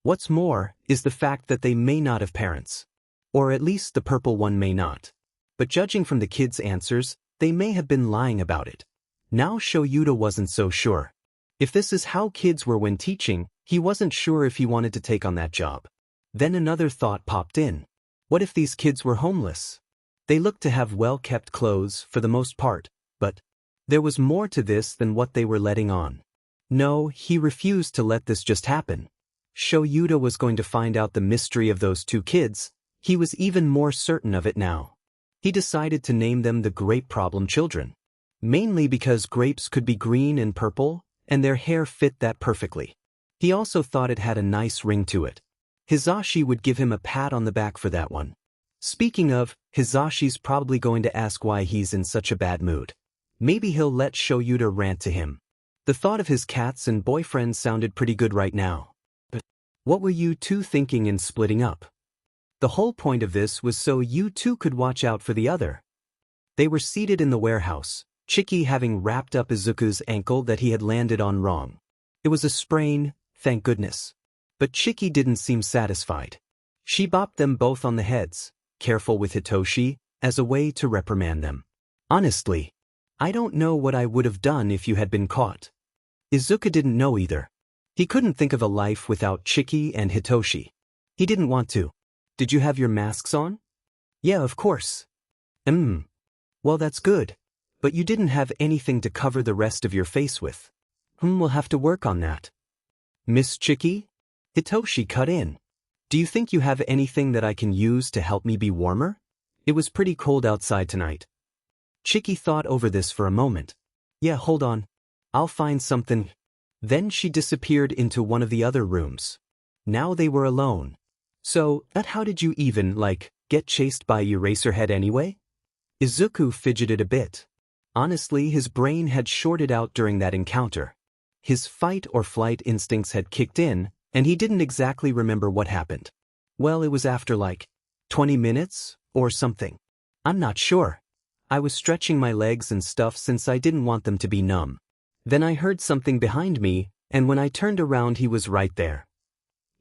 Speaker 1: What's more, is the fact that they may not have parents. Or at least the purple one may not. But judging from the kids' answers, they may have been lying about it. Now Shoyuta wasn't so sure. If this is how kids were when teaching, he wasn't sure if he wanted to take on that job. Then another thought popped in. What if these kids were homeless? They looked to have well-kept clothes for the most part, but there was more to this than what they were letting on. No, he refused to let this just happen. Shoyuta was going to find out the mystery of those two kids. He was even more certain of it now. He decided to name them the Grape Problem Children. Mainly because grapes could be green and purple, and their hair fit that perfectly. He also thought it had a nice ring to it. Hizashi would give him a pat on the back for that one. Speaking of, Hizashi's probably going to ask why he's in such a bad mood. Maybe he'll let Shoyuta rant to him. The thought of his cats and boyfriend sounded pretty good right now. But what were you two thinking in splitting up? The whole point of this was so you two could watch out for the other. They were seated in the warehouse, Chiki having wrapped up Izuku's ankle that he had landed on wrong. It was a sprain, thank goodness. But Chiki didn't seem satisfied. She bopped them both on the heads, careful with Hitoshi, as a way to reprimand them. Honestly, I don't know what I would have done if you had been caught. Izuku didn't know either. He couldn't think of a life without Chiki and Hitoshi. He didn't want to. Did you have your masks on? Yeah, of course. Well, that's good. But you didn't have anything to cover the rest of your face with. We'll have to work on that. Miss Chiki? Hitoshi cut in. Do you think you have anything that I can use to help me be warmer? It was pretty cold outside tonight. Chiki thought over this for a moment. Yeah, hold on. I'll find something. Then she disappeared into one of the other rooms. Now they were alone. So, how did you even, get chased by Eraserhead anyway? Izuku fidgeted a bit. Honestly, his brain had shorted out during that encounter. His fight or flight instincts had kicked in, and he didn't exactly remember what happened. Well, it was after like 20 minutes or something. I'm not sure. I was stretching my legs and stuff since I didn't want them to be numb. Then I heard something behind me, and when I turned around he was right there.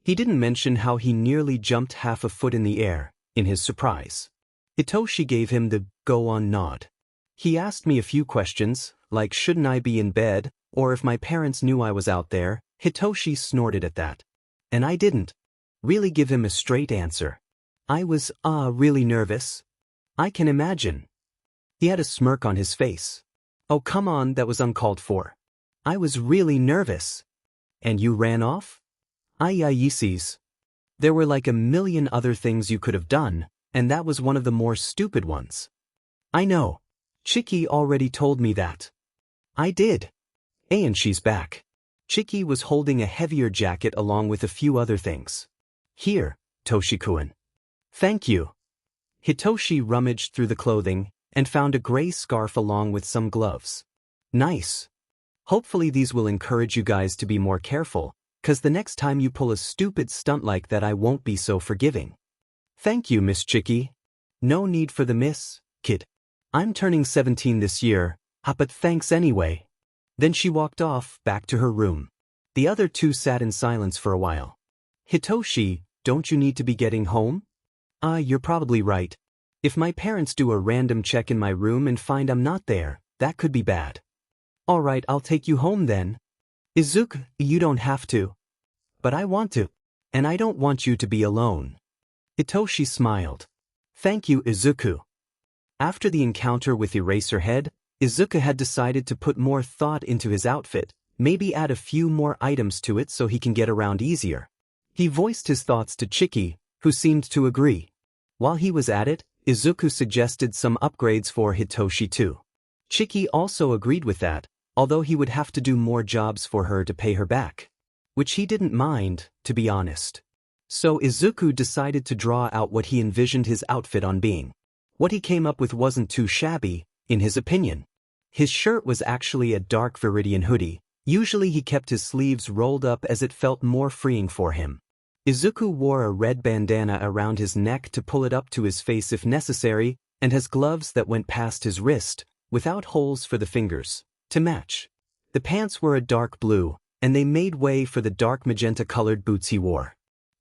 Speaker 1: He didn't mention how he nearly jumped half a foot in the air, in his surprise. Hitoshi gave him the go-on nod. He asked me a few questions, like shouldn't I be in bed, or if my parents knew I was out there. Hitoshi snorted at that. And I didn't really give him a straight answer. I was, really nervous. I can imagine. He had a smirk on his face. Oh come on, that was uncalled for. I was really nervous. And you ran off? Yeeses. There were like a million other things you could have done, and that was one of the more stupid ones. I know. Chiki already told me that. I did. And she's back. Chiki was holding a heavier jacket along with a few other things. Here, Toshikuin. Thank you. Hitoshi rummaged through the clothing and found a gray scarf along with some gloves. Nice. Hopefully these will encourage you guys to be more careful, 'cause the next time you pull a stupid stunt like that I won't be so forgiving. Thank you, Miss Chiki. No need for the miss, kid. I'm turning 17 this year, but thanks anyway. Then she walked off, back to her room. The other two sat in silence for a while. Hitoshi, don't you need to be getting home? You're probably right. If my parents do a random check in my room and find I'm not there, that could be bad. Alright, I'll take you home then. Izuku, you don't have to. But I want to. And I don't want you to be alone. Hitoshi smiled. Thank you, Izuku. After the encounter with Eraserhead, Izuku had decided to put more thought into his outfit, maybe add a few more items to it so he can get around easier. He voiced his thoughts to Chiki, who seemed to agree. While he was at it, Izuku suggested some upgrades for Hitoshi too. Chiki also agreed with that, although he would have to do more jobs for her to pay her back. Which he didn't mind, to be honest. So Izuku decided to draw out what he envisioned his outfit on being. What he came up with wasn't too shabby, in his opinion. His shirt was actually a dark Viridian hoodie. Usually he kept his sleeves rolled up as it felt more freeing for him. Izuku wore a red bandana around his neck to pull it up to his face if necessary, and has gloves that went past his wrist, without holes for the fingers, to match. The pants were a dark blue, and they made way for the dark magenta-colored boots he wore.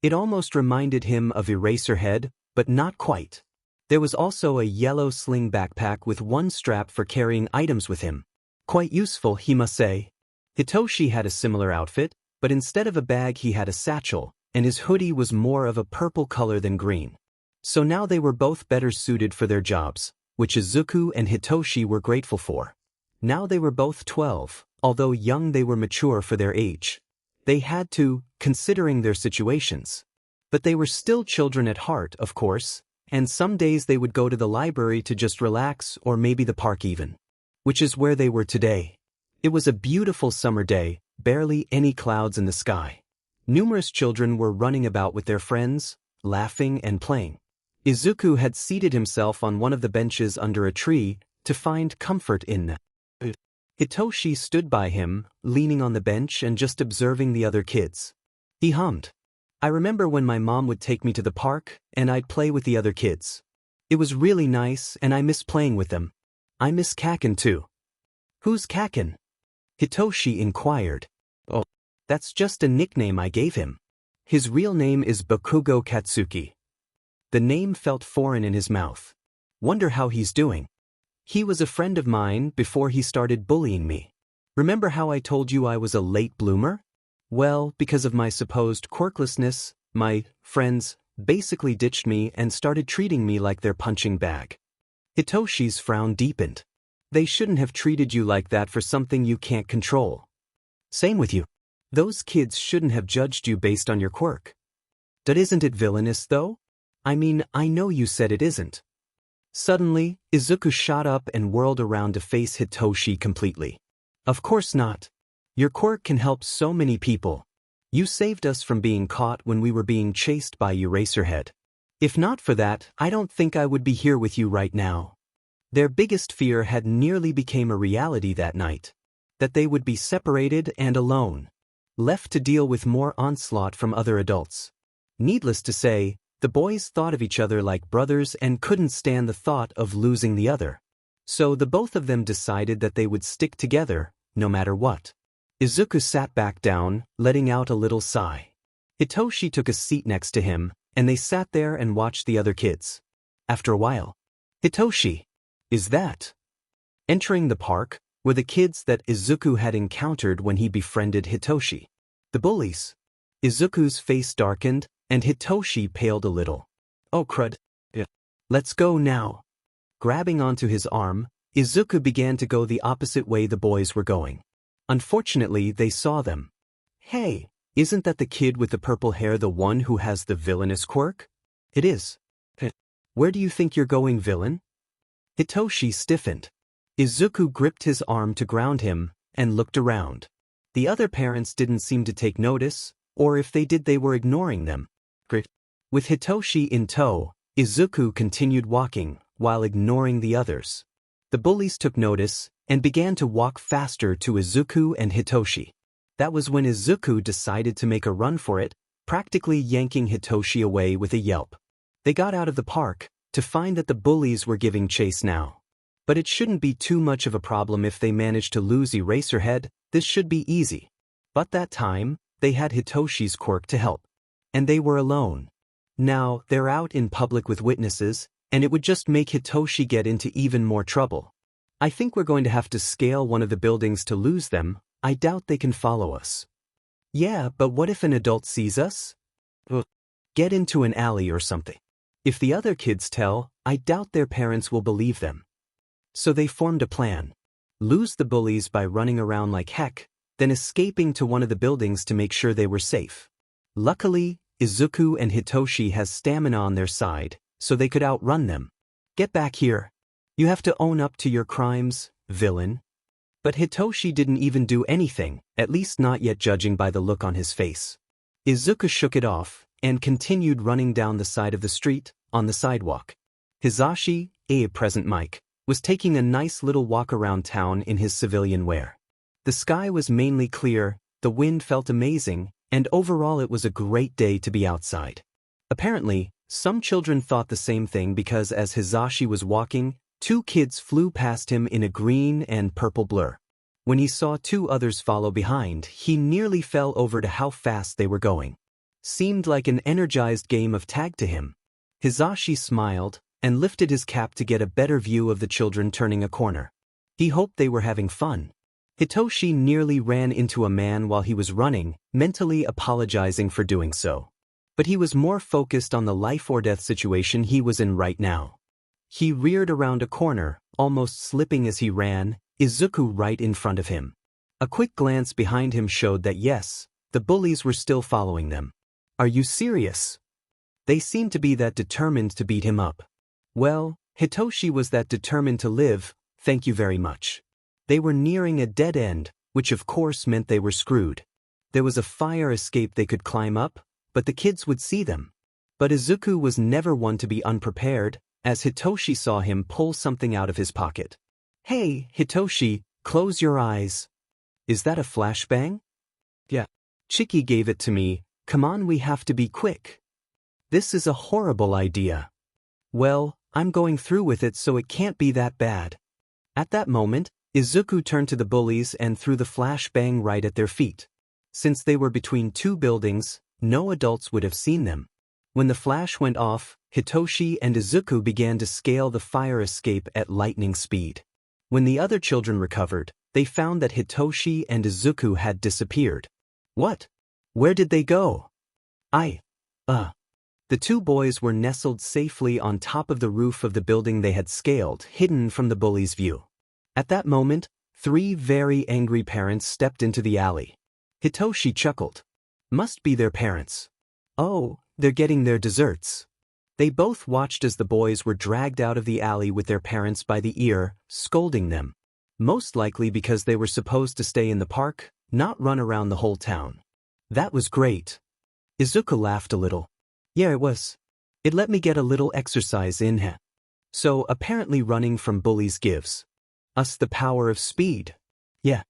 Speaker 1: It almost reminded him of Eraserhead, but not quite. There was also a yellow sling backpack with one strap for carrying items with him. Quite useful, he must say. Hitoshi had a similar outfit, but instead of a bag he had a satchel, and his hoodie was more of a purple color than green. So now they were both better suited for their jobs, which Izuku and Hitoshi were grateful for. Now they were both 12, although young they were mature for their age. They had to, considering their situations. But they were still children at heart, of course, and some days they would go to the library to just relax or maybe the park even. Which is where they were today. It was a beautiful summer day, barely any clouds in the sky. Numerous children were running about with their friends, laughing and playing. Izuku had seated himself on one of the benches under a tree to find comfort in. Hitoshi stood by him, leaning on the bench and just observing the other kids. He hummed. I remember when my mom would take me to the park, and I'd play with the other kids. It was really nice, and I miss playing with them. I miss Kaken too. Who's Kaken? Hitoshi inquired. Oh, that's just a nickname I gave him. His real name is Bakugo Katsuki. The name felt foreign in his mouth. Wonder how he's doing. He was a friend of mine before he started bullying me. Remember how I told you I was a late bloomer? Well, because of my supposed quirklessness, my friends basically ditched me and started treating me like their punching bag. Hitoshi's frown deepened. They shouldn't have treated you like that for something you can't control. Same with you. Those kids shouldn't have judged you based on your quirk. But isn't it villainous though? I mean, I know you said it isn't. Suddenly, Izuku shot up and whirled around to face Hitoshi completely. Of course not. Your quirk can help so many people. You saved us from being caught when we were being chased by Eraserhead. If not for that, I don't think I would be here with you right now. Their biggest fear had nearly become a reality that night. that they would be separated and alone, left to deal with more onslaught from other adults. Needless to say, the boys thought of each other like brothers and couldn't stand the thought of losing the other. So the both of them decided that they would stick together, no matter what. Izuku sat back down, letting out a little sigh. Hitoshi took a seat next to him, and they sat there and watched the other kids. After a while, "Hitoshi, is that?" Entering the park were the kids that Izuku had encountered when he befriended Hitoshi. The bullies. Izuku's face darkened, and Hitoshi paled a little. "Oh crud. Yeah. Let's go now." Grabbing onto his arm, Izuku began to go the opposite way the boys were going. Unfortunately, they saw them. "Hey, isn't that the kid with the purple hair, the one who has the villainous quirk?" "It is." "Where do you think you're going, villain?" Hitoshi stiffened. Izuku gripped his arm to ground him and looked around. The other parents didn't seem to take notice, or if they did, they were ignoring them. With Hitoshi in tow, Izuku continued walking while ignoring the others. The bullies took notice and began to walk faster to Izuku and Hitoshi. That was when Izuku decided to make a run for it, practically yanking Hitoshi away with a yelp. They got out of the park to find that the bullies were giving chase now. But it shouldn't be too much of a problem if they managed to lose Eraserhead. This should be easy. But that time, they had Hitoshi's quirk to help. And they were alone. Now, they're out in public with witnesses, and it would just make Hitoshi get into even more trouble. "I think we're going to have to scale one of the buildings to lose them. I doubt they can follow us." "Yeah, but what if an adult sees us?" "Get into an alley or something. If the other kids tell, I doubt their parents will believe them." So they formed a plan. Lose the bullies by running around like heck, then escaping to one of the buildings to make sure they were safe. Luckily, Izuku and Hitoshi has stamina on their side, so they could outrun them. "Get back here. You have to own up to your crimes, villain." But Hitoshi didn't even do anything, at least not yet judging by the look on his face. Izuku shook it off and continued running down the side of the street, on the sidewalk. Hizashi, present Mike, was taking a nice little walk around town in his civilian wear. The sky was mainly clear, the wind felt amazing, and overall it was a great day to be outside. Apparently, some children thought the same thing because as Hizashi was walking, two kids flew past him in a green and purple blur. When he saw two others follow behind, he nearly fell over to how fast they were going. Seemed like an energized game of tag to him. Hizashi smiled and lifted his cap to get a better view of the children turning a corner. He hoped they were having fun. Hitoshi nearly ran into a man while he was running, mentally apologizing for doing so. But he was more focused on the life-or-death situation he was in right now. He reared around a corner, almost slipping as he ran, Izuku right in front of him. A quick glance behind him showed that yes, the bullies were still following them. "Are you serious?" They seemed to be that determined to beat him up. Well, Hitoshi was that determined to live, thank you very much. They were nearing a dead end, which of course meant they were screwed. There was a fire escape they could climb up, but the kids would see them. But Izuku was never one to be unprepared, as Hitoshi saw him pull something out of his pocket. "Hey, Hitoshi, close your eyes." "Is that a flashbang?" "Yeah. Chiki gave it to me. Come on, we have to be quick." "This is a horrible idea." "Well, I'm going through with it, so it can't be that bad." At that moment, Izuku turned to the bullies and threw the flashbang right at their feet. Since they were between two buildings, no adults would have seen them. When the flash went off, Hitoshi and Izuku began to scale the fire escape at lightning speed. When the other children recovered, they found that Hitoshi and Izuku had disappeared. "What? Where did they go?" The two boys were nestled safely on top of the roof of the building they had scaled, hidden from the bullies' view. At that moment, three very angry parents stepped into the alley. Hitoshi chuckled. Must be their parents. Oh, they're getting their desserts. They both watched as the boys were dragged out of the alley with their parents by the ear, scolding them. Most likely because they were supposed to stay in the park, not run around the whole town. That was great. Izuku laughed a little. Yeah, it was. It let me get a little exercise in. So apparently running from bullies gives us the power of speed. Yeah.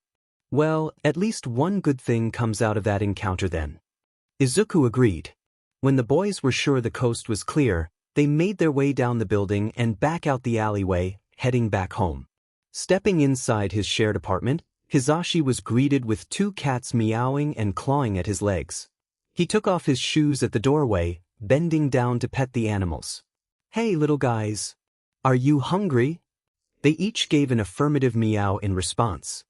Speaker 1: Well, at least one good thing comes out of that encounter then. Izuku agreed. When the boys were sure the coast was clear, they made their way down the building and back out the alleyway, heading back home. Stepping inside his shared apartment, Hisashi was greeted with two cats meowing and clawing at his legs. He took off his shoes at the doorway, bending down to pet the animals. "Hey little guys. Are you hungry?" They each gave an affirmative meow in response.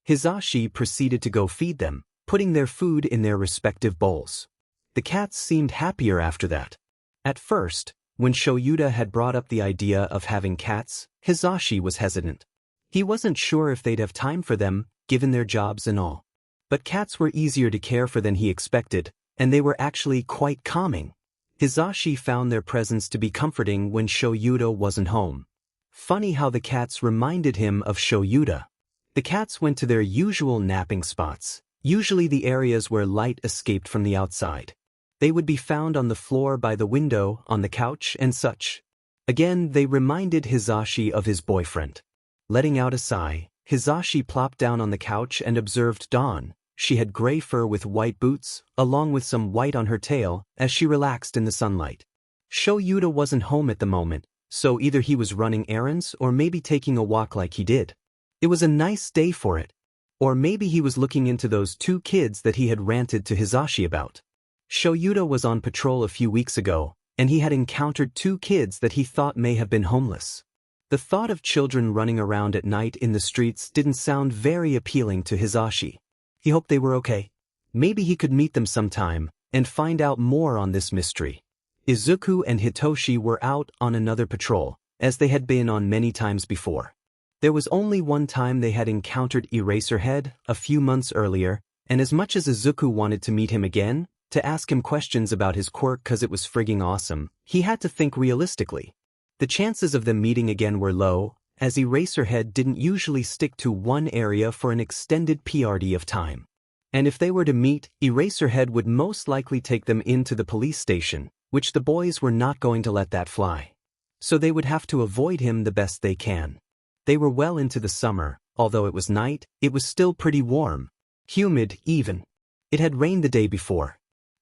Speaker 1: Hisashi proceeded to go feed them, putting their food in their respective bowls. The cats seemed happier after that. At first, when Shoyuta had brought up the idea of having cats, Hisashi was hesitant. He wasn't sure if they'd have time for them, given their jobs and all. But cats were easier to care for than he expected, and they were actually quite calming. Hisashi found their presence to be comforting when Shoyuta wasn't home. Funny how the cats reminded him of Shoyuta. The cats went to their usual napping spots, usually the areas where light escaped from the outside. They would be found on the floor by the window, on the couch, and such. Again, they reminded Hisashi of his boyfriend. Letting out a sigh, Hisashi plopped down on the couch and observed Dawn. She had gray fur with white boots, along with some white on her tail, as she relaxed in the sunlight. Shoyuta wasn't home at the moment, so either he was running errands or maybe taking a walk like he did. It was a nice day for it. Or maybe he was looking into those two kids that he had ranted to Hisashi about. Shoyuta was on patrol a few weeks ago, and he had encountered two kids that he thought may have been homeless. The thought of children running around at night in the streets didn't sound very appealing to Hisashi. He hoped they were okay. Maybe he could meet them sometime, and find out more on this mystery. Izuku and Hitoshi were out on another patrol, as they had been on many times before. There was only one time they had encountered Eraserhead, a few months earlier, and as much as Izuku wanted to meet him again, to ask him questions about his quirk cause it was frigging awesome, he had to think realistically. The chances of them meeting again were low, as Eraserhead didn't usually stick to one area for an extended PRD of time. And if they were to meet, Eraserhead would most likely take them into the police station, which the boys were not going to let that fly. So they would have to avoid him the best they can. They were well into the summer, although it was night, it was still pretty warm. Humid, even. It had rained the day before.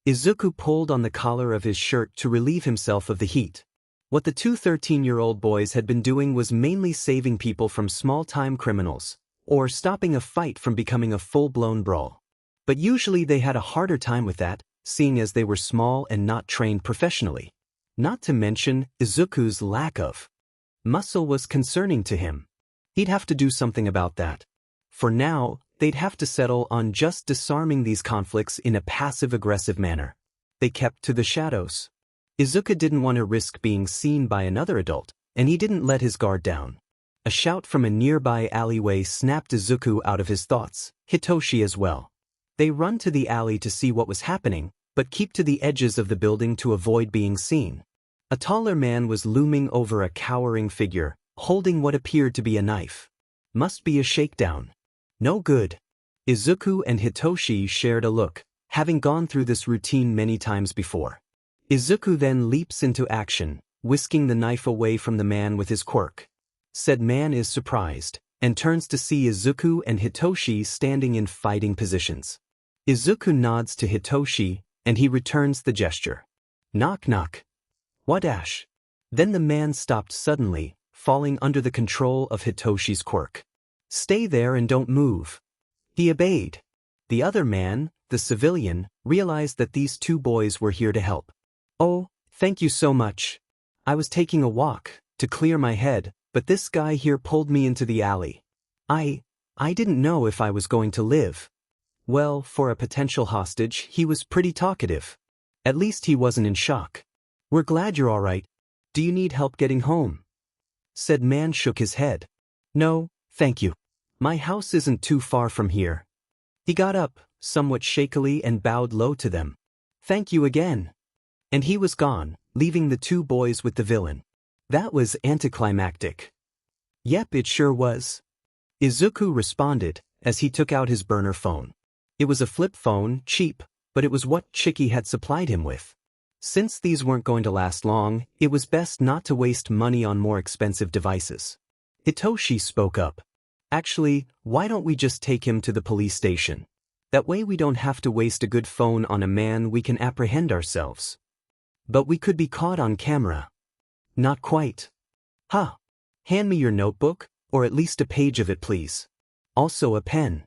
Speaker 1: Izuku pulled on the collar of his shirt to relieve himself of the heat. What the two 13-year-old boys had been doing was mainly saving people from small-time criminals, or stopping a fight from becoming a full-blown brawl. But usually they had a harder time with that, seeing as they were small and not trained professionally. Not to mention, Izuku's lack of muscle was concerning to him. He'd have to do something about that. For now, they'd have to settle on just disarming these conflicts in a passive-aggressive manner. They kept to the shadows. Izuku didn't want to risk being seen by another adult, and he didn't let his guard down. A shout from a nearby alleyway snapped Izuku out of his thoughts, Hitoshi as well. They run to the alley to see what was happening, but keep to the edges of the building to avoid being seen. A taller man was looming over a cowering figure, holding what appeared to be a knife. Must be a shakedown. No good. Izuku and Hitoshi shared a look, having gone through this routine many times before. Izuku then leaps into action, whisking the knife away from the man with his quirk. Said man is surprised, and turns to see Izuku and Hitoshi standing in fighting positions. Izuku nods to Hitoshi, and he returns the gesture. Knock knock. What Ash? Then the man stopped suddenly, falling under the control of Hitoshi's quirk. Stay there and don't move. He obeyed. The other man, the civilian, realized that these two boys were here to help. Oh, thank you so much. I was taking a walk, to clear my head, but this guy here pulled me into the alley. I didn't know if I was going to live. Well, for a potential hostage, he was pretty talkative. At least he wasn't in shock. We're glad you're all right. Do you need help getting home? Said man shook his head. No, thank you. My house isn't too far from here. He got up, somewhat shakily, and bowed low to them. Thank you again. And he was gone, leaving the two boys with the villain. That was anticlimactic. Yep, it sure was. Izuku responded, as he took out his burner phone. It was a flip phone, cheap, but it was what Chiki had supplied him with. Since these weren't going to last long, it was best not to waste money on more expensive devices. Hitoshi spoke up. Actually, why don't we just take him to the police station? That way we don't have to waste a good phone on a man we can apprehend ourselves. But we could be caught on camera. Not quite. Huh. Hand me your notebook, or at least a page of it please. Also a pen.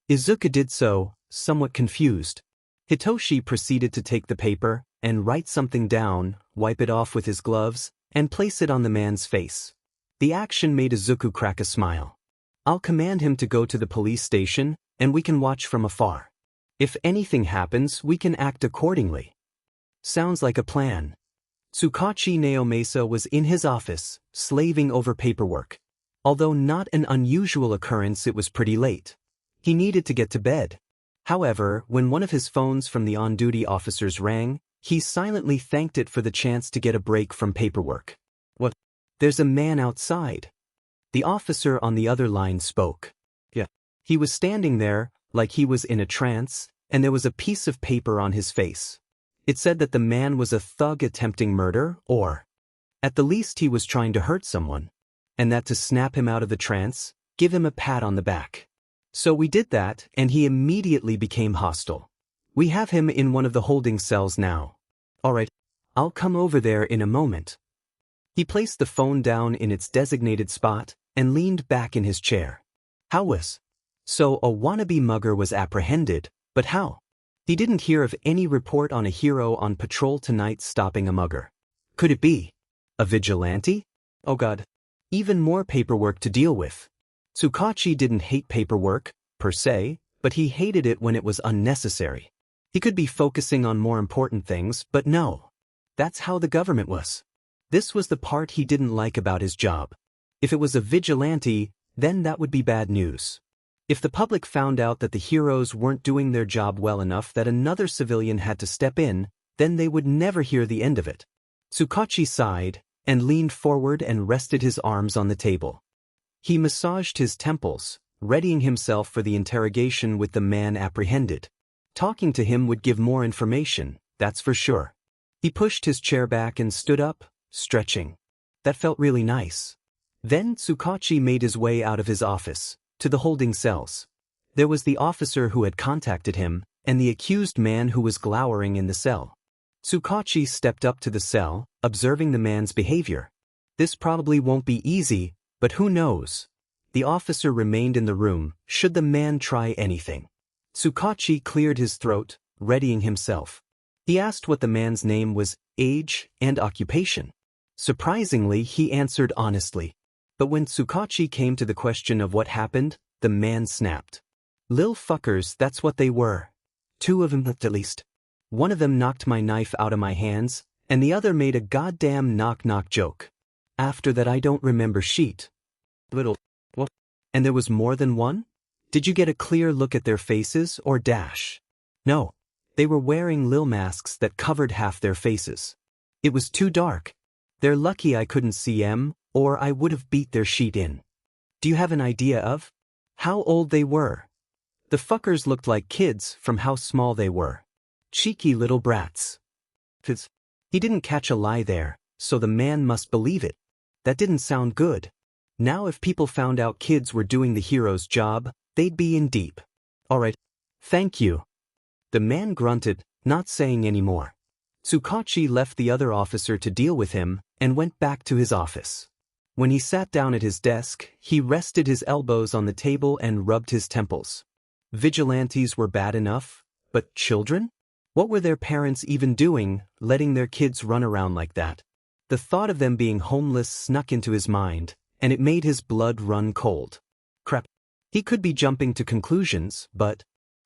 Speaker 1: Izuku did so, somewhat confused. Hitoshi proceeded to take the paper, and write something down, wipe it off with his gloves, and place it on the man's face. The action made Izuku crack a smile. I'll command him to go to the police station, and we can watch from afar. If anything happens, we can act accordingly. Sounds like a plan. Tsukachi Naomasa was in his office, slaving over paperwork. Although not an unusual occurrence, it was pretty late. He needed to get to bed. However, when one of his phones from the on-duty officers rang, he silently thanked it for the chance to get a break from paperwork. What? There's a man outside. The officer on the other line spoke. Yeah. He was standing there, like he was in a trance, and there was a piece of paper on his face. It said that the man was a thug attempting murder, or at the least he was trying to hurt someone, and that to snap him out of the trance, give him a pat on the back. So we did that, and he immediately became hostile. We have him in one of the holding cells now. Alright, I'll come over there in a moment. He placed the phone down in its designated spot, and leaned back in his chair. How was? So a wannabe mugger was apprehended, but how? He didn't hear of any report on a hero on patrol tonight stopping a mugger. Could it be a vigilante? Oh god. Even more paperwork to deal with. Tsukachi didn't hate paperwork, per se, but he hated it when it was unnecessary. He could be focusing on more important things, but no. That's how the government was. This was the part he didn't like about his job. If it was a vigilante, then that would be bad news. If the public found out that the heroes weren't doing their job well enough that another civilian had to step in, then they would never hear the end of it. Tsukachi sighed, and leaned forward and rested his arms on the table. He massaged his temples, readying himself for the interrogation with the man apprehended. Talking to him would give more information, that's for sure. He pushed his chair back and stood up, stretching. That felt really nice. Then Tsukachi made his way out of his office, to the holding cells. There was the officer who had contacted him, and the accused man who was glowering in the cell. Tsukachi stepped up to the cell, observing the man's behavior. This probably won't be easy, but who knows? The officer remained in the room, should the man try anything. Tsukachi cleared his throat, readying himself. He asked what the man's name was, age, and occupation. Surprisingly, he answered honestly. But when Tsukachi came to the question of what happened, the man snapped. Lil fuckers, that's what they were. Two of them at least. One of them knocked my knife out of my hands, and the other made a goddamn knock-knock joke. After that I don't remember shit. Little, what? And there was more than one? Did you get a clear look at their faces, or dash? No. They were wearing lil masks that covered half their faces. It was too dark. They're lucky I couldn't see 'em, or I would have beat their sheet in. Do you have an idea of how old they were? The fuckers looked like kids from how small they were. Cheeky little brats. He didn't catch a lie there, so the man must believe it. That didn't sound good. Now if people found out kids were doing the hero's job, they'd be in deep. Alright. Thank you. The man grunted, not saying any more. Tsukachi left the other officer to deal with him, and went back to his office. When he sat down at his desk, he rested his elbows on the table and rubbed his temples. Vigilantes were bad enough, but children? What were their parents even doing, letting their kids run around like that? The thought of them being homeless snuck into his mind, and it made his blood run cold. Crap. He could be jumping to conclusions, but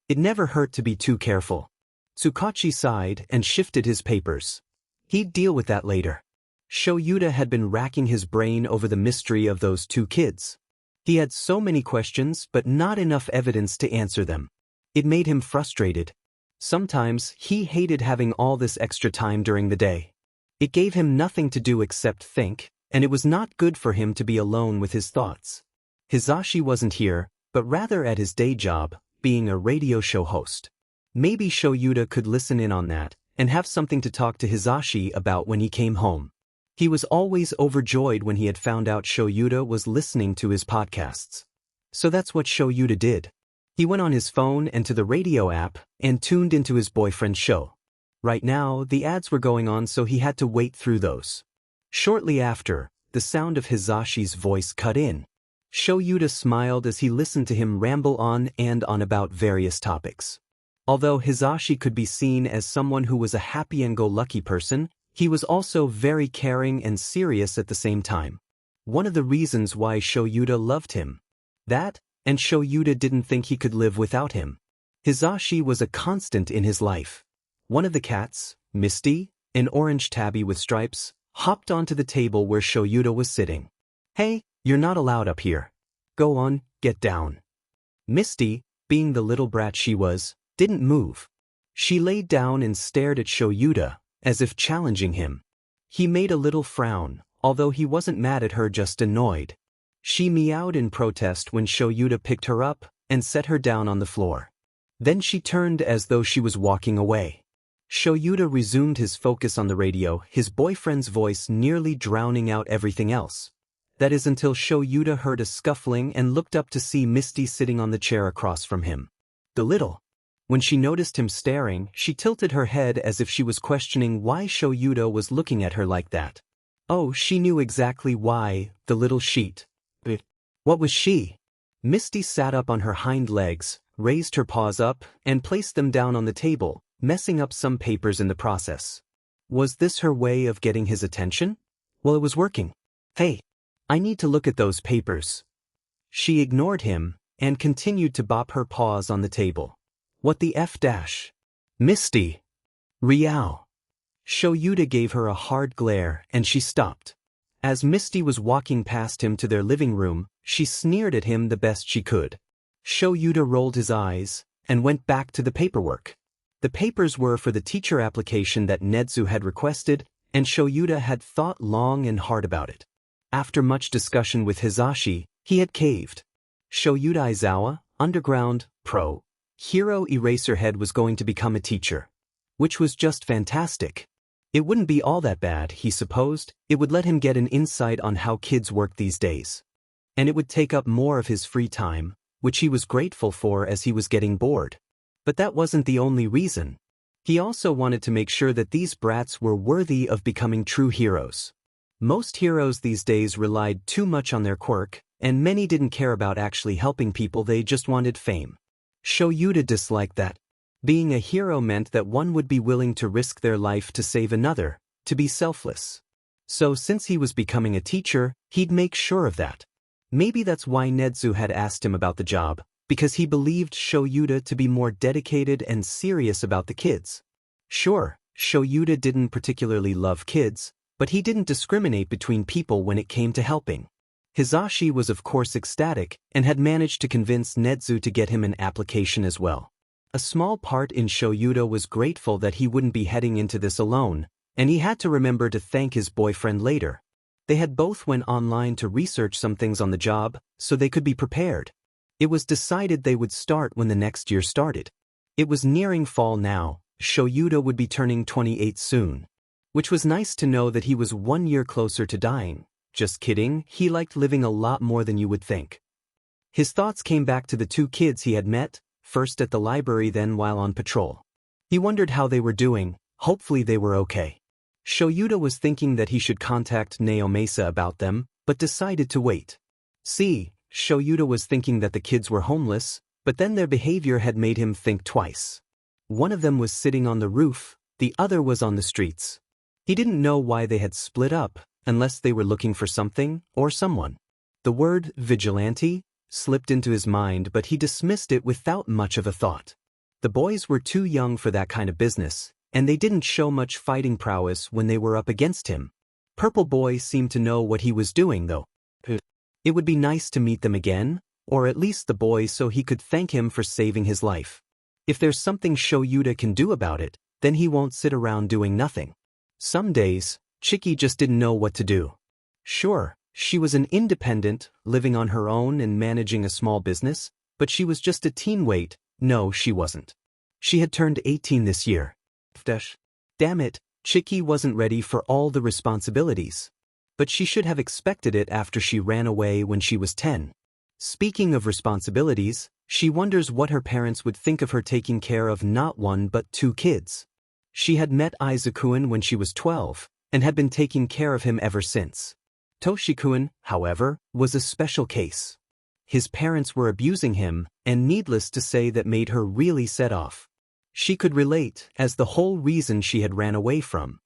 Speaker 1: it never hurt to be too careful. Tsukachi sighed and shifted his papers. He'd deal with that later. Shoyuta had been racking his brain over the mystery of those two kids. He had so many questions but not enough evidence to answer them. It made him frustrated. Sometimes he hated having all this extra time during the day. It gave him nothing to do except think, and it was not good for him to be alone with his thoughts. Hisashi wasn't here, but rather at his day job, being a radio show host. Maybe Shoyuta could listen in on that, and have something to talk to Hisashi about when he came home. He was always overjoyed when he had found out Shoyuta was listening to his podcasts. So that's what Shoyuta did. He went on his phone and to the radio app and tuned into his boyfriend's show. Right now, the ads were going on, so he had to wait through those. Shortly after, the sound of Hizashi's voice cut in. Shoyuta smiled as he listened to him ramble on and on about various topics. Although Hizashi could be seen as someone who was a happy-and-go-lucky person, he was also very caring and serious at the same time. One of the reasons why Shoyuta loved him. That, and Shoyuta didn't think he could live without him. Hizashi was a constant in his life. One of the cats, Misty, an orange tabby with stripes, hopped onto the table where Shoyuta was sitting. "Hey, you're not allowed up here. Go on, get down." Misty, being the little brat she was, didn't move. She laid down and stared at Shoyuta, as if challenging him. He made a little frown, although he wasn't mad at her, just annoyed. She meowed in protest when Shoyuta picked her up and set her down on the floor. Then she turned as though she was walking away. Shoyuta resumed his focus on the radio, his boyfriend's voice nearly drowning out everything else. That is until Shoyuta heard a scuffling and looked up to see Misty sitting on the chair across from him. When she noticed him staring, she tilted her head as if she was questioning why Shoyuta was looking at her like that. Oh, she knew exactly why, the little sheet. But what was she? Misty sat up on her hind legs, raised her paws up, and placed them down on the table, messing up some papers in the process. Was this her way of getting his attention? Well, it was working. "Hey, I need to look at those papers." She ignored him and continued to bop her paws on the table. "What the F dash? Misty! Riao!" Shoyuta gave her a hard glare and she stopped. As Misty was walking past him to their living room, she sneered at him the best she could. Shoyuta rolled his eyes and went back to the paperwork. The papers were for the teacher application that Nezu had requested, and Shoyuta had thought long and hard about it. After much discussion with Hizashi, he had caved. Shoyuta Aizawa, underground, pro, hero Eraserhead was going to become a teacher. Which was just fantastic. It wouldn't be all that bad, he supposed. It would let him get an insight on how kids work these days. And it would take up more of his free time, which he was grateful for as he was getting bored. But that wasn't the only reason. He also wanted to make sure that these brats were worthy of becoming true heroes. Most heroes these days relied too much on their quirk, and many didn't care about actually helping people, they just wanted fame. Shoyuta disliked that. Being a hero meant that one would be willing to risk their life to save another, to be selfless. So since he was becoming a teacher, he'd make sure of that. Maybe that's why Nezu had asked him about the job, because he believed Shoyuta to be more dedicated and serious about the kids. Sure, Shoyuta didn't particularly love kids, but he didn't discriminate between people when it came to helping. Hizashi was of course ecstatic and had managed to convince Nezu to get him an application as well. A small part in Shoyuta was grateful that he wouldn't be heading into this alone, and he had to remember to thank his boyfriend later. They had both went online to research some things on the job, so they could be prepared. It was decided they would start when the next year started. It was nearing fall now. Shoyuta would be turning 28 soon. Which was nice to know that he was 1 year closer to dying. Just kidding, he liked living a lot more than you would think. His thoughts came back to the two kids he had met, first at the library then while on patrol. He wondered how they were doing, hopefully they were okay. Shoyuta was thinking that he should contact Naomasa about them, but decided to wait. Shoyuta was thinking that the kids were homeless, but then their behavior had made him think twice. One of them was sitting on the roof, the other was on the streets. He didn't know why they had split up, unless they were looking for something or someone. The word vigilante slipped into his mind, but he dismissed it without much of a thought. The boys were too young for that kind of business, and they didn't show much fighting prowess when they were up against him. Purple Boy seemed to know what he was doing, though. It would be nice to meet them again, or at least the boy, so he could thank him for saving his life. If there's something Shoyuta can do about it, then he won't sit around doing nothing. Some days, Chiki just didn't know what to do. Sure, she was an independent, living on her own and managing a small business, but she was just a teen. Wait, no, she wasn't. She had turned 18 this year. Damn it, Chiki wasn't ready for all the responsibilities. But she should have expected it after she ran away when she was 10. Speaking of responsibilities, she wonders what her parents would think of her taking care of not one but two kids. She had met Izuku when she was 12, and had been taking care of him ever since. Toshikun, however, was a special case. His parents were abusing him, and needless to say that made her really set off. She could relate, as the whole reason she had ran away from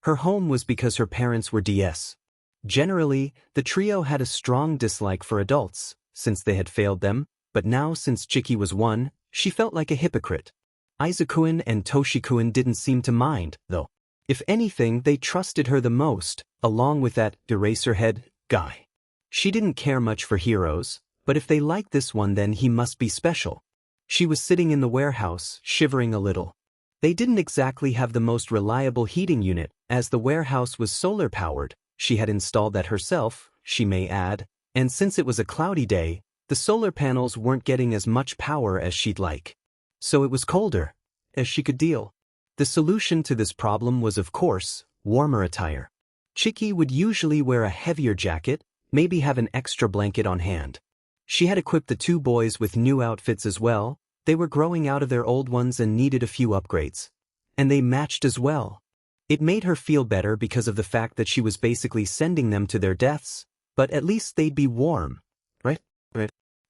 Speaker 1: her home was because her parents were DS. Generally, the trio had a strong dislike for adults, since they had failed them, but now since Chiki was one, she felt like a hypocrite. Izuku and Toshikun didn't seem to mind, though. If anything, they trusted her the most, along with that Eraserhead guy. She didn't care much for heroes, but if they liked this one then he must be special. She was sitting in the warehouse, shivering a little. They didn't exactly have the most reliable heating unit, as the warehouse was solar-powered. She had installed that herself, she may add, and since it was a cloudy day, the solar panels weren't getting as much power as she'd like. So it was colder, as she could deal. The solution to this problem was, of course, warmer attire. Chiki would usually wear a heavier jacket, maybe have an extra blanket on hand. She had equipped the two boys with new outfits as well. They were growing out of their old ones and needed a few upgrades. And they matched as well. It made her feel better because of the fact that she was basically sending them to their deaths, but at least they'd be warm. Right?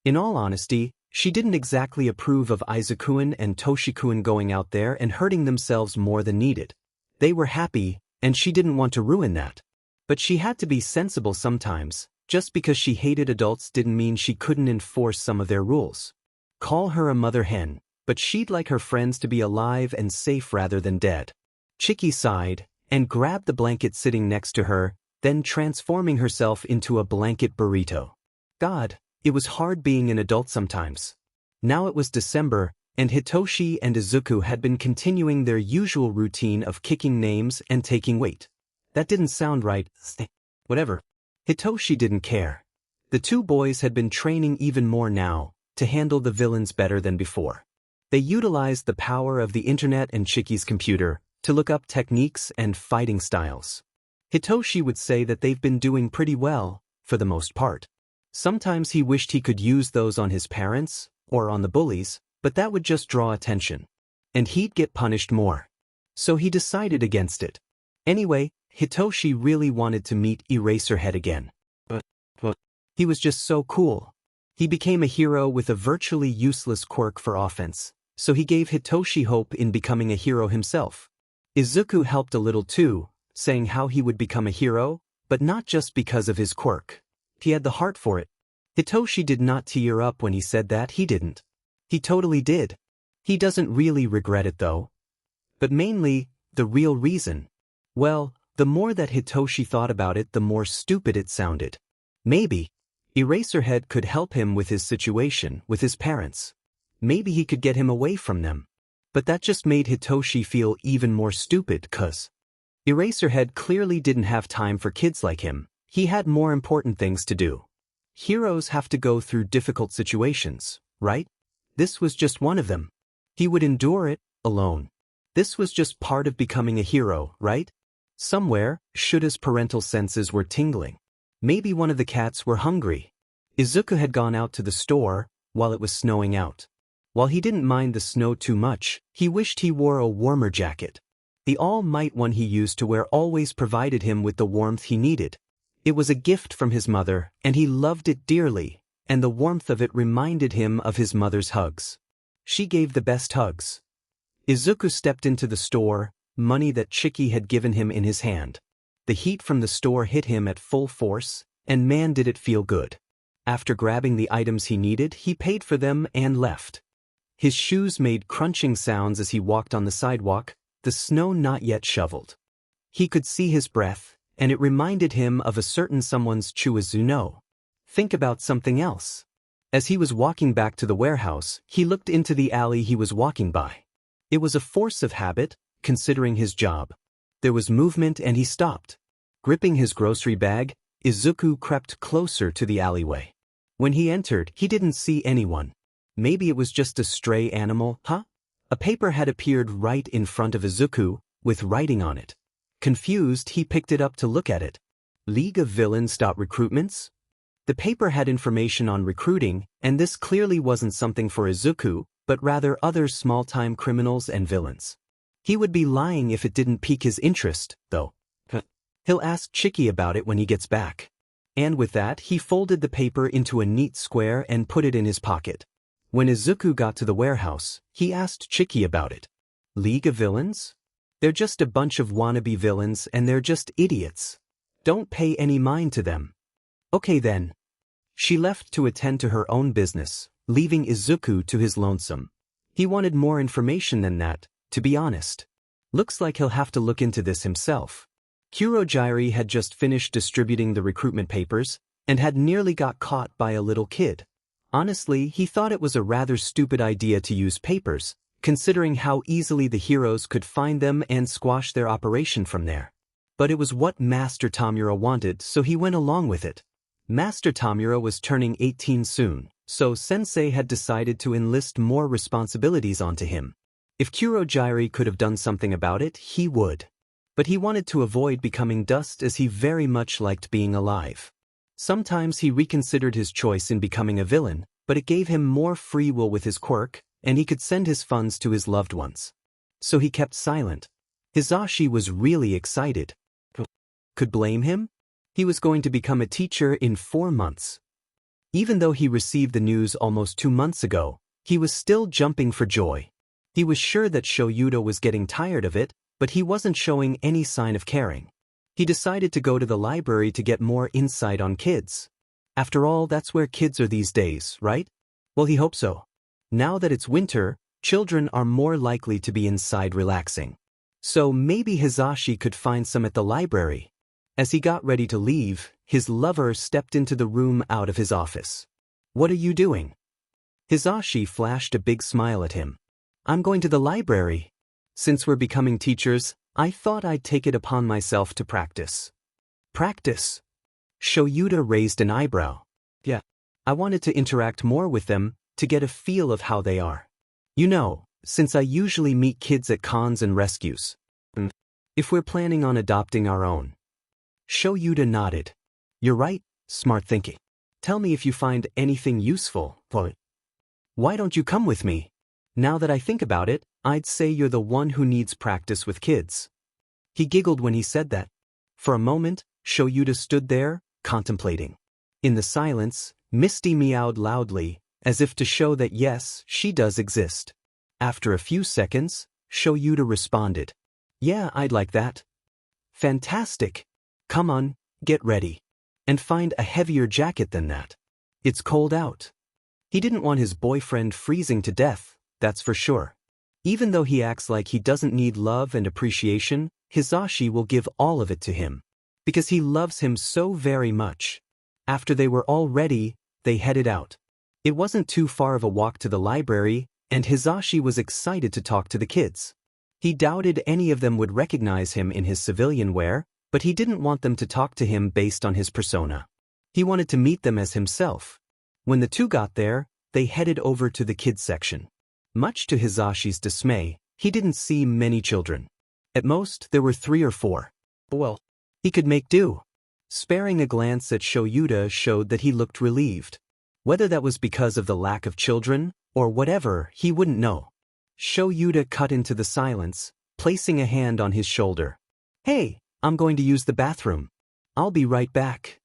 Speaker 1: In all honesty, she didn't exactly approve of Izuku and Toshikun going out there and hurting themselves more than needed. They were happy, and she didn't want to ruin that. But she had to be sensible sometimes. Just because she hated adults didn't mean she couldn't enforce some of their rules. Call her a mother hen, but she'd like her friends to be alive and safe rather than dead. Chiki sighed, and grabbed the blanket sitting next to her, then transforming herself into a blanket burrito. God, it was hard being an adult sometimes. Now it was December, and Hitoshi and Izuku had been continuing their usual routine of kicking names and taking weight. That didn't sound right. Whatever. Hitoshi didn't care. The two boys had been training even more now, to handle the villains better than before. They utilized the power of the internet and Chiki's computer to look up techniques and fighting styles. Hitoshi would say that they've been doing pretty well, for the most part. Sometimes he wished he could use those on his parents, or on the bullies, but that would just draw attention. And he'd get punished more. So he decided against it. Anyway, Hitoshi really wanted to meet Eraserhead again. But he was just so cool. He became a hero with a virtually useless quirk for offense, so he gave Hitoshi hope in becoming a hero himself. Izuku helped a little too, saying how he would become a hero, but not just because of his quirk. He had the heart for it. Hitoshi did not tear up when he said that. He didn't. He totally did. He doesn't really regret it though. But mainly, the real reason. Well, the more that Hitoshi thought about it, the more stupid it sounded. Maybe Eraserhead could help him with his situation with his parents. Maybe he could get him away from them. But that just made Hitoshi feel even more stupid cause Eraserhead clearly didn't have time for kids like him. He had more important things to do. Heroes have to go through difficult situations, right? This was just one of them. He would endure it alone. This was just part of becoming a hero, right? Somewhere, Shuta's parental senses were tingling. Maybe one of the cats were hungry. Izuku had gone out to the store while it was snowing out. While he didn't mind the snow too much, he wished he wore a warmer jacket. The all-might one he used to wear always provided him with the warmth he needed. It was a gift from his mother, and he loved it dearly, and the warmth of it reminded him of his mother's hugs. She gave the best hugs. Izuku stepped into the store, money that Chiki had given him in his hand. The heat from the store hit him at full force, and man did it feel good. After grabbing the items he needed, he paid for them and left. His shoes made crunching sounds as he walked on the sidewalk, the snow not yet shoveled. He could see his breath, and it reminded him of a certain someone's Chuizuno. Think about something else. As he was walking back to the warehouse, he looked into the alley he was walking by. It was a force of habit, considering his job. There was movement and he stopped. Gripping his grocery bag, Izuku crept closer to the alleyway. When he entered, he didn't see anyone. Maybe it was just a stray animal, huh? A paper had appeared right in front of Izuku, with writing on it. Confused, he picked it up to look at it. League of Villains. Recruitments? The paper had information on recruiting, and this clearly wasn't something for Izuku, but rather other small-time criminals and villains. He would be lying if it didn't pique his interest, though. He'll ask Chiki about it when he gets back. And with that, he folded the paper into a neat square and put it in his pocket. When Izuku got to the warehouse, he asked Chiki about it. League of Villains? They're just a bunch of wannabe villains and they're just idiots. Don't pay any mind to them. Okay then. She left to attend to her own business, leaving Izuku to his lonesome. He wanted more information than that, to be honest. Looks like he'll have to look into this himself. Kurojiiri had just finished distributing the recruitment papers, and had nearly got caught by a little kid. Honestly, he thought it was a rather stupid idea to use papers, considering how easily the heroes could find them and squash their operation from there. But it was what Master Tomura wanted, so he went along with it. Master Tomura was turning 18 soon, so Sensei had decided to enlist more responsibilities onto him. If Kurojiiri could have done something about it, he would. But he wanted to avoid becoming dust as he very much liked being alive. Sometimes he reconsidered his choice in becoming a villain, but it gave him more free will with his quirk, and he could send his funds to his loved ones. So he kept silent. Hisashi was really excited. Could blame him? He was going to become a teacher in 4 months. Even though he received the news almost 2 months ago, he was still jumping for joy. He was sure that Shoyuda was getting tired of it, but he wasn't showing any sign of caring. He decided to go to the library to get more insight on kids. After all, that's where kids are these days, right? Well, he hoped so. Now that it's winter, children are more likely to be inside relaxing. So maybe Hisashi could find some at the library. As he got ready to leave, his lover stepped into the room out of his office. What are you doing? Hisashi flashed a big smile at him. I'm going to the library. Since we're becoming teachers, I thought I'd take it upon myself to practice. Practice? Shoyuda raised an eyebrow. Yeah. I wanted to interact more with them, to get a feel of how they are. You know, since I usually meet kids at cons and rescues. If we're planning on adopting our own. Shoyuda nodded. You're right, smart thinking. Tell me if you find anything useful. Why don't you come with me? Now that I think about it, I'd say you're the one who needs practice with kids. He giggled when he said that. For a moment, Shoyuda stood there, contemplating. In the silence, Misty meowed loudly, as if to show that yes, she does exist. After a few seconds, Shoyuda responded. Yeah, I'd like that. Fantastic. Come on, get ready. And find a heavier jacket than that. It's cold out. He didn't want his boyfriend freezing to death, that's for sure. Even though he acts like he doesn't need love and appreciation, Hisashi will give all of it to him. Because he loves him so very much. After they were all ready, they headed out. It wasn't too far of a walk to the library, and Hisashi was excited to talk to the kids. He doubted any of them would recognize him in his civilian wear, but he didn't want them to talk to him based on his persona. He wanted to meet them as himself. When the two got there, they headed over to the kids section. Much to Hisashi's dismay, he didn't see many children. At most, there were 3 or 4. Well, he could make do. Sparing a glance at Shoyuda showed that he looked relieved. Whether that was because of the lack of children, or whatever, he wouldn't know. Shoyuda cut into the silence, placing a hand on his shoulder. Hey, I'm going to use the bathroom. I'll be right back.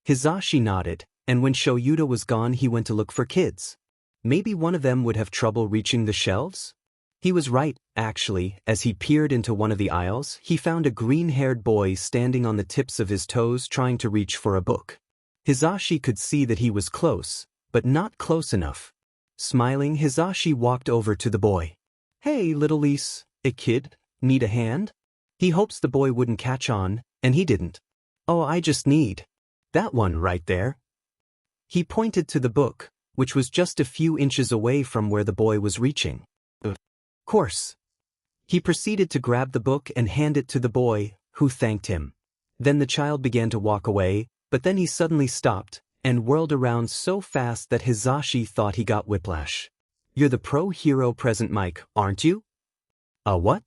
Speaker 1: Hisashi nodded, and when Shoyuda was gone he went to look for kids. Maybe one of them would have trouble reaching the shelves? He was right, actually. As he peered into one of the aisles, he found a green-haired boy standing on the tips of his toes trying to reach for a book. Hisashi could see that he was close, but not close enough. Smiling, Hisashi walked over to the boy. Hey, little Lise, a kid, need a hand? He hopes the boy wouldn't catch on, and he didn't. Oh, I just need that one right there. He pointed to the book, which was just a few inches away from where the boy was reaching. Course. He proceeded to grab the book and hand it to the boy, who thanked him. Then the child began to walk away, but then he suddenly stopped, and whirled around so fast that Hisashi thought he got whiplash. You're the pro-hero present Mike, aren't you? What?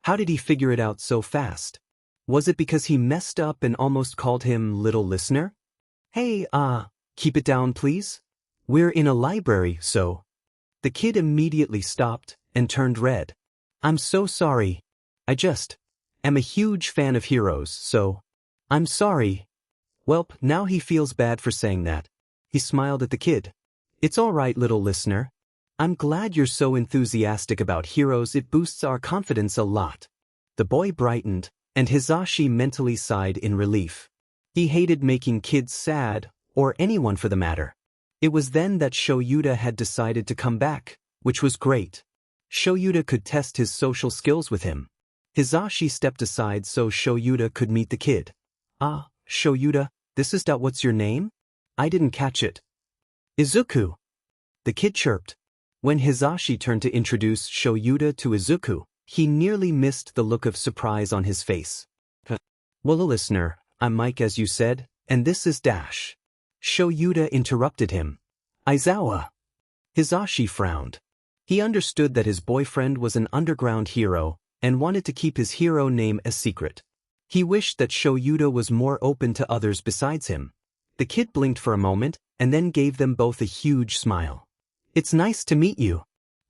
Speaker 1: How did he figure it out so fast? Was it because he messed up and almost called him Little Listener? Hey, Keep it down, please. We're in a library, so. The kid immediately stopped and turned red. I'm so sorry. I just am a huge fan of heroes, so. I'm sorry. Welp, now he feels bad for saying that. He smiled at the kid. It's all right, little listener. I'm glad you're so enthusiastic about heroes, it boosts our confidence a lot. The boy brightened, and Hisashi mentally sighed in relief. He hated making kids sad, or anyone for the matter. It was then that Shoyuta had decided to come back, which was great. Shoyuta could test his social skills with him. Hisashi stepped aside so Shoyuta could meet the kid. Ah, Shoyuta, this is what's your name? I didn't catch it. Izuku. The kid chirped. When Hisashi turned to introduce Shoyuta to Izuku, he nearly missed the look of surprise on his face. Well, listener, I'm Mike as you said, and this is Dash. Shoyuta interrupted him. Aizawa. Hisashi frowned. He understood that his boyfriend was an underground hero, and wanted to keep his hero name a secret. He wished that Shoyuta was more open to others besides him. The kid blinked for a moment, and then gave them both a huge smile. It's nice to meet you.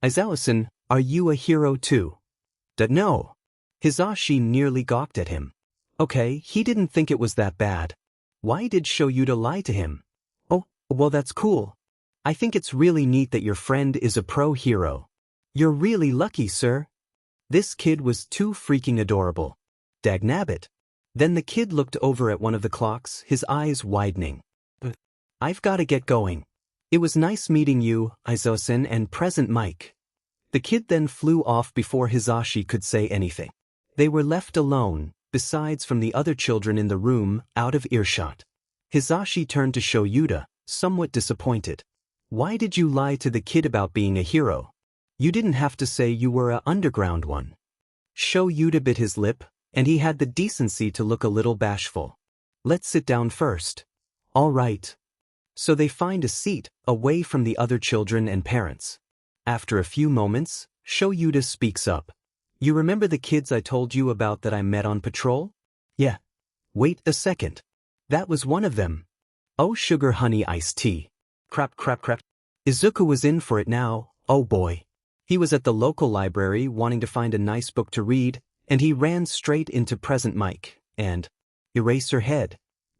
Speaker 1: Aizawa-san, are you a hero too? No. Hisashi nearly gawked at him. Okay, he didn't think it was that bad. Why did Shoyuta lie to him? Oh, well that's cool. I think it's really neat that your friend is a pro hero. You're really lucky, sir. This kid was too freaking adorable. Dagnabbit. Then the kid looked over at one of the clocks, his eyes widening. I've got to get going. It was nice meeting you, Aizawa-san and present Mike. The kid then flew off before Hisashi could say anything. They were left alone, besides from the other children in the room, out of earshot. Hisashi turned to Shoyuta, somewhat disappointed. Why did you lie to the kid about being a hero? You didn't have to say you were a underground one. Shoyuta bit his lip, and he had the decency to look a little bashful. Let's sit down first. All right. So they find a seat, away from the other children and parents. After a few moments, Shoyuta speaks up. You remember the kids I told you about that I met on patrol? Yeah. Wait a second. That was one of them. Oh, sugar honey iced tea. Crap. Izuku was in for it now, oh boy. He was at the local library wanting to find a nice book to read, and he ran straight into present Mike, and Eraserhead.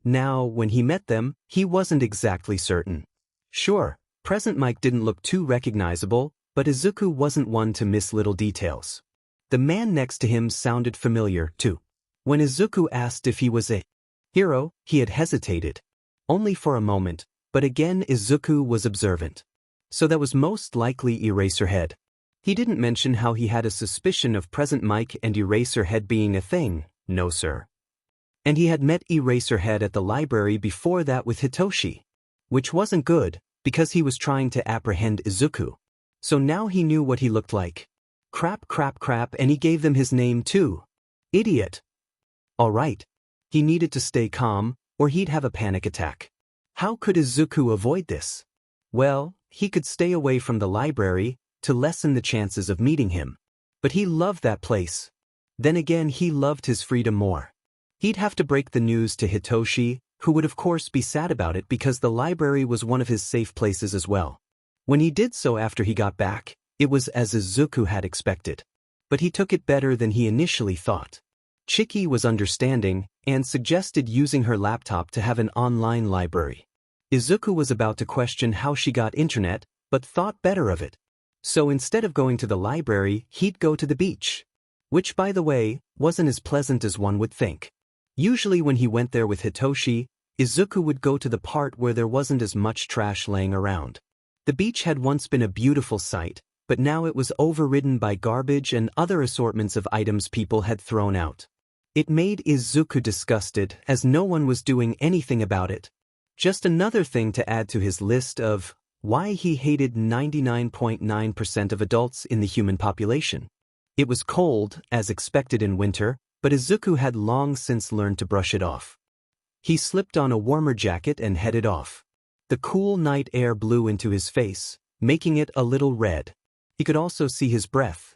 Speaker 1: Now, when he met them, he wasn't exactly certain. Sure, present Mike didn't look too recognizable, but Izuku wasn't one to miss little details. The man next to him sounded familiar, too. When Izuku asked if he was a hero, he had hesitated. Only for a moment, but again Izuku was observant. So that was most likely Eraserhead. He didn't mention how he had a suspicion of present Mike and Eraserhead being a thing, no sir. And he had met Eraserhead at the library before that with Hitoshi. Which wasn't good, because he was trying to apprehend Izuku. So now he knew what he looked like. Crap, and he gave them his name too. Idiot. Alright. He needed to stay calm, or he'd have a panic attack. How could Izuku avoid this? Well, he could stay away from the library, to lessen the chances of meeting him. But he loved that place. Then again he loved his freedom more. He'd have to break the news to Hitoshi, who would of course be sad about it because the library was one of his safe places as well. When he did so after he got back, it was as Izuku had expected. But he took it better than he initially thought. Chiki was understanding, and suggested using her laptop to have an online library. Izuku was about to question how she got internet, but thought better of it. So instead of going to the library, he'd go to the beach. Which, by the way, wasn't as pleasant as one would think. Usually when he went there with Hitoshi, Izuku would go to the part where there wasn't as much trash laying around. The beach had once been a beautiful sight, but now it was overridden by garbage and other assortments of items people had thrown out. It made Izuku disgusted, as no one was doing anything about it. Just another thing to add to his list of why he hated 99.9% of adults in the human population. It was cold, as expected in winter, but Izuku had long since learned to brush it off. He slipped on a warmer jacket and headed off. The cool night air blew into his face, making it a little red. He could also see his breath.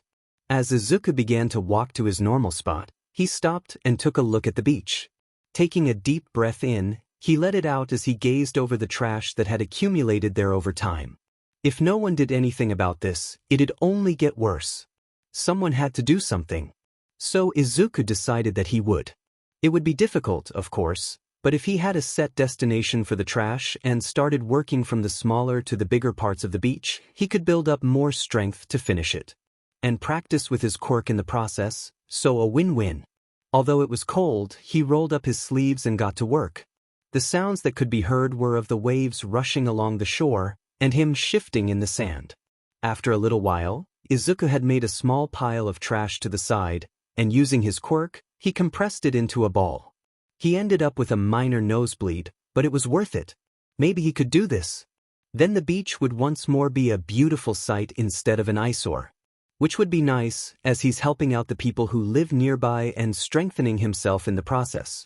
Speaker 1: As Izuku began to walk to his normal spot, he stopped and took a look at the beach. Taking a deep breath in, He let it out as he gazed over the trash that had accumulated there over time. If no one did anything about this, it'd only get worse. Someone had to do something. So Izuku decided that he would. It would be difficult, of course, but if he had a set destination for the trash and started working from the smaller to the bigger parts of the beach, he could build up more strength to finish it. And practice with his quirk in the process, so a win-win. Although it was cold, he rolled up his sleeves and got to work. The sounds that could be heard were of the waves rushing along the shore, and him shifting in the sand. After a little while, Izuku had made a small pile of trash to the side, and using his quirk, he compressed it into a ball. He ended up with a minor nosebleed, but it was worth it. Maybe he could do this. Then the beach would once more be a beautiful sight instead of an eyesore. Which would be nice, as he's helping out the people who live nearby and strengthening himself in the process.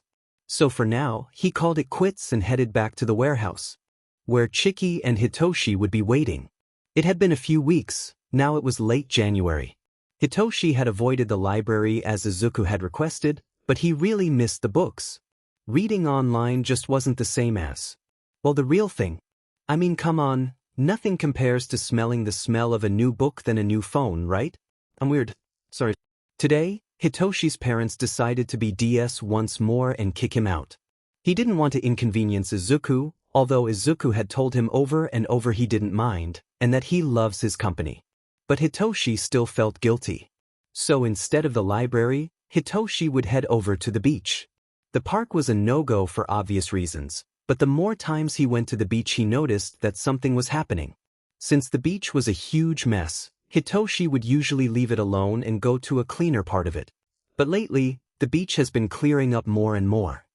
Speaker 1: So for now, he called it quits and headed back to the warehouse, where Chiki and Hitoshi would be waiting. It had been a few weeks, now it was late January. Hitoshi had avoided the library as Izuku had requested, but he really missed the books. Reading online just wasn't the same as, well, the real thing. I mean, come on, nothing compares to smelling the smell of a new book than a new phone, right? I'm weird. Sorry. Today, Hitoshi's parents decided to be DS once more and kick him out. He didn't want to inconvenience Izuku, although Izuku had told him over and over he didn't mind, and that he loves his company. But Hitoshi still felt guilty. So instead of the library, Hitoshi would head over to the beach. The park was a no-go for obvious reasons, but the more times he went to the beach he noticed that something was happening. Since the beach was a huge mess, Hitoshi would usually leave it alone and go to a cleaner part of it. But lately, the beach has been clearing up more and more.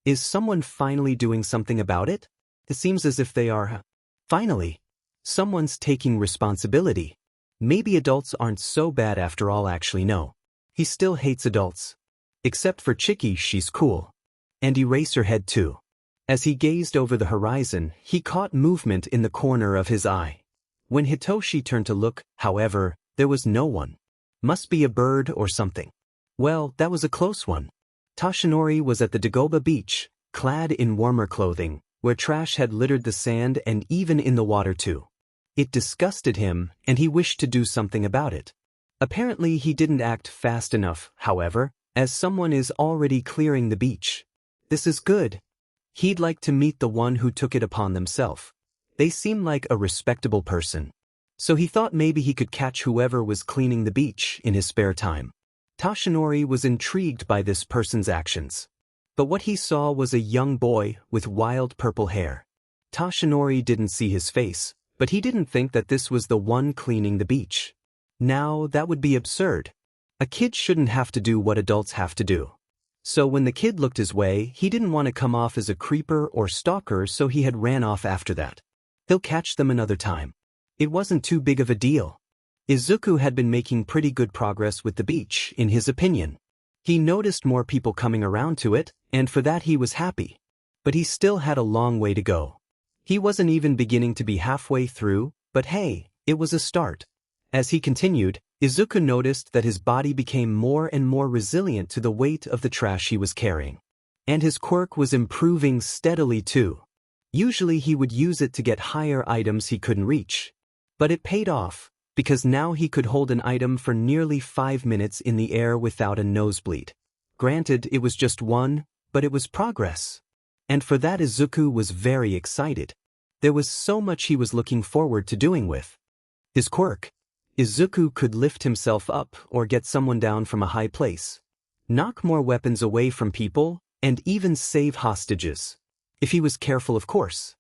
Speaker 1: Is someone finally doing something about it? It seems as if they are. Finally, someone's taking responsibility. Maybe adults aren't so bad after all. Actually no. He still hates adults. Except for Chiki, she's cool. And Eraserhead too. As he gazed over the horizon, he caught movement in the corner of his eye. When Hitoshi turned to look, however, there was no one. Must be a bird or something. Well, that was a close one. Toshinori was at the Dagoba beach, clad in warmer clothing, where trash had littered the sand and even in the water too. It disgusted him, and he wished to do something about it. Apparently he didn't act fast enough, however, as someone is already clearing the beach. This is good. He'd like to meet the one who took it upon themselves. They seem like a respectable person. So he thought maybe he could catch whoever was cleaning the beach in his spare time. Toshinori was intrigued by this person's actions. But what he saw was a young boy with wild purple hair. Toshinori didn't see his face, but he didn't think that this was the one cleaning the beach. Now, that would be absurd. A kid shouldn't have to do what adults have to do. So when the kid looked his way, he didn't want to come off as a creeper or stalker, so he had ran off after that. He'll catch them another time. It wasn't too big of a deal. Izuku had been making pretty good progress with the beach, in his opinion. He noticed more people coming around to it, and for that he was happy. But he still had a long way to go. He wasn't even beginning to be halfway through, but hey, it was a start. As he continued, Izuku noticed that his body became more and more resilient to the weight of the trash he was carrying. And his quirk was improving steadily too. Usually he would use it to get higher items he couldn't reach. But it paid off, because now he could hold an item for nearly 5 minutes in the air without a nosebleed. Granted, it was just one, but it was progress. And for that Izuku was very excited. There was so much he was looking forward to doing with his quirk. Izuku could lift himself up or get someone down from a high place, knock more weapons away from people, and even save hostages. If he was careful, of course.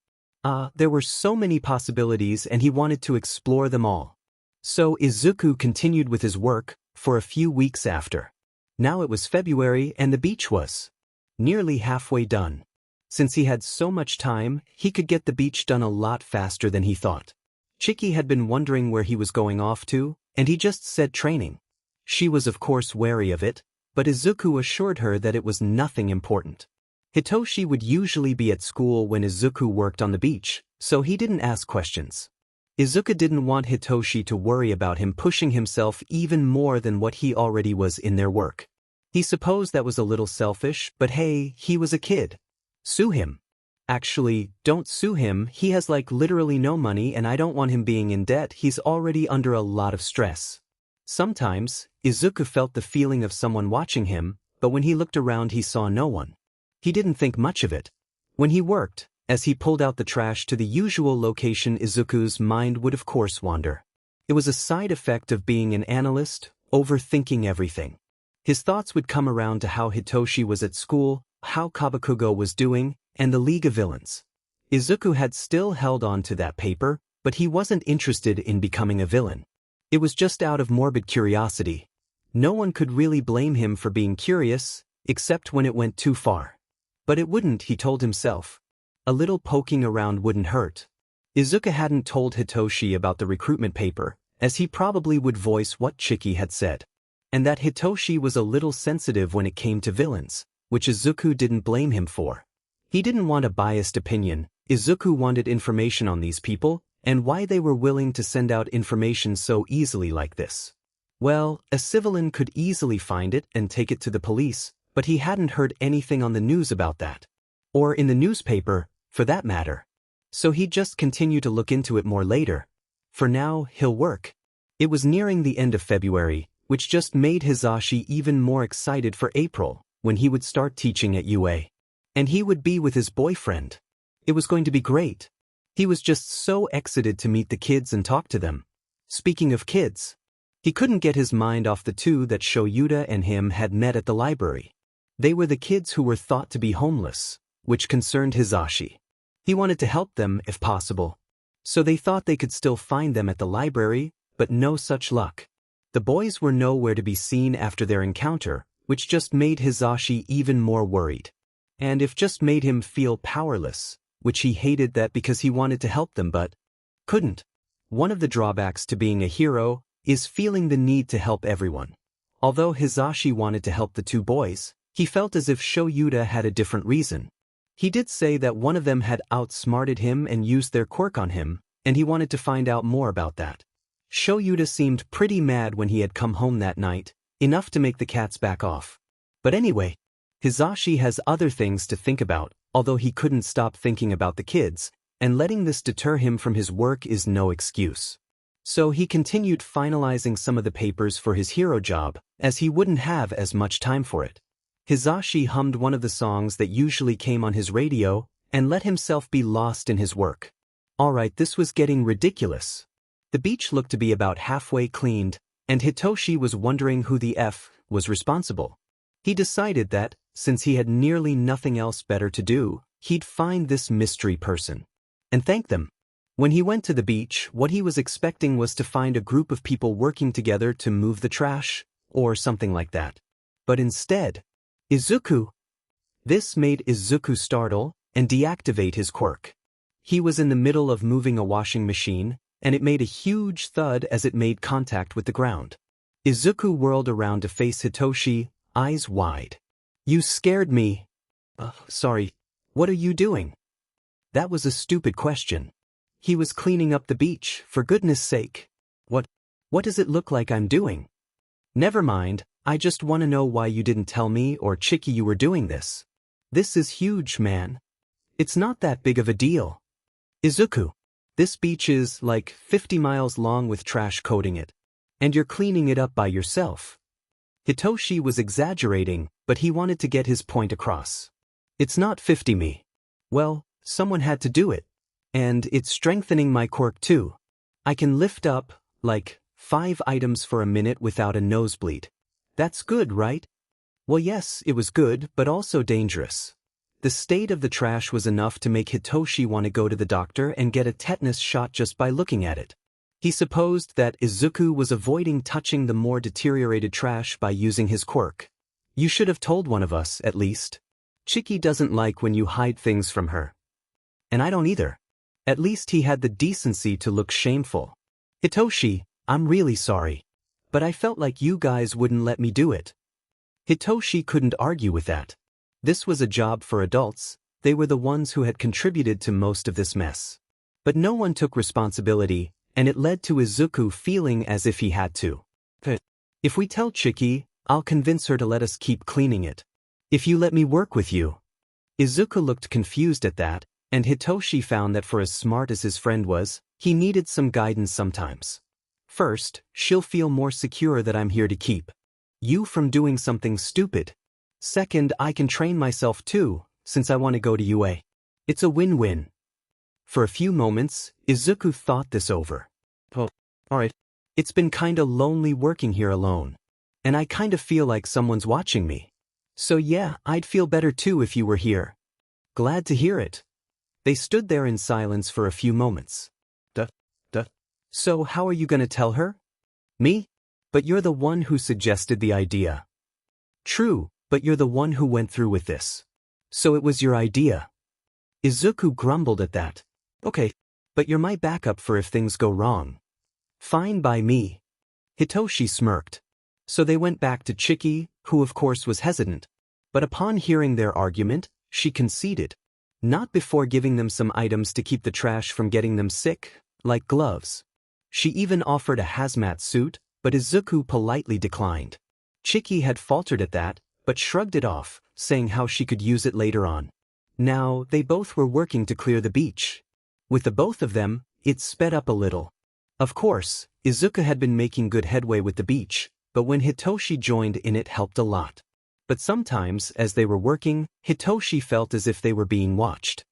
Speaker 1: There were so many possibilities and he wanted to explore them all. So Izuku continued with his work for a few weeks after. Now it was February and the beach was nearly halfway done. Since he had so much time, he could get the beach done a lot faster than he thought. Chiki had been wondering where he was going off to, and he just said training. She was of course wary of it, but Izuku assured her that it was nothing important. Hitoshi would usually be at school when Izuku worked on the beach, so he didn't ask questions. Izuku didn't want Hitoshi to worry about him pushing himself even more than what he already was in their work. He supposed that was a little selfish, but hey, he was a kid. Sue him. Actually, don't sue him, he has like literally no money and I don't want him being in debt, he's already under a lot of stress. Sometimes, Izuku felt the feeling of someone watching him, but when he looked around he saw no one. He didn't think much of it. When he worked, as he pulled out the trash to the usual location, Izuku's mind would of course wander. It was a side effect of being an analyst, overthinking everything. His thoughts would come around to how Hitoshi was at school, how Kabakugo was doing, and the League of Villains. Izuku had still held on to that paper, but he wasn't interested in becoming a villain. It was just out of morbid curiosity. No one could really blame him for being curious, except when it went too far. But it wouldn't, he told himself. A little poking around wouldn't hurt. Izuku hadn't told Hitoshi about the recruitment paper, as he probably would voice what Chiki had said. And that Hitoshi was a little sensitive when it came to villains, which Izuku didn't blame him for. He didn't want a biased opinion. Izuku wanted information on these people, and why they were willing to send out information so easily like this. Well, a civilian could easily find it and take it to the police, but he hadn't heard anything on the news about that. Or in the newspaper, for that matter. So he'd just continue to look into it more later. For now, he'll work. It was nearing the end of February, which just made Hisashi even more excited for April, when he would start teaching at UA. And he would be with his boyfriend. It was going to be great. He was just so excited to meet the kids and talk to them. Speaking of kids, he couldn't get his mind off the two that Shoyuta and him had met at the library. They were the kids who were thought to be homeless, which concerned Hisashi. He wanted to help them if possible. So they thought they could still find them at the library, but no such luck. The boys were nowhere to be seen after their encounter, which just made Hisashi even more worried. And it just made him feel powerless, which he hated that because he wanted to help them but couldn't. One of the drawbacks to being a hero is feeling the need to help everyone. Although Hisashi wanted to help the two boys, he felt as if Shoyuta had a different reason. He did say that one of them had outsmarted him and used their quirk on him, and he wanted to find out more about that. Shoyuta seemed pretty mad when he had come home that night, enough to make the cats back off. But anyway, Hisashi has other things to think about, although he couldn't stop thinking about the kids, and letting this deter him from his work is no excuse. So he continued finalizing some of the papers for his hero job, as he wouldn't have as much time for it. Hisashi hummed one of the songs that usually came on his radio, and let himself be lost in his work. Alright, this was getting ridiculous. The beach looked to be about halfway cleaned, and Hitoshi was wondering who the F was responsible. He decided that, since he had nearly nothing else better to do, he'd find this mystery person. And thank them. When he went to the beach, what he was expecting was to find a group of people working together to move the trash, or something like that. But instead, Izuku. This made Izuku startle and deactivate his quirk. He was in the middle of moving a washing machine, and it made a huge thud as it made contact with the ground. Izuku whirled around to face Hitoshi, eyes wide. You scared me. Sorry. What are you doing? That was a stupid question. He was cleaning up the beach, for goodness sake. What does it look like I'm doing? Never mind, I just want to know why you didn't tell me or Chiki you were doing this. This is huge, man. It's not that big of a deal. Izuku, this beach is like 50 miles long with trash coating it. And you're cleaning it up by yourself. Hitoshi was exaggerating, but he wanted to get his point across. It's not 50 me. Well, someone had to do it. And it's strengthening my quirk too. I can lift up, like, 5 items for a minute without a nosebleed. That's good, right? Well, yes, it was good, but also dangerous. The state of the trash was enough to make Hitoshi want to go to the doctor and get a tetanus shot just by looking at it. He supposed that Izuku was avoiding touching the more deteriorated trash by using his quirk. You should have told one of us, at least. Chiki doesn't like when you hide things from her. And I don't either. At least he had the decency to look shameful. Hitoshi, I'm really sorry. But I felt like you guys wouldn't let me do it. Hitoshi couldn't argue with that. This was a job for adults, they were the ones who had contributed to most of this mess. But no one took responsibility, and it led to Izuku feeling as if he had to. If we tell Chiki, I'll convince her to let us keep cleaning it. If you let me work with you. Izuku looked confused at that, And Hitoshi found that for as smart as his friend was, he needed some guidance sometimes. First, she'll feel more secure that I'm here to keep you from doing something stupid. Second, I can train myself too, since I want to go to UA. It's a win-win. For a few moments, Izuku thought this over. Well, alright. It's been kinda lonely working here alone. And I kinda feel like someone's watching me. So yeah, I'd feel better too if you were here. Glad to hear it. They stood there in silence for a few moments. So how are you gonna tell her? Me? But you're the one who suggested the idea. True, but you're the one who went through with this. So it was your idea. Izuku grumbled at that. Okay, but you're my backup for if things go wrong. Fine by me. Hitoshi smirked. So they went back to Chiki, who of course was hesitant. But upon hearing their argument, she conceded. Not before giving them some items to keep the trash from getting them sick, like gloves. She even offered a hazmat suit, but Izuku politely declined. Chiki had faltered at that, but shrugged it off, saying how she could use it later on. Now, they both were working to clear the beach. With the both of them, it sped up a little. Of course, Izuku had been making good headway with the beach, but when Hitoshi joined in it helped a lot. But sometimes, as they were working, Hitoshi felt as if they were being watched.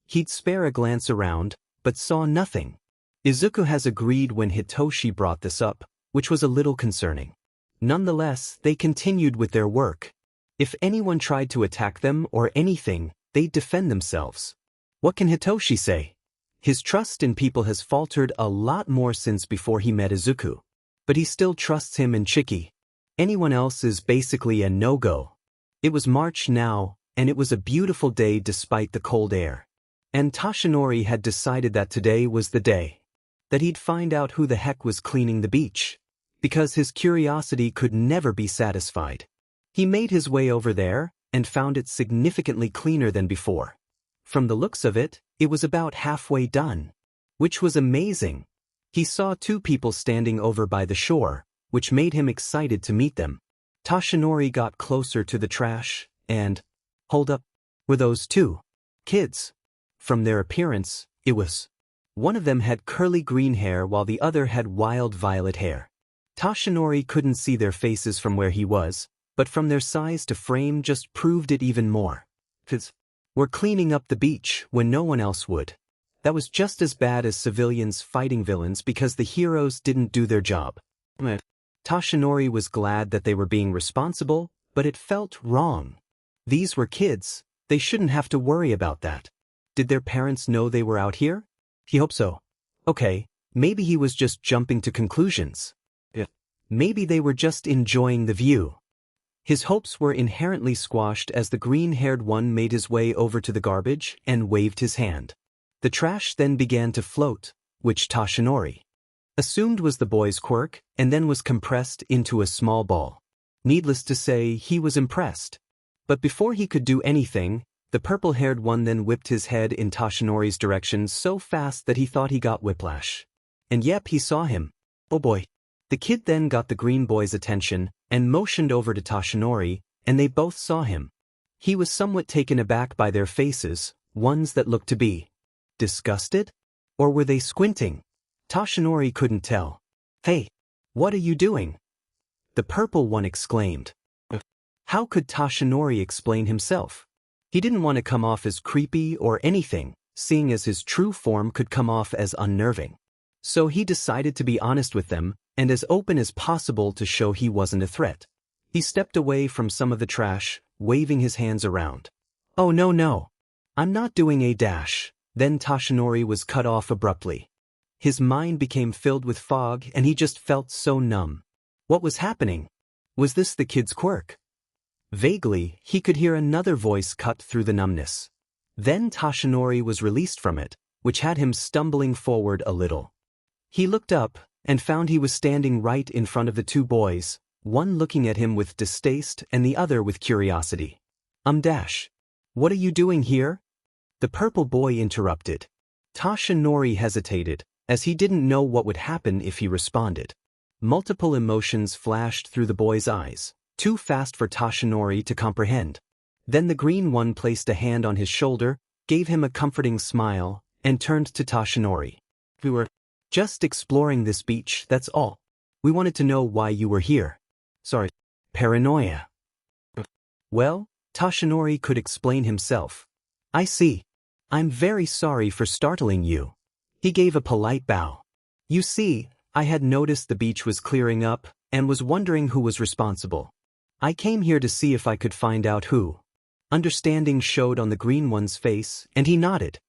Speaker 1: He'd spare a glance around, but saw nothing. Izuku has agreed when Hitoshi brought this up, which was a little concerning. Nonetheless, they continued with their work. If anyone tried to attack them or anything, they'd defend themselves. What can Hitoshi say? His trust in people has faltered a lot more since before he met Izuku. But he still trusts him and Chiki. Anyone else is basically a no-go. It was March now, and it was a beautiful day despite the cold air. And Toshinori had decided that today was the day. That he'd find out who the heck was cleaning the beach. Because his curiosity could never be satisfied. He made his way over there, and found it significantly cleaner than before. From the looks of it, it was about halfway done. Which was amazing. He saw two people standing over by the shore, which made him excited to meet them. Toshinori got closer to the trash, and... Hold up. Were those two kids? From their appearance, it was. One of them had curly green hair while the other had wild violet hair. Toshinori couldn't see their faces from where he was, but from their size to frame just proved it even more. Kids were cleaning up the beach when no one else would. That was just as bad as civilians fighting villains because the heroes didn't do their job. Toshinori was glad that they were being responsible, but it felt wrong. These were kids, they shouldn't have to worry about that. Did their parents know they were out here? He hoped so. Okay, maybe he was just jumping to conclusions. Maybe they were just enjoying the view. His hopes were inherently squashed as the green-haired one made his way over to the garbage and waved his hand. The trash then began to float, which Toshinori assumed was the boy's quirk, and then was compressed into a small ball. Needless to say, he was impressed. But before he could do anything, the purple-haired one then whipped his head in Toshinori's direction so fast that he thought he got whiplash. And yep, he saw him. Oh boy. The kid then got the green boy's attention, and motioned over to Toshinori, and they both saw him. He was somewhat taken aback by their faces, ones that looked to be disgusted? Or were they squinting? Toshinori couldn't tell. Hey, what are you doing? The purple one exclaimed. How could Toshinori explain himself? He didn't want to come off as creepy or anything, seeing as his true form could come off as unnerving. So he decided to be honest with them, and as open as possible to show he wasn't a threat. He stepped away from some of the trash, waving his hands around. Oh no. I'm not doing a dash. Then Toshinori was cut off abruptly. His mind became filled with fog and he just felt so numb. What was happening? Was this the kid's quirk? Vaguely, he could hear another voice cut through the numbness. Then Toshinori was released from it, which had him stumbling forward a little. He looked up, and found he was standing right in front of the two boys, one looking at him with distaste and the other with curiosity. Dash. What are you doing here? The purple boy interrupted. Toshinori hesitated, as he didn't know what would happen if he responded. Multiple emotions flashed through the boy's eyes, too fast for Toshinori to comprehend. Then the green one placed a hand on his shoulder, gave him a comforting smile, and turned to Toshinori. We were just exploring this beach, that's all. We wanted to know why you were here. Sorry. Paranoia. Well, Toshinori could explain himself. I see. I'm very sorry for startling you. He gave a polite bow. You see, I had noticed the beach was clearing up, and was wondering who was responsible. I came here to see if I could find out who. Understanding showed on the green one's face, and he nodded.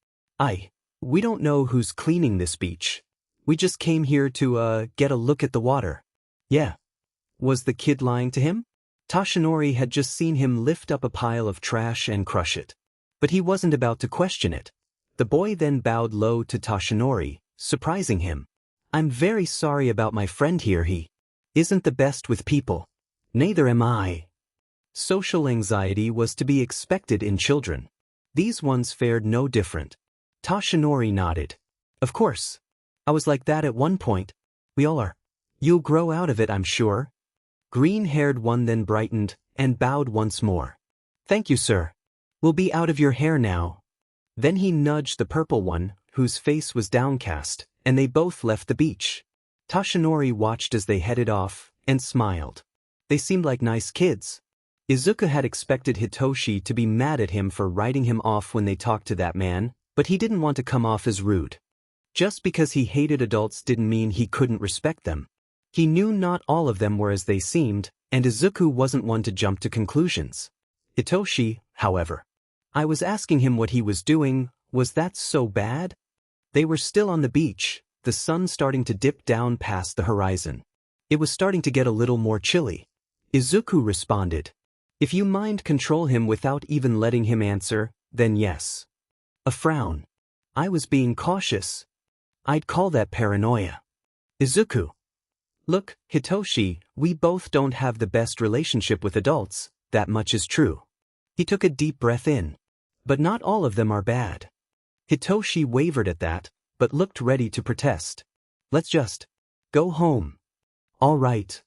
Speaker 1: We don't know who's cleaning this beach. We just came here to, get a look at the water. Yeah. Was the kid lying to him? Toshinori had just seen him lift up a pile of trash and crush it. But he wasn't about to question it. The boy then bowed low to Toshinori, surprising him. I'm very sorry about my friend here. He isn't the best with people. Neither am I. Social anxiety was to be expected in children. These ones fared no different. Toshinori nodded. Of course. I was like that at one point. We all are. You'll grow out of it, I'm sure. Green-haired one then brightened, and bowed once more. Thank you, sir. We'll be out of your hair now. Then he nudged the purple one, whose face was downcast, and they both left the beach. Toshinori watched as they headed off, and smiled. They seemed like nice kids. Izuku had expected Hitoshi to be mad at him for writing him off when they talked to that man, but he didn't want to come off as rude. Just because he hated adults didn't mean he couldn't respect them. He knew not all of them were as they seemed, and Izuku wasn't one to jump to conclusions. Hitoshi, however. I was asking him what he was doing. Was that so bad? They were still on the beach, the sun starting to dip down past the horizon. It was starting to get a little more chilly. Izuku responded. If you mind control him without even letting him answer, then yes. A frown. I was being cautious. I'd call that paranoia. Izuku. Look, Hitoshi, we both don't have the best relationship with adults, that much is true. He took a deep breath in. But not all of them are bad. Hitoshi wavered at that, but looked ready to protest. Let's just go home. All right.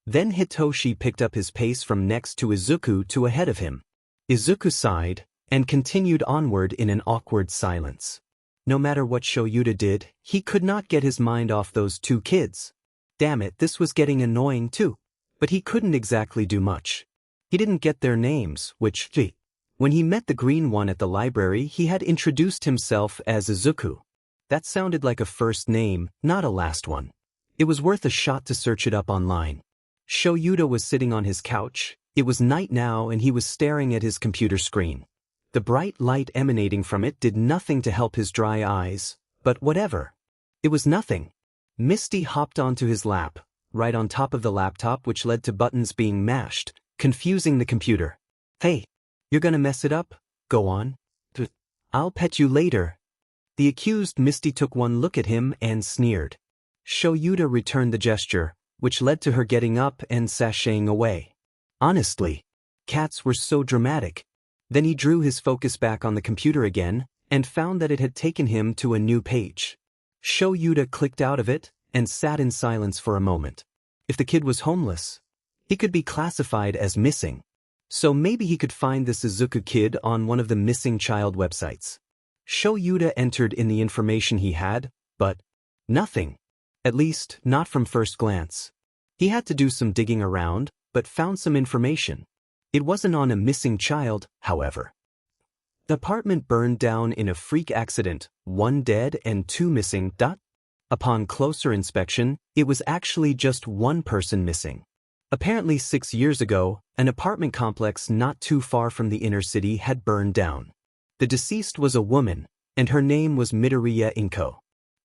Speaker 1: Then Hitoshi picked up his pace from next to Izuku to ahead of him. Izuku sighed, and continued onward in an awkward silence. No matter what Shoyuta did, he could not get his mind off those two kids. Damn it, this was getting annoying too. But he couldn't exactly do much. He didn't get their names, which, when he met the green one at the library, he had introduced himself as Izuku. That sounded like a first name, not a last one. It was worth a shot to search it up online. Shoyuta was sitting on his couch. It was night now and he was staring at his computer screen. The bright light emanating from it did nothing to help his dry eyes, but whatever. It was nothing. Misty hopped onto his lap, right on top of the laptop, which led to buttons being mashed, confusing the computer. Hey, you're gonna mess it up? Go on. I'll pet you later. The accused Misty took one look at him and sneered. Shoyuta returned the gesture, which led to her getting up and sashaying away. Honestly, cats were so dramatic. Then he drew his focus back on the computer again, and found that it had taken him to a new page. Shoyuta clicked out of it, and sat in silence for a moment. If the kid was homeless, he could be classified as missing. So maybe he could find this Izuku kid on one of the missing child websites. Shoyuta entered in the information he had, but nothing. At least, not from first glance. He had to do some digging around, but found some information. It wasn't on a missing child, however. The apartment burned down in a freak accident, 1 dead and 2 missing. Upon closer inspection, it was actually just 1 person missing. Apparently 6 years ago, an apartment complex not too far from the inner city had burned down. The deceased was a woman, and her name was Midoriya Inko.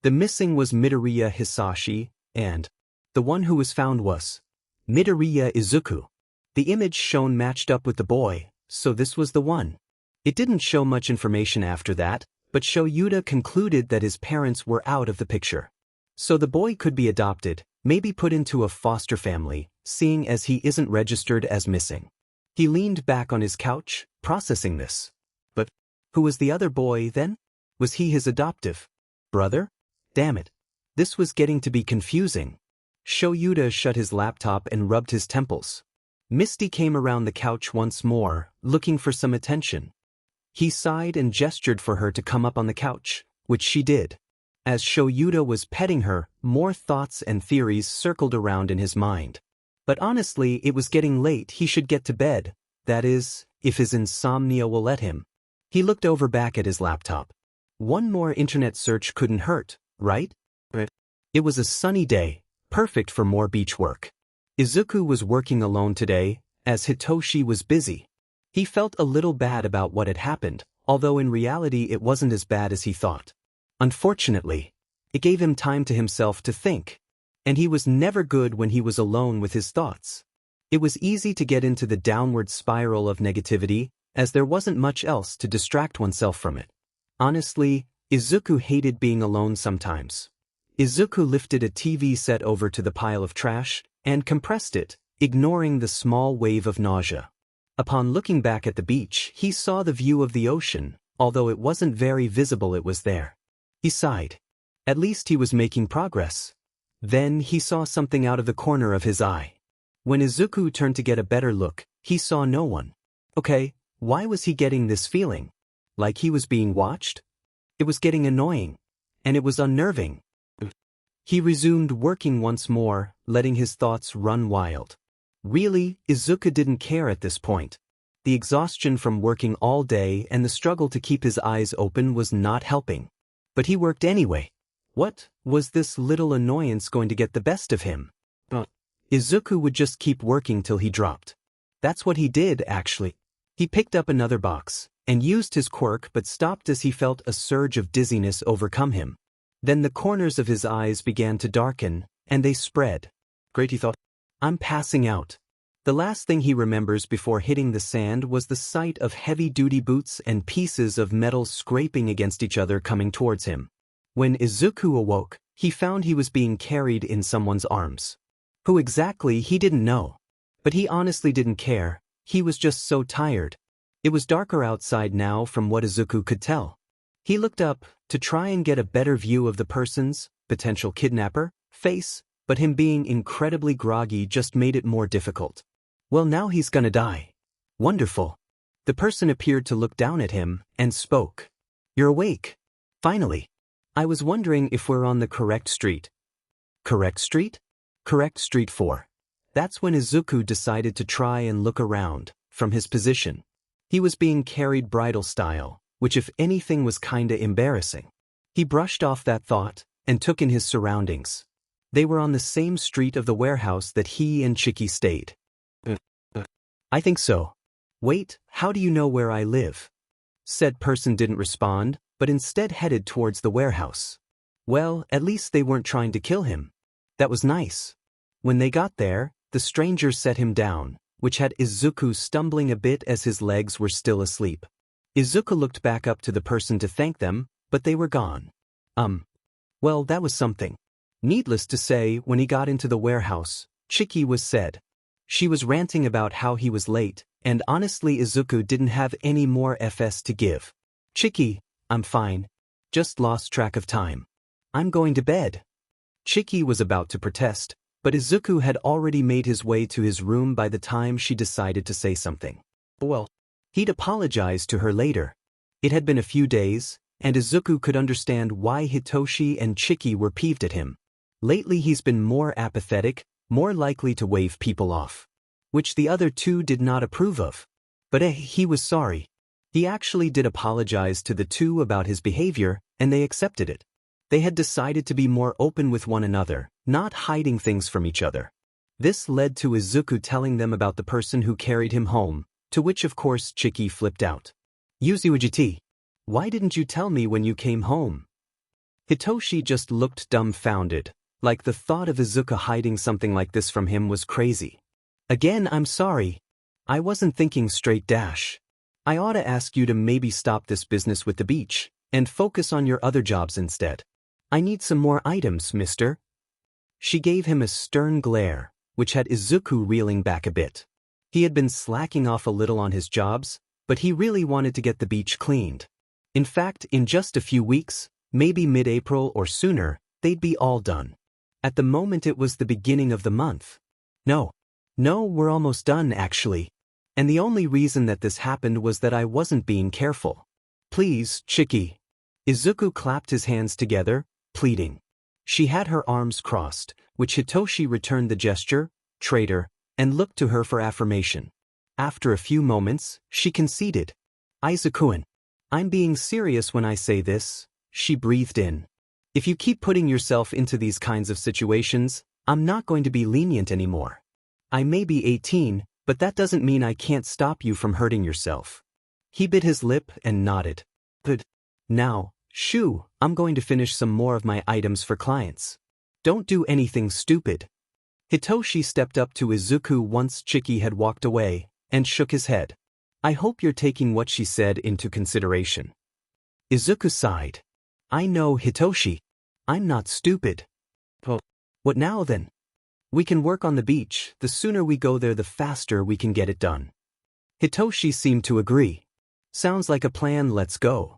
Speaker 1: The missing was Midoriya Hisashi, and the one who was found was Midoriya Izuku. The image shown matched up with the boy, so this was the one. It didn't show much information after that, but Shoyuta concluded that his parents were out of the picture. So the boy could be adopted, maybe put into a foster family, seeing as he isn't registered as missing. He leaned back on his couch, processing this. But who was the other boy then? Was he his adoptive brother? Damn it. This was getting to be confusing. Shoyuta shut his laptop and rubbed his temples. Misty came around the couch once more, looking for some attention. He sighed and gestured for her to come up on the couch, which she did. As Shoyuta was petting her, more thoughts and theories circled around in his mind. But honestly, it was getting late, he should get to bed, that is, if his insomnia will let him. He looked over back at his laptop. One more internet search couldn't hurt, right? It was a sunny day, perfect for more beach work. Izuku was working alone today, as Hitoshi was busy. He felt a little bad about what had happened, although in reality it wasn't as bad as he thought. Unfortunately, it gave him time to himself to think, and he was never good when he was alone with his thoughts. It was easy to get into the downward spiral of negativity, as there wasn't much else to distract oneself from it. Honestly, Izuku hated being alone sometimes. Izuku lifted a TV set over to the pile of trash and compressed it, ignoring the small wave of nausea. Upon looking back at the beach, he saw the view of the ocean, although it wasn't very visible, it was there. He sighed. At least he was making progress. Then he saw something out of the corner of his eye. When Izuku turned to get a better look, he saw no one. Okay, why was he getting this feeling? Like he was being watched? It was getting annoying. And it was unnerving. He resumed working once more, letting his thoughts run wild. Really, Izuku didn't care at this point. The exhaustion from working all day and the struggle to keep his eyes open was not helping. But he worked anyway. What was this little annoyance going to get the best of him? Izuku would just keep working till he dropped. That's what he did, actually. He picked up another box and used his quirk, but stopped as he felt a surge of dizziness overcome him. Then the corners of his eyes began to darken, and they spread. Great, he thought. I'm passing out. The last thing he remembers before hitting the sand was the sight of heavy-duty boots and pieces of metal scraping against each other coming towards him. When Izuku awoke, he found he was being carried in someone's arms. Who exactly, he didn't know. But he honestly didn't care, he was just so tired. It was darker outside now from what Izuku could tell. He looked up to try and get a better view of the person's, potential kidnapper, face, but him being incredibly groggy just made it more difficult. Well, now he's gonna die. Wonderful. The person appeared to look down at him and spoke. You're awake. Finally. I was wondering if we're on the correct street. Correct street? Correct street 4. That's when Izuku decided to try and look around, from his position. He was being carried bridal style, which if anything was kinda embarrassing. He brushed off that thought and took in his surroundings. They were on the same street of the warehouse that he and Chiki stayed. I think so. Wait, how do you know where I live? Said person didn't respond, but instead headed towards the warehouse. Well, at least they weren't trying to kill him. That was nice. When they got there, the stranger set him down, which had Izuku stumbling a bit as his legs were still asleep. Izuku looked back up to the person to thank them, but they were gone. Well, that was something. Needless to say, when he got into the warehouse, Chiki was said. She was ranting about how he was late, and honestly Izuku didn't have any more FS to give. Chiki, I'm fine. Just lost track of time. I'm going to bed. Chiki was about to protest, but Izuku had already made his way to his room by the time she decided to say something. Well, he'd apologize to her later. It had been a few days, and Izuku could understand why Hitoshi and Chiki were peeved at him. Lately he's been more apathetic, more likely to wave people off, which the other two did not approve of. But he was sorry. He actually did apologize to the two about his behavior, and they accepted it. They had decided to be more open with one another, not hiding things from each other. This led to Izuku telling them about the person who carried him home, to which of course Chiki flipped out. Uzuji, why didn't you tell me when you came home? Hitoshi just looked dumbfounded, like the thought of Izuku hiding something like this from him was crazy. Again, I'm sorry. I wasn't thinking straight dash. I ought to ask you to maybe stop this business with the beach, and focus on your other jobs instead. I need some more items, mister. She gave him a stern glare, which had Izuku reeling back a bit. He had been slacking off a little on his jobs, but he really wanted to get the beach cleaned. In fact, in just a few weeks, maybe mid-April or sooner, they'd be all done. At the moment it was the beginning of the month. No, we're almost done actually. And the only reason that this happened was that I wasn't being careful. Please, Chiki. Izuku clapped his hands together, pleading. She had her arms crossed, which Hitoshi returned the gesture, traitor, and looked to her for affirmation. After a few moments, she conceded. Izuku-an. I'm being serious when I say this, she breathed in. If you keep putting yourself into these kinds of situations, I'm not going to be lenient anymore. I may be 18, but that doesn't mean I can't stop you from hurting yourself. He bit his lip and nodded. Good. Now, shoo, I'm going to finish some more of my items for clients. Don't do anything stupid. Hitoshi stepped up to Izuku once Chiki had walked away, and shook his head. I hope you're taking what she said into consideration. Izuku sighed. I know, Hitoshi. I'm not stupid. Well, what now then? We can work on the beach. The sooner we go there, the faster we can get it done. Hitoshi seemed to agree. Sounds like a plan, let's go.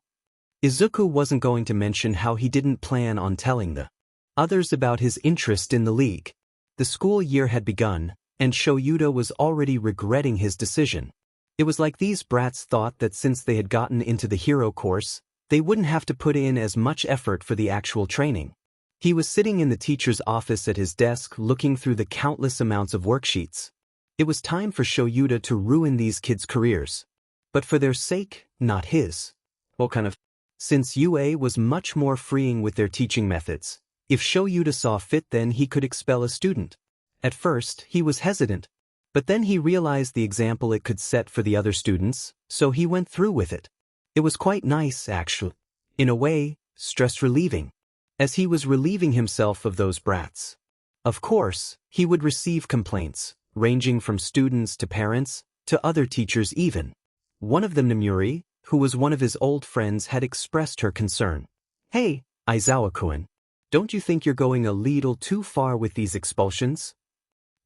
Speaker 1: Izuku wasn't going to mention how he didn't plan on telling the others about his interest in the league. The school year had begun, and Shoyuta was already regretting his decision. It was like these brats thought that since they had gotten into the hero course, they wouldn't have to put in as much effort for the actual training. He was sitting in the teacher's office at his desk looking through the countless amounts of worksheets. It was time for Shoyuta to ruin these kids' careers. But for their sake, not his. What kind of? Since UA was much more freeing with their teaching methods, if Shoyuta saw fit then he could expel a student. At first, he was hesitant. But then he realized the example it could set for the other students, so he went through with it. It was quite nice, actually. In a way, stress-relieving. As he was relieving himself of those brats. Of course, he would receive complaints, ranging from students to parents, to other teachers even. One of them, Namuri, who was one of his old friends, had expressed her concern. Hey, Aizawa-kun, don't you think you're going a little too far with these expulsions?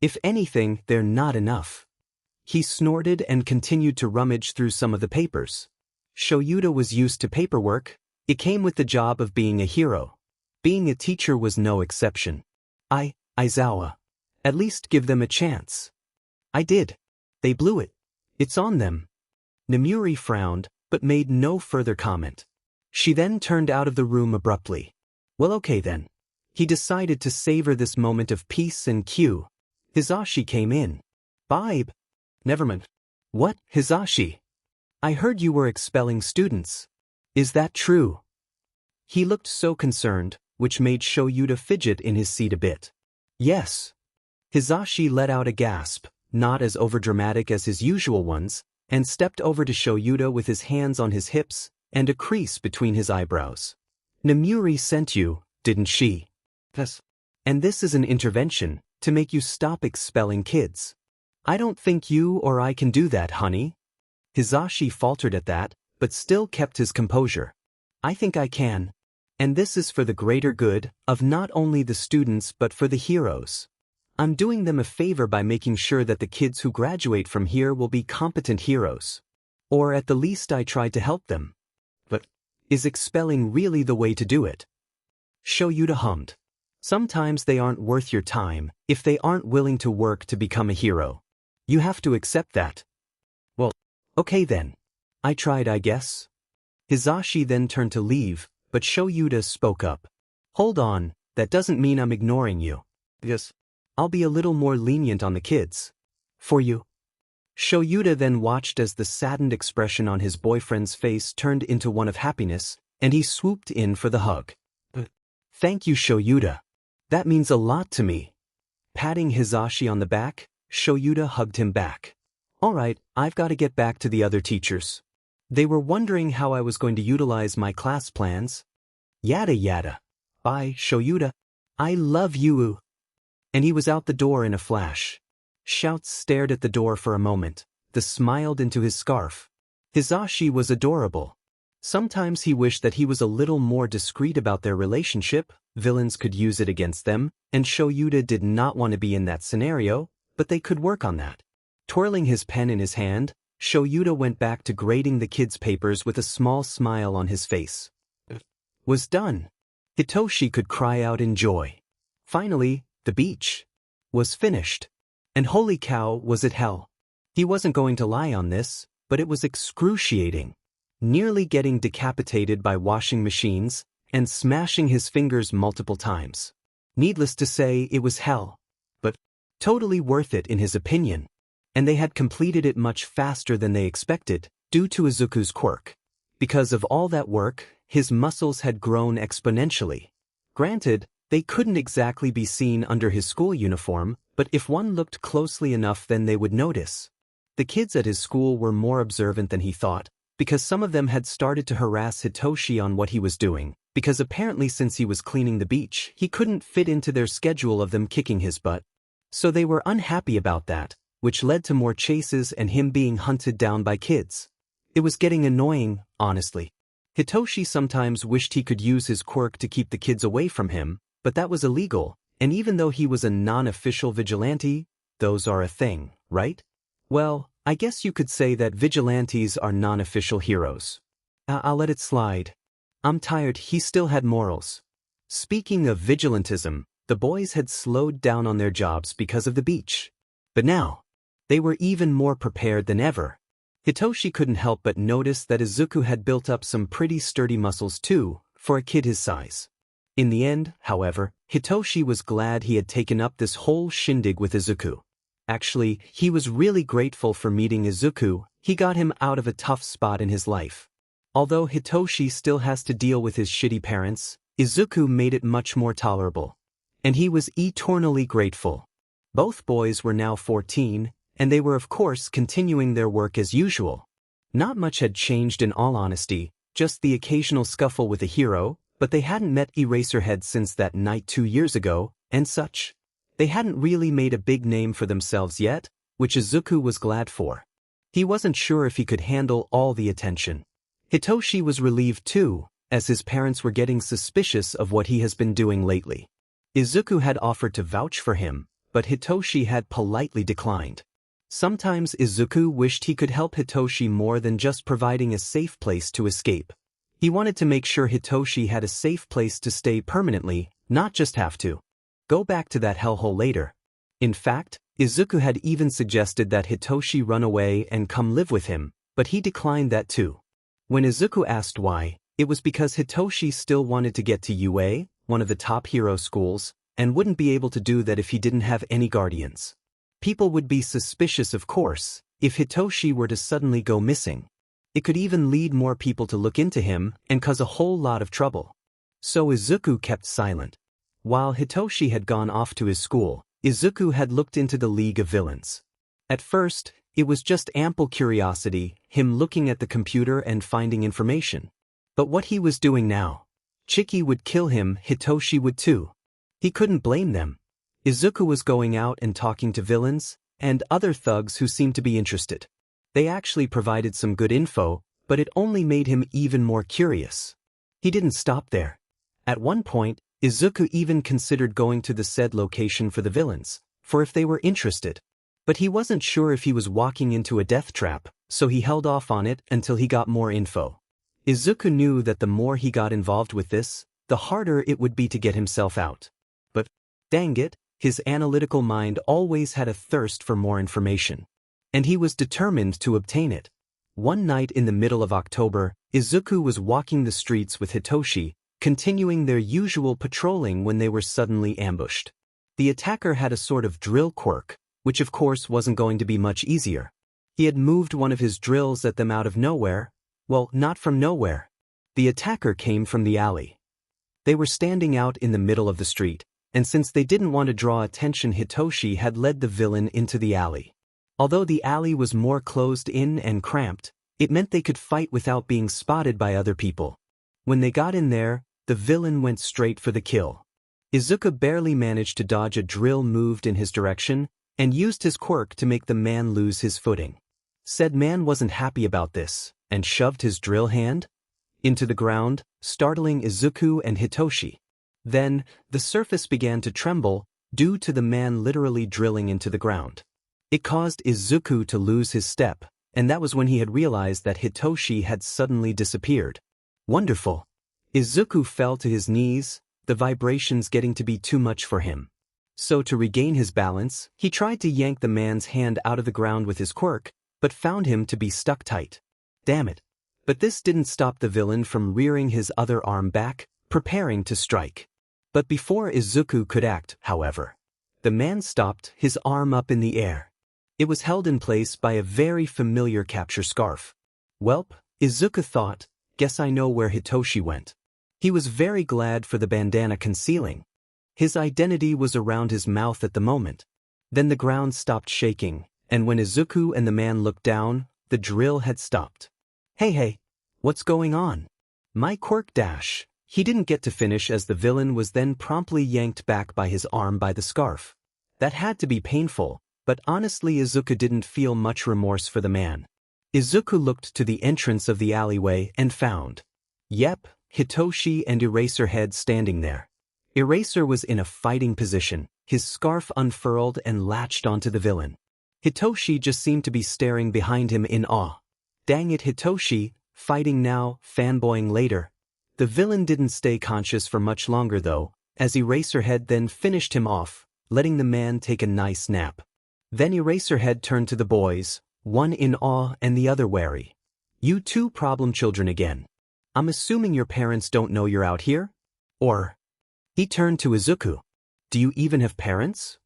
Speaker 1: If anything, they're not enough. He snorted and continued to rummage through some of the papers. Shoyuta was used to paperwork. It came with the job of being a hero. Being a teacher was no exception. Aizawa. At least give them a chance. I did. They blew it. It's on them. Namuri frowned, but made no further comment. She then turned out of the room abruptly. Well, okay then. He decided to savor this moment of peace and cue. Hizashi came in. Bibe. Never mind. What, Hizashi? I heard you were expelling students. Is that true? He looked so concerned, which made Shoyuta fidget in his seat a bit. Yes. Hizashi let out a gasp, not as overdramatic as his usual ones, and stepped over to Shoyuta with his hands on his hips and a crease between his eyebrows. Namuri sent you, didn't she? Yes. And this is an intervention, to make you stop expelling kids. I don't think you or I can do that, honey. Hizashi faltered at that, but still kept his composure. I think I can. And this is for the greater good of not only the students but for the heroes. I'm doing them a favor by making sure that the kids who graduate from here will be competent heroes. Or at the least I tried to help them. But is expelling really the way to do it? Shoyuta hummed. Sometimes they aren't worth your time if they aren't willing to work to become a hero. You have to accept that. Well, okay then. I tried, I guess. Hizashi then turned to leave, but Shoyuta spoke up. Hold on, that doesn't mean I'm ignoring you. Yes. I'll be a little more lenient on the kids. For you. Shoyuta then watched as the saddened expression on his boyfriend's face turned into one of happiness, and he swooped in for the hug. Thank you, Shoyuta. That means a lot to me. Patting Hizashi on the back, Shoyuta hugged him back. All right, I've got to get back to the other teachers. They were wondering how I was going to utilize my class plans. Yada yada. Bye, Shoyuta. I love you. And he was out the door in a flash. Shouts stared at the door for a moment, then smiled into his scarf. Hizashi was adorable. Sometimes he wished that he was a little more discreet about their relationship. Villains could use it against them, and Shoyuta did not want to be in that scenario, but they could work on that. Twirling his pen in his hand, Shoyuta went back to grading the kids' papers with a small smile on his face. Was done. Hitoshi could cry out in joy. Finally, the beach was finished. And holy cow, was it hell. He wasn't going to lie on this, but it was excruciating. Nearly getting decapitated by washing machines and smashing his fingers multiple times. Needless to say, it was hell. But totally worth it in his opinion. And they had completed it much faster than they expected, due to Izuku's quirk. Because of all that work, his muscles had grown exponentially. Granted, they couldn't exactly be seen under his school uniform, but if one looked closely enough then they would notice. The kids at his school were more observant than he thought, because some of them had started to harass Hitoshi on what he was doing, because apparently since he was cleaning the beach, he couldn't fit into their schedule of them kicking his butt. So they were unhappy about that, which led to more chases and him being hunted down by kids. It was getting annoying, honestly. Hitoshi sometimes wished he could use his quirk to keep the kids away from him, but that was illegal, and even though he was a non-official vigilante, those are a thing, right? Well, I guess you could say that vigilantes are non-official heroes. I'll let it slide. I'm tired, he still had morals. Speaking of vigilantism, the boys had slowed down on their jobs because of the beach. But now, they were even more prepared than ever. Hitoshi couldn't help but notice that Izuku had built up some pretty sturdy muscles too, for a kid his size. In the end, however, Hitoshi was glad he had taken up this whole shindig with Izuku. Actually, he was really grateful for meeting Izuku. He got him out of a tough spot in his life. Although Hitoshi still has to deal with his shitty parents, Izuku made it much more tolerable. And he was eternally grateful. Both boys were now 14, and they were of course continuing their work as usual. Not much had changed in all honesty, just the occasional scuffle with a hero, but they hadn't met Eraserhead since that night 2 years ago, and such. They hadn't really made a big name for themselves yet, which Izuku was glad for. He wasn't sure if he could handle all the attention. Hitoshi was relieved too, as his parents were getting suspicious of what he has been doing lately. Izuku had offered to vouch for him, but Hitoshi had politely declined. Sometimes Izuku wished he could help Hitoshi more than just providing a safe place to escape. He wanted to make sure Hitoshi had a safe place to stay permanently, not just have to go back to that hellhole later. In fact, Izuku had even suggested that Hitoshi run away and come live with him, but he declined that too. When Izuku asked why, it was because Hitoshi still wanted to get to UA, one of the top hero schools, and wouldn't be able to do that if he didn't have any guardians. People would be suspicious, of course, if Hitoshi were to suddenly go missing. It could even lead more people to look into him and cause a whole lot of trouble. So Izuku kept silent. While Hitoshi had gone off to his school, Izuku had looked into the League of Villains. At first, it was just ample curiosity, him looking at the computer and finding information. But what he was doing now? Chiki would kill him, Hitoshi would too. He couldn't blame them. Izuku was going out and talking to villains, and other thugs who seemed to be interested. They actually provided some good info, but it only made him even more curious. He didn't stop there. At one point, Izuku even considered going to the said location for the villains, for if they were interested. But he wasn't sure if he was walking into a death trap, so he held off on it until he got more info. Izuku knew that the more he got involved with this, the harder it would be to get himself out. But, dang it, his analytical mind always had a thirst for more information. And he was determined to obtain it. One night in the middle of October, Izuku was walking the streets with Hitoshi, continuing their usual patrolling when they were suddenly ambushed. The attacker had a sort of drill quirk, which of course wasn't going to be much easier. He had moved one of his drills at them out of nowhere. Well, not from nowhere. The attacker came from the alley. They were standing out in the middle of the street, and since they didn't want to draw attention, Hitoshi had led the villain into the alley. Although the alley was more closed in and cramped, it meant they could fight without being spotted by other people. When they got in there, the villain went straight for the kill. Izuku barely managed to dodge a drill moved in his direction, and used his quirk to make the man lose his footing. Said man wasn't happy about this, and shoved his drill hand into the ground, startling Izuku and Hitoshi. Then, the surface began to tremble, due to the man literally drilling into the ground. It caused Izuku to lose his step, and that was when he had realized that Hitoshi had suddenly disappeared. Wonderful. Izuku fell to his knees, the vibrations getting to be too much for him. So to regain his balance, he tried to yank the man's hand out of the ground with his quirk, but found him to be stuck tight. Damn it. But this didn't stop the villain from rearing his other arm back, preparing to strike. But before Izuku could act, however, the man stopped, his arm up in the air. It was held in place by a very familiar capture scarf. Welp, Izuku thought, guess I know where Hitoshi went. He was very glad for the bandana concealing. His identity was around his mouth at the moment. Then the ground stopped shaking, and when Izuku and the man looked down, the drill had stopped. Hey, what's going on? My quirk dash. He didn't get to finish as the villain was then promptly yanked back by his arm by the scarf. That had to be painful, but honestly Izuku didn't feel much remorse for the man. Izuku looked to the entrance of the alleyway and found, yep, Hitoshi and Eraserhead standing there. Eraser was in a fighting position, his scarf unfurled and latched onto the villain. Hitoshi just seemed to be staring behind him in awe. Dang it, Hitoshi, fighting now, fanboying later. The villain didn't stay conscious for much longer though, as Eraserhead then finished him off, letting the man take a nice nap. Then Eraserhead turned to the boys, one in awe and the other wary. You two problem children again. I'm assuming your parents don't know you're out here? Or? He turned to Izuku. Do you even have parents?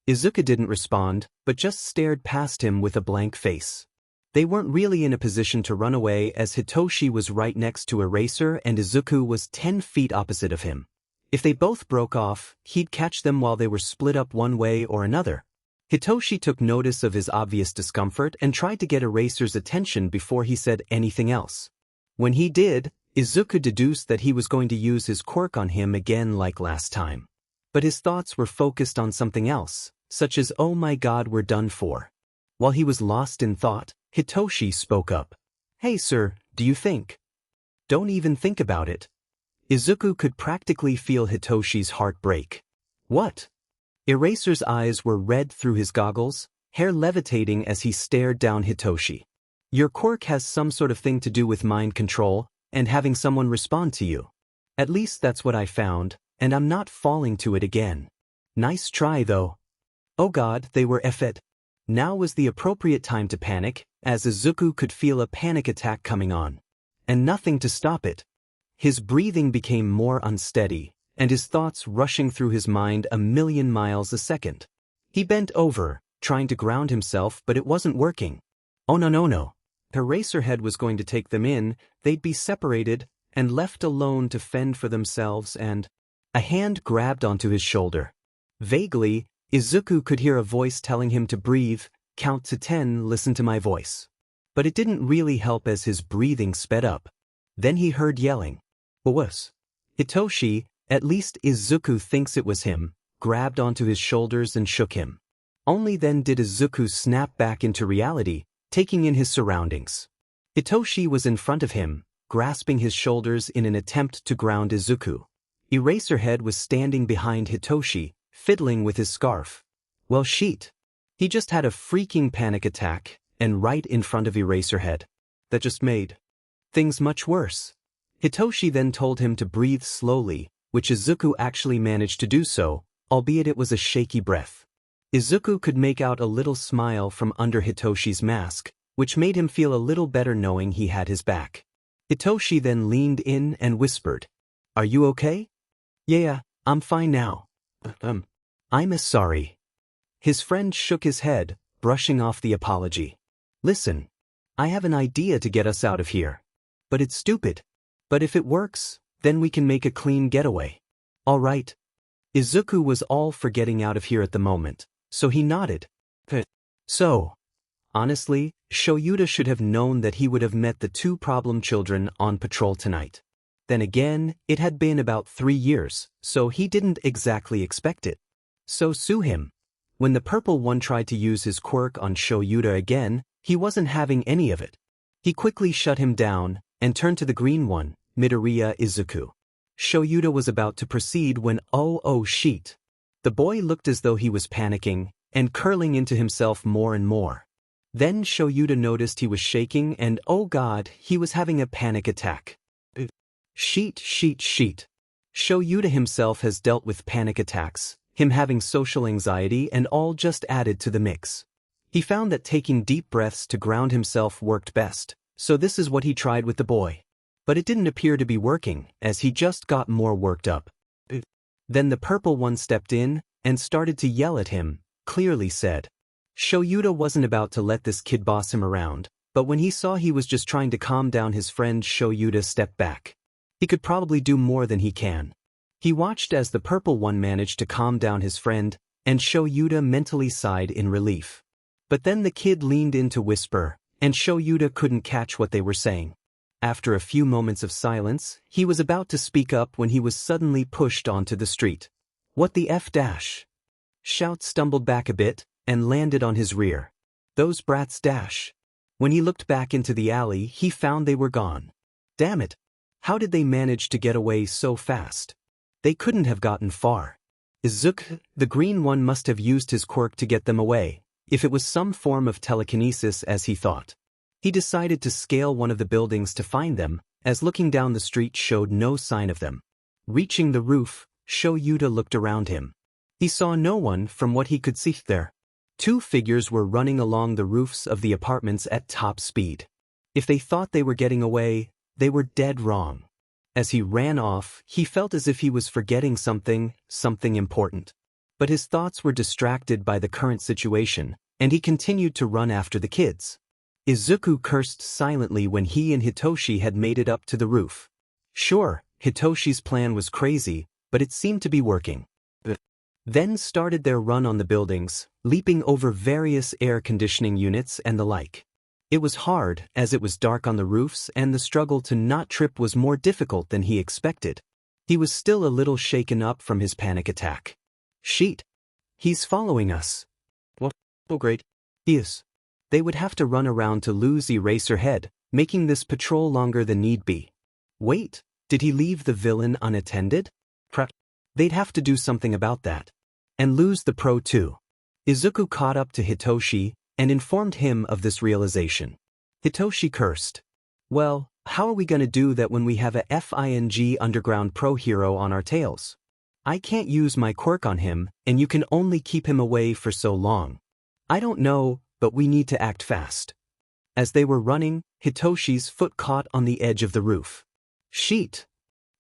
Speaker 1: Izuku didn't respond, but just stared past him with a blank face. They weren't really in a position to run away as Hitoshi was right next to Eraser and Izuku was 10 feet opposite of him. If they both broke off, he'd catch them while they were split up one way or another. Hitoshi took notice of his obvious discomfort and tried to get Eraser's attention before he said anything else. When he did, Izuku deduced that he was going to use his quirk on him again like last time. But his thoughts were focused on something else, such as oh my god we're done for. While he was lost in thought, Hitoshi spoke up. Hey sir, do you think? Don't even think about it. Izuku could practically feel Hitoshi's heart break. What? Eraser's eyes were red through his goggles, hair levitating as he stared down Hitoshi. Your quirk has some sort of thing to do with mind control, and having someone respond to you. At least that's what I found, and I'm not falling to it again. Nice try though. Oh god, they were effed. Now was the appropriate time to panic, as Izuku could feel a panic attack coming on. And nothing to stop it. His breathing became more unsteady, and his thoughts rushing through his mind a million miles a second. He bent over, trying to ground himself, but it wasn't working. Oh no. Eraserhead was going to take them in, they'd be separated, and left alone to fend for themselves and… A hand grabbed onto his shoulder. Vaguely, Izuku could hear a voice telling him to breathe, count to 10, listen to my voice. But it didn't really help as his breathing sped up. Then he heard yelling. What was? Hitoshi, at least Izuku thinks it was him, grabbed onto his shoulders and shook him. Only then did Izuku snap back into reality, taking in his surroundings. Hitoshi was in front of him, grasping his shoulders in an attempt to ground Izuku. Eraserhead was standing behind Hitoshi, fiddling with his scarf. Well shit. He just had a freaking panic attack, and right in front of Eraserhead. That just made things much worse. Hitoshi then told him to breathe slowly, which Izuku actually managed to do so, albeit it was a shaky breath. Izuku could make out a little smile from under Hitoshi's mask, which made him feel a little better knowing he had his back. Hitoshi then leaned in and whispered, Are you okay? Yeah, I'm fine now. I'm sorry. His friend shook his head, brushing off the apology. Listen, I have an idea to get us out of here. But it's stupid. But if it works, then we can make a clean getaway. All right. Izuku was all for getting out of here at the moment, so he nodded. So, honestly, Shoyuta should have known that he would have met the two problem children on patrol tonight. Then again, it had been about 3 years, so he didn't exactly expect it. So sue him. When the purple one tried to use his quirk on Shoyuta again, he wasn't having any of it. He quickly shut him down, and turned to the green one, Midoriya Izuku. Shoyuta was about to proceed when oh shit. The boy looked as though he was panicking, and curling into himself more and more. Then Shoyuta noticed he was shaking and oh god, he was having a panic attack. Sheet. Shoyuta himself has dealt with panic attacks. him having social anxiety, and all just added to the mix. He found that taking deep breaths to ground himself worked best, so this is what he tried with the boy. But it didn't appear to be working, as he just got more worked up. Then the purple one stepped in and started to yell at him, clearly said. Shoyuta wasn't about to let this kid boss him around, but when he saw he was just trying to calm down his friend, Shoyuta stepped back. He could probably do more than he can. He watched as the purple one managed to calm down his friend, and Shoyuta mentally sighed in relief. But then the kid leaned in to whisper, and Shoyuta couldn't catch what they were saying. After a few moments of silence, he was about to speak up when he was suddenly pushed onto the street. What the F dash? Shout stumbled back a bit, and landed on his rear. Those brats dash. When he looked back into the alley, he found they were gone. Damn it! How did they manage to get away so fast? They couldn't have gotten far. Izuku, the green one, must have used his quirk to get them away, if it was some form of telekinesis as he thought. He decided to scale one of the buildings to find them, as looking down the street showed no sign of them. Reaching the roof, Shoyuta looked around him. He saw no one from what he could see there. Two figures were running along the roofs of the apartments at top speed. If they thought they were getting away, they were dead wrong. As he ran off, he felt as if he was forgetting something important. But his thoughts were distracted by the current situation, and he continued to run after the kids. Izuku cursed silently when he and Hitoshi had made it up to the roof. Sure, Hitoshi's plan was crazy, but it seemed to be working. Then started their run on the buildings, leaping over various air conditioning units and the like. It was hard, as it was dark on the roofs, and the struggle to not trip was more difficult than he expected. He was still a little shaken up from his panic attack. Sheet. He's following us. What? Oh great. Yes. They would have to run around to lose Eraserhead, making this patrol longer than need be. Wait, did he leave the villain unattended? Crap. They'd have to do something about that. And lose the pro too. Izuku caught up to Hitoshi and informed him of this realization. Hitoshi cursed. Well, how are we gonna do that when we have a FING underground pro hero on our tails? I can't use my quirk on him, and you can only keep him away for so long. I don't know, but we need to act fast. As they were running, Hitoshi's foot caught on the edge of the roof. Sheet!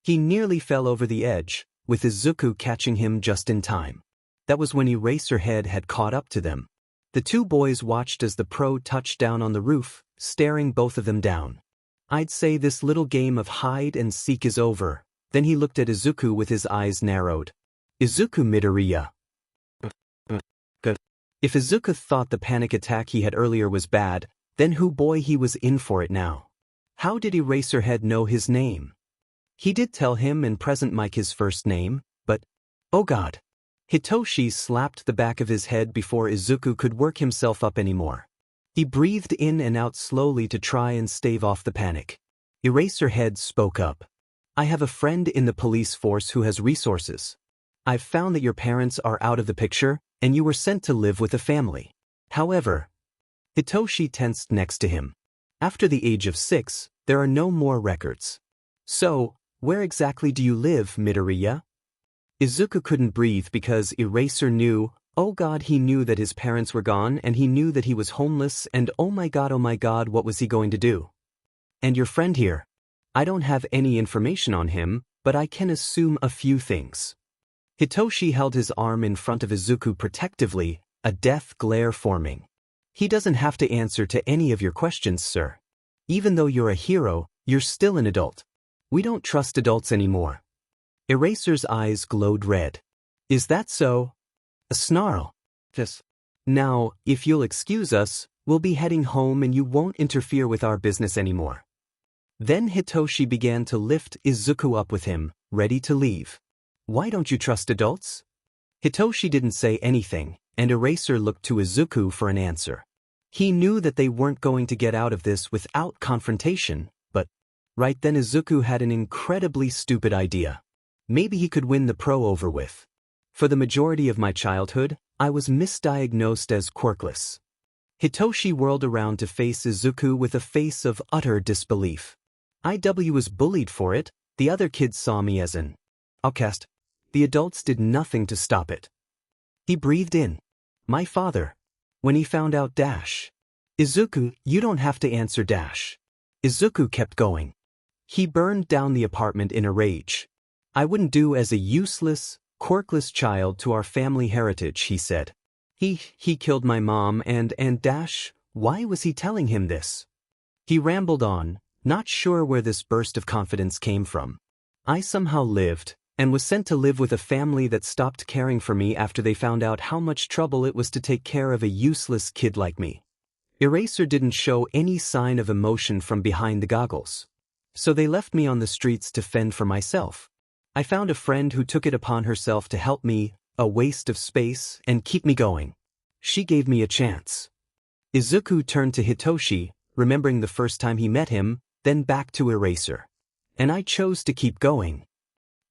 Speaker 1: He nearly fell over the edge, with Izuku catching him just in time. That was when Eraserhead had caught up to them. The two boys watched as the pro touched down on the roof, staring both of them down. I'd say this little game of hide and seek is over. Then he looked at Izuku with his eyes narrowed. Izuku Midoriya. If Izuku thought the panic attack he had earlier was bad, then he was in for it now. How did Eraserhead know his name? He did tell him and present Mike his first name, but... oh god. Hitoshi slapped the back of his head before Izuku could work himself up anymore. He breathed in and out slowly to try and stave off the panic. Eraserhead spoke up. I have a friend in the police force who has resources. I've found that your parents are out of the picture, and you were sent to live with a family. However, Hitoshi tensed next to him. After the age of 6, there are no more records. So, where exactly do you live, Midoriya? Izuku couldn't breathe because Eraser knew, oh god, he knew that his parents were gone, and he knew that he was homeless, and oh my god, what was he going to do? And your friend here? I don't have any information on him, but I can assume a few things. Hitoshi held his arm in front of Izuku protectively, a death glare forming. He doesn't have to answer to any of your questions, sir. Even though you're a hero, you're still an adult. We don't trust adults anymore. Eraser's eyes glowed red. Is that so? A snarl. Yes. Now, if you'll excuse us, we'll be heading home and you won't interfere with our business anymore. Then Hitoshi began to lift Izuku up with him, ready to leave. Why don't you trust adults? Hitoshi didn't say anything, and Eraser looked to Izuku for an answer. He knew that they weren't going to get out of this without confrontation, but right then Izuku had an incredibly stupid idea. Maybe he could win the pro over with. For the majority of my childhood, I was misdiagnosed as quirkless. Hitoshi whirled around to face Izuku with a face of utter disbelief. I was bullied for it, the other kids saw me as an outcast. The adults did nothing to stop it. He breathed in. My father. When he found out Dash. Izuku, you don't have to answer Dash. Izuku kept going. He burned down the apartment in a rage. I wouldn't do as a useless, quirkless child to our family heritage, he said. He killed my mom and Dash, why was he telling him this? He rambled on, not sure where this burst of confidence came from. I somehow lived, and was sent to live with a family that stopped caring for me after they found out how much trouble it was to take care of a useless kid like me. Eraser didn't show any sign of emotion from behind the goggles. So they left me on the streets to fend for myself. I found a friend who took it upon herself to help me, a waste of space, and keep me going. She gave me a chance. Izuku turned to Hitoshi, remembering the first time he met him, then back to Eraser. And I chose to keep going.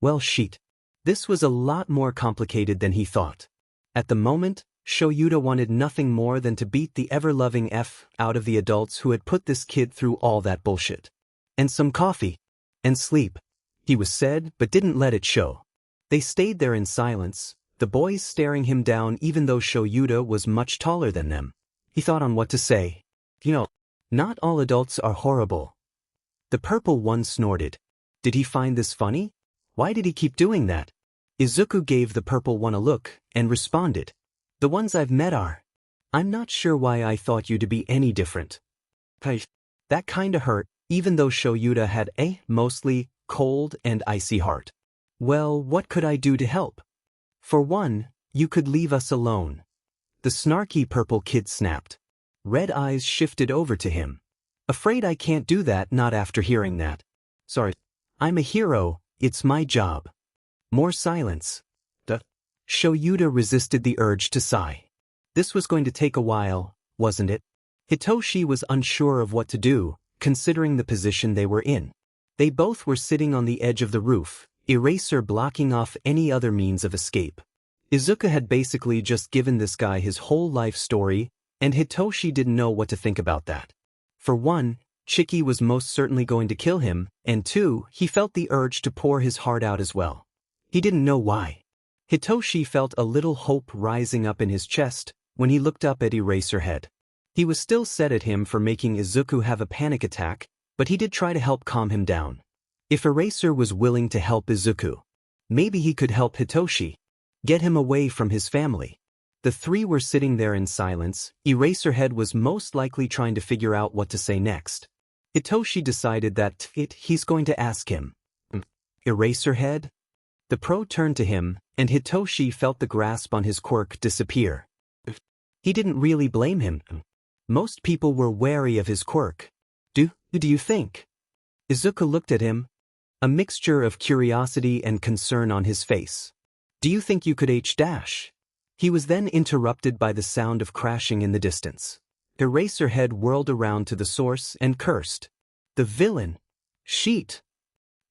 Speaker 1: Well, shit. This was a lot more complicated than he thought. At the moment, Shoyuta wanted nothing more than to beat the ever-loving F out of the adults who had put this kid through all that bullshit. And some coffee. And sleep. He was said, but didn't let it show. They stayed there in silence, the boys staring him down even though Shoyuta was much taller than them. He thought on what to say. Not all adults are horrible. The purple one snorted. Did he find this funny? Why did he keep doing that? Izuku gave the purple one a look, and responded. The ones I've met are. I'm not sure why I thought you to be any different. That kinda hurt, even though Shoyuta had a mostly cold and icy heart. Well, what could I do to help? For one, you could leave us alone. The snarky purple kid snapped. Red eyes shifted over to him. Afraid I can't do that, not after hearing that. Sorry. I'm a hero, it's my job. More silence. Shoyuta resisted the urge to sigh. This was going to take a while, wasn't it? Hitoshi was unsure of what to do, considering the position they were in. They both were sitting on the edge of the roof, Eraser blocking off any other means of escape. Izuku had basically just given this guy his whole life story, and Hitoshi didn't know what to think about that. For one, Chiki was most certainly going to kill him, and two, he felt the urge to pour his heart out as well. He didn't know why. Hitoshi felt a little hope rising up in his chest when he looked up at Eraserhead. He was still set at him for making Izuku have a panic attack, but he did try to help calm him down. If Eraser was willing to help Izuku, maybe he could help Hitoshi. Get him away from his family. The three were sitting there in silence. Eraserhead was most likely trying to figure out what to say next. Hitoshi decided that he's going to ask him. Eraserhead? The pro turned to him, and Hitoshi felt the grasp on his quirk disappear. He didn't really blame him. Most people were wary of his quirk. Do you think? Izuku looked at him, a mixture of curiosity and concern on his face. Do you think you could H-dash? He was then interrupted by the sound of crashing in the distance. Eraserhead whirled around to the source and cursed. The villain! Sheet!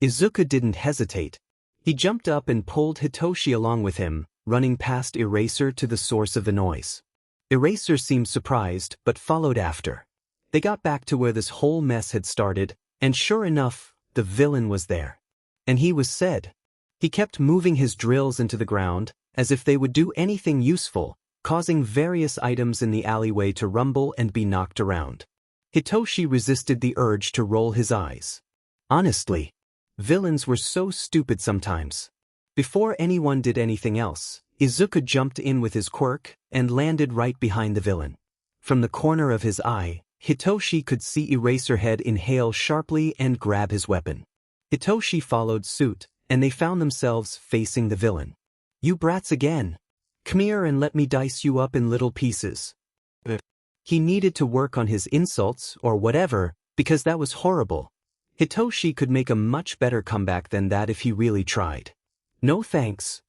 Speaker 1: Izuku didn't hesitate. He jumped up and pulled Hitoshi along with him, running past Eraser to the source of the noise. Eraser seemed surprised, but followed after. They got back to where this whole mess had started, and sure enough, the villain was there. And he was said. He kept moving his drills into the ground, as if they would do anything useful, causing various items in the alleyway to rumble and be knocked around. Hitoshi resisted the urge to roll his eyes. Honestly, villains were so stupid sometimes. Before anyone did anything else, Izuku jumped in with his quirk and landed right behind the villain. From the corner of his eye, Hitoshi could see Eraserhead inhale sharply and grab his weapon. Hitoshi followed suit, and they found themselves facing the villain. You brats again. Come here and let me dice you up in little pieces. He needed to work on his insults or whatever, because that was horrible. Hitoshi could make a much better comeback than that if he really tried. No thanks.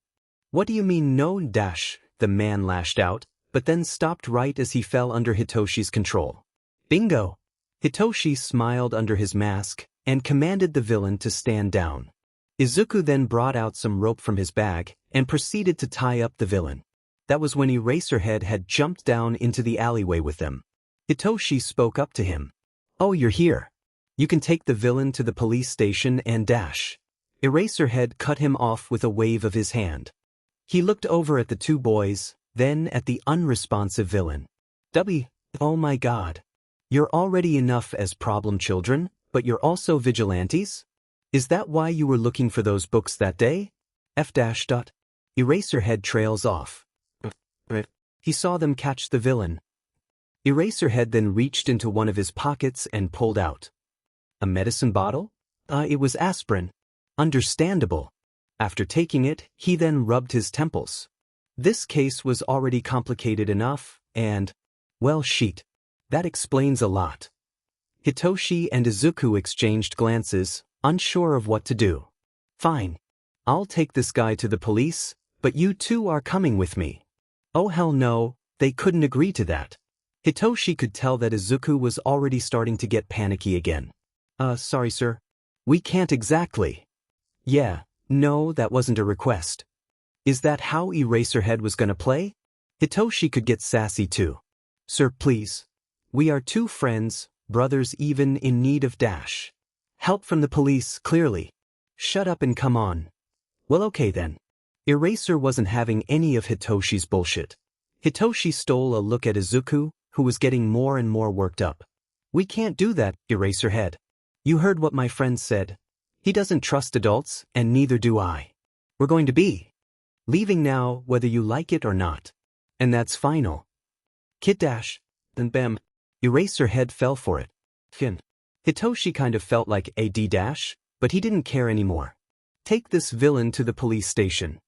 Speaker 1: What do you mean no dash? The man lashed out, but then stopped right as he fell under Hitoshi's control. Bingo! Hitoshi smiled under his mask and commanded the villain to stand down. Izuku then brought out some rope from his bag and proceeded to tie up the villain. That was when Eraserhead had jumped down into the alleyway with them. Hitoshi spoke up to him. Oh, you're here. You can take the villain to the police station and dash. Eraserhead cut him off with a wave of his hand. He looked over at the two boys, then at the unresponsive villain. Oh my god. You're already enough as problem children, but you're also vigilantes? Is that why you were looking for those books that day? Eraserhead trails off. He saw them catch the villain. Eraserhead then reached into one of his pockets and pulled out a medicine bottle? It was aspirin. Understandable. After taking it, he then rubbed his temples. This case was already complicated enough, and, well, shit. That explains a lot. Hitoshi and Izuku exchanged glances, unsure of what to do. Fine. I'll take this guy to the police, but you two are coming with me. Oh hell no, they couldn't agree to that. Hitoshi could tell that Izuku was already starting to get panicky again. Sorry sir. We can't exactly. Yeah, no, that wasn't a request. Is that how Eraserhead was gonna play? Hitoshi could get sassy too. Sir, please. We are two friends, brothers even in need of help from the police, clearly. Shut up and come on. Well okay then. Eraser wasn't having any of Hitoshi's bullshit. Hitoshi stole a look at Izuku, who was getting more and more worked up. We can't do that, Eraserhead. You heard what my friend said. He doesn't trust adults, and neither do I. We're going to be leaving now, whether you like it or not. And that's final. Kid then bam. Eraserhead fell for it. Hitoshi kind of felt like a but he didn't care anymore. Take this villain to the police station.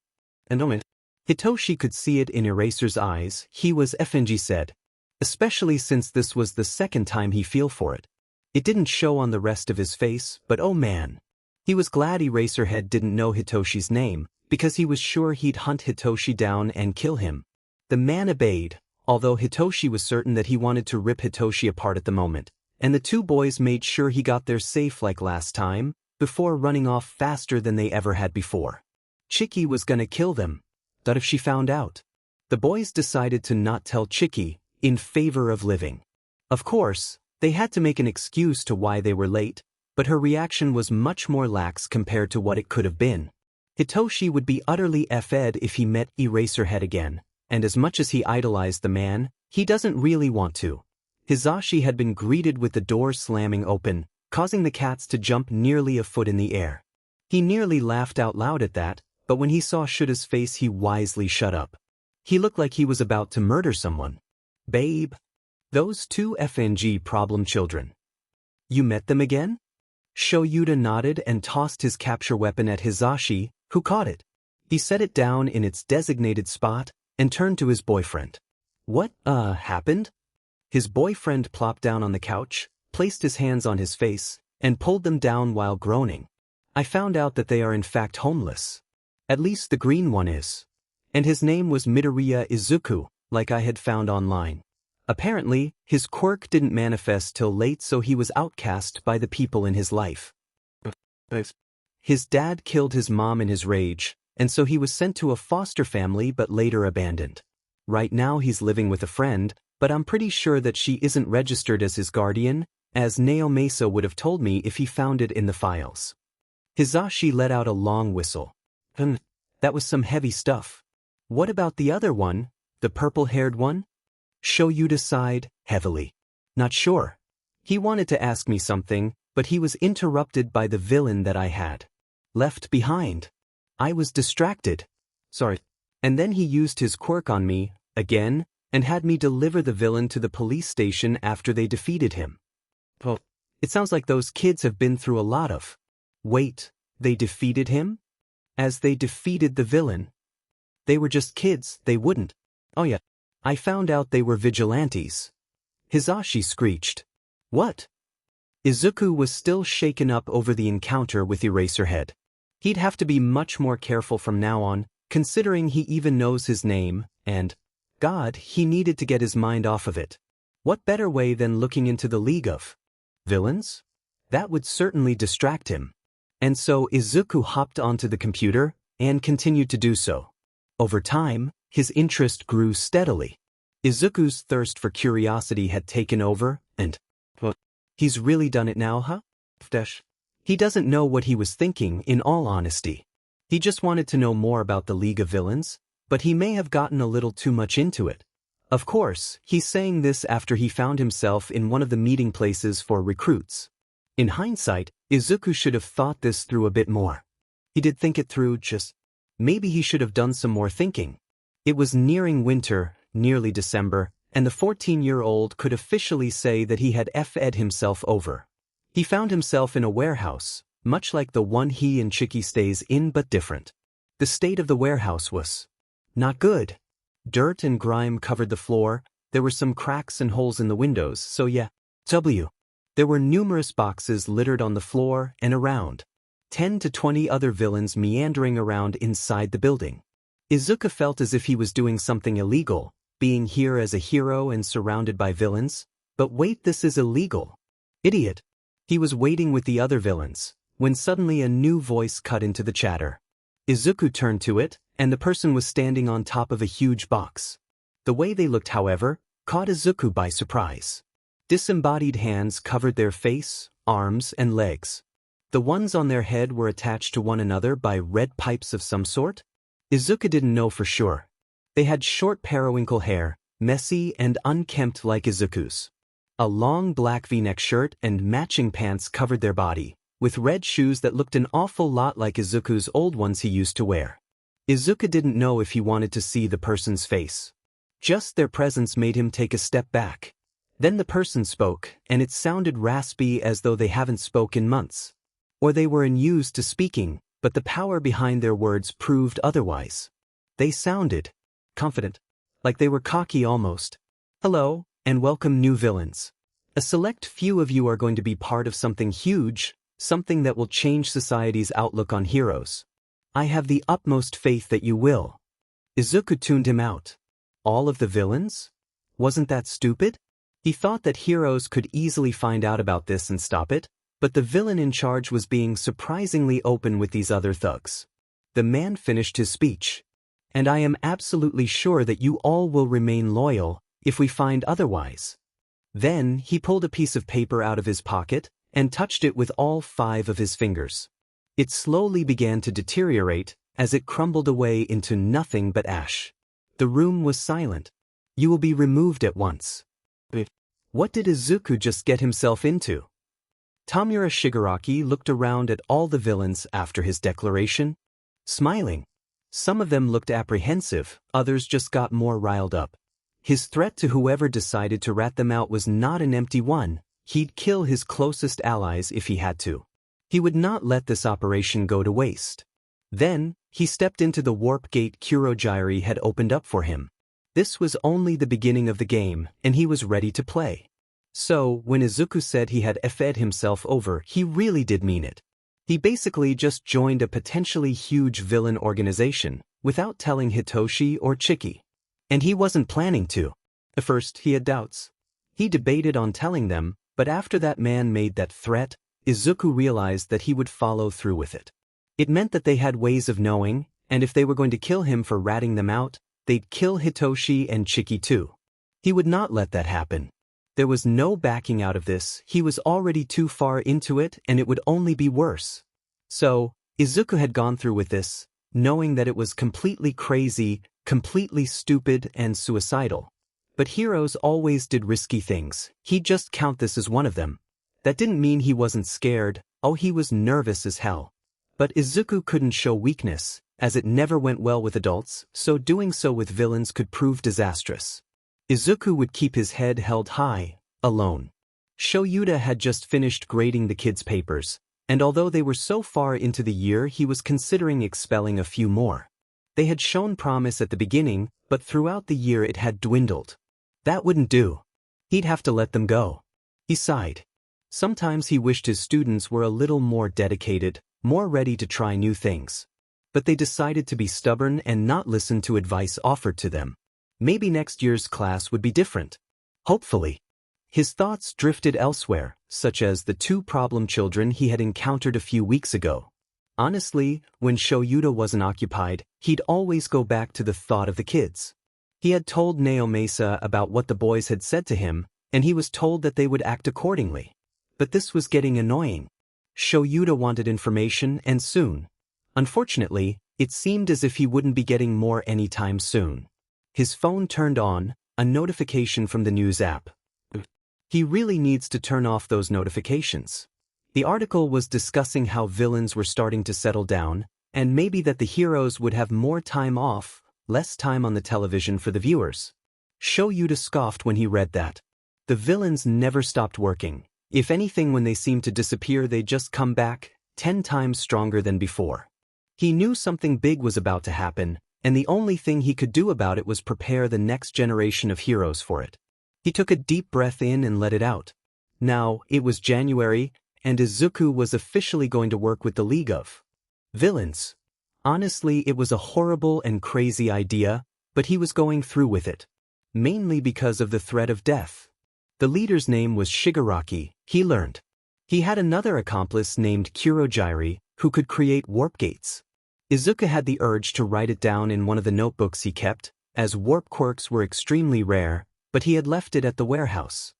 Speaker 1: And Hitoshi could see it in Eraser's eyes, he was FNG said. Especially since this was the second time he fell for it. It didn't show on the rest of his face, but oh man. He was glad Eraserhead didn't know Hitoshi's name, because he was sure he'd hunt Hitoshi down and kill him. The man obeyed, although Hitoshi was certain that he wanted to rip Hitoshi apart at the moment, and the two boys made sure he got there safe like last time, before running off faster than they ever had before. Chicky was gonna kill them. But if she found out? The boys decided to not tell Chicky, in favor of living. Of course, they had to make an excuse to why they were late, but her reaction was much more lax compared to what it could have been. Hitoshi would be utterly F-ed if he met Eraserhead again, and as much as he idolized the man, he doesn't really want to. Hizashi had been greeted with the door slamming open, causing the cats to jump nearly a foot in the air. He nearly laughed out loud at that, but when he saw Shuta's face he wisely shut up. He looked like he was about to murder someone. Babe. Those two FNG problem children. You met them again? Shoyuta nodded and tossed his capture weapon at Hizashi, who caught it. He set it down in its designated spot, and turned to his boyfriend. What, happened? His boyfriend plopped down on the couch, placed his hands on his face, and pulled them down while groaning. I found out that they are in fact homeless. At least the green one is. And his name was Midoriya Izuku, like I had found online. Apparently, his quirk didn't manifest till late, so he was outcast by the people in his life. His dad killed his mom in his rage, and so he was sent to a foster family but later abandoned. Right now he's living with a friend, but I'm pretty sure that she isn't registered as his guardian, as Naomasa would have told me if he found it in the files. Hizashi let out a long whistle. That was some heavy stuff. What about the other one, the purple-haired one? Shoyuta sighed heavily. Not sure. He wanted to ask me something, but he was interrupted by the villain that I had left behind. I was distracted. Sorry. And then he used his quirk on me, again, and had me deliver the villain to the police station after they defeated him. Oh, it sounds like those kids have been through a lot of. Wait, they defeated him? As they defeated the villain? They were just kids, they wouldn't. Oh yeah. I found out they were vigilantes. Hizashi screeched. What? Izuku was still shaken up over the encounter with Eraserhead. He'd have to be much more careful from now on, considering he even knows his name, and, God, he needed to get his mind off of it. What better way than looking into the League of Villains? That would certainly distract him. And so Izuku hopped onto the computer, and continued to do so. Over time, his interest grew steadily. Izuku's thirst for curiosity had taken over, and he's really done it now, huh? He doesn't know what he was thinking, in all honesty. He just wanted to know more about the League of Villains, but he may have gotten a little too much into it. Of course, he's saying this after he found himself in one of the meeting places for recruits. In hindsight, Izuku should have thought this through a bit more. He did think it through, just maybe he should have done some more thinking. It was nearing winter, nearly December, and the 14-year-old could officially say that he had F'd himself over. He found himself in a warehouse, much like the one he and Chiki stays in but different. The state of the warehouse was not good. Dirt and grime covered the floor, there were some cracks and holes in the windows, so yeah. There were numerous boxes littered on the floor and around. 10 to 20 other villains meandering around inside the building. Izuku felt as if he was doing something illegal, being here as a hero and surrounded by villains. But wait, this is illegal. Idiot. He was waiting with the other villains, when suddenly a new voice cut into the chatter. Izuku turned to it, and the person was standing on top of a huge box. The way they looked, however, caught Izuku by surprise. Disembodied hands covered their face, arms, and legs. The ones on their head were attached to one another by red pipes of some sort. Izuku didn't know for sure. They had short periwinkle hair, messy and unkempt like Izuku's. A long black V-neck shirt and matching pants covered their body, with red shoes that looked an awful lot like Izuku's old ones he used to wear. Izuku didn't know if he wanted to see the person's face. Just their presence made him take a step back. Then the person spoke, and it sounded raspy as though they haven't spoken in months. Or they were unused to speaking, but the power behind their words proved otherwise. They sounded confident, like they were cocky almost. Hello, and welcome new villains. A select few of you are going to be part of something huge, something that will change society's outlook on heroes. I have the utmost faith that you will. Izuku tuned him out. All of the villains? Wasn't that stupid? He thought that heroes could easily find out about this and stop it, but the villain in charge was being surprisingly open with these other thugs. The man finished his speech. And I am absolutely sure that you all will remain loyal, if we find otherwise. Then he pulled a piece of paper out of his pocket, and touched it with all 5 of his fingers. It slowly began to deteriorate, as it crumbled away into nothing but ash. The room was silent. You will be removed at once. What did Izuku just get himself into? Tamura Shigaraki looked around at all the villains after his declaration, smiling. Some of them looked apprehensive, others just got more riled up. His threat to whoever decided to rat them out was not an empty one. He'd kill his closest allies if he had to. He would not let this operation go to waste. Then, he stepped into the warp gate Kurogyri had opened up for him. This was only the beginning of the game, and he was ready to play. So, when Izuku said he had F'd himself over, he really did mean it. He basically just joined a potentially huge villain organization, without telling Hitoshi or Chiki. And he wasn't planning to. At first, he had doubts. He debated on telling them, but after that man made that threat, Izuku realized that he would follow through with it. It meant that they had ways of knowing, and if they were going to kill him for ratting them out, they'd kill Hitoshi and Chiki too. He would not let that happen. There was no backing out of this, he was already too far into it and it would only be worse. So, Izuku had gone through with this, knowing that it was completely crazy, completely stupid and suicidal. But heroes always did risky things, he'd just count this as one of them. That didn't mean he wasn't scared, oh he was nervous as hell. But Izuku couldn't show weakness, as it never went well with adults, so doing so with villains could prove disastrous. Izuku would keep his head held high, alone. Shoyuta had just finished grading the kids' papers, and although they were so far into the year he was considering expelling a few more. They had shown promise at the beginning, but throughout the year it had dwindled. That wouldn't do. He'd have to let them go. He sighed. Sometimes he wished his students were a little more dedicated, more ready to try new things. But they decided to be stubborn and not listen to advice offered to them. Maybe next year's class would be different. Hopefully. His thoughts drifted elsewhere, such as the 2 problem children he had encountered a few weeks ago. Honestly, when Shoyuta wasn't occupied, he'd always go back to the thought of the kids. He had told Naomasa about what the boys had said to him, and he was told that they would act accordingly. But this was getting annoying. Shoyuta wanted information, and soon. Unfortunately, It seemed as if he wouldn't be getting more anytime soon. His phone turned on, a notification from the news app. He really needs to turn off those notifications. The article was discussing how villains were starting to settle down, and maybe that the heroes would have more time off, less time on the television for the viewers. Shoyuta scoffed when he read that. The villains never stopped working. If anything, when they seemed to disappear, they'd just come back, 10 times stronger than before. He knew something big was about to happen, and the only thing he could do about it was prepare the next generation of heroes for it. He took a deep breath in and let it out. Now, it was January, and Izuku was officially going to work with the League of Villains. Honestly, it was a horrible and crazy idea, but he was going through with it. Mainly because of the threat of death. The leader's name was Shigaraki, he learned. He had another accomplice named Kurogiri, who could create warp gates. Izuku had the urge to write it down in one of the notebooks he kept, as warp quirks were extremely rare, but he had left it at the warehouse.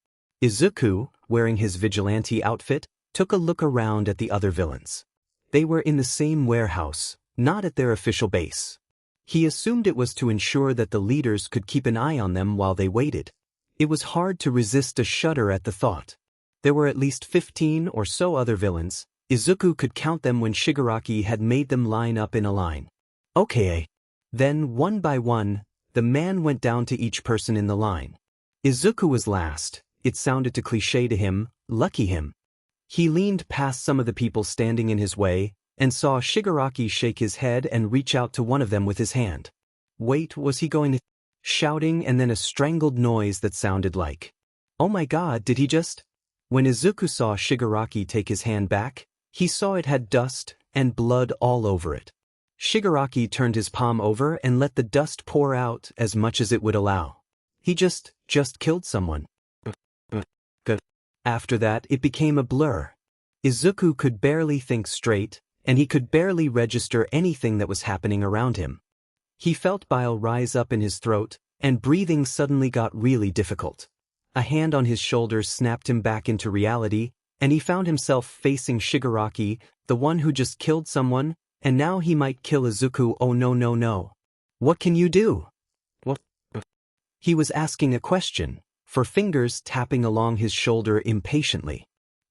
Speaker 1: Izuku, wearing his vigilante outfit, took a look around at the other villains. They were in the same warehouse, not at their official base. He assumed it was to ensure that the leaders could keep an eye on them while they waited. It was hard to resist a shudder at the thought. There were at least 15 or so other villains. Izuku could count them when Shigaraki had made them line up in a line. Okay. Then, one by one, the man went down to each person in the line. Izuku was last. It sounded too cliché to him, lucky him. He leaned past some of the people standing in his way, and saw Shigaraki shake his head and reach out to one of them with his hand. Wait, was he going to... Shouting and then a strangled noise that sounded like... Oh my god, did he just... When Izuku saw Shigaraki take his hand back, he saw it had dust and blood all over it. Shigaraki turned his palm over and let the dust pour out as much as it would allow. He just killed someone. After that, it became a blur. Izuku could barely think straight, and he could barely register anything that was happening around him. He felt bile rise up in his throat, and breathing suddenly got really difficult. A hand on his shoulder snapped him back into reality, and he found himself facing Shigaraki, the one who just killed someone, and now he might kill Izuku. Oh no. What can you do? What? He was asking a question, for fingers tapping along his shoulder impatiently.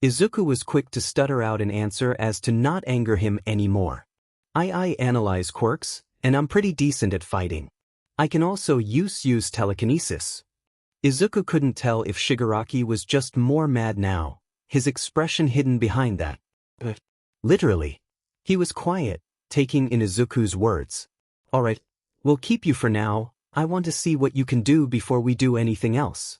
Speaker 1: Izuku was quick to stutter out an answer as to not anger him anymore. I analyze quirks, and I'm pretty decent at fighting. I can also use telekinesis. Izuku couldn't tell if Shigaraki was just more mad now, his expression hidden behind that. Literally. He was quiet, taking in Izuku's words. Alright, we'll keep you for now. I want to see what you can do before we do anything else.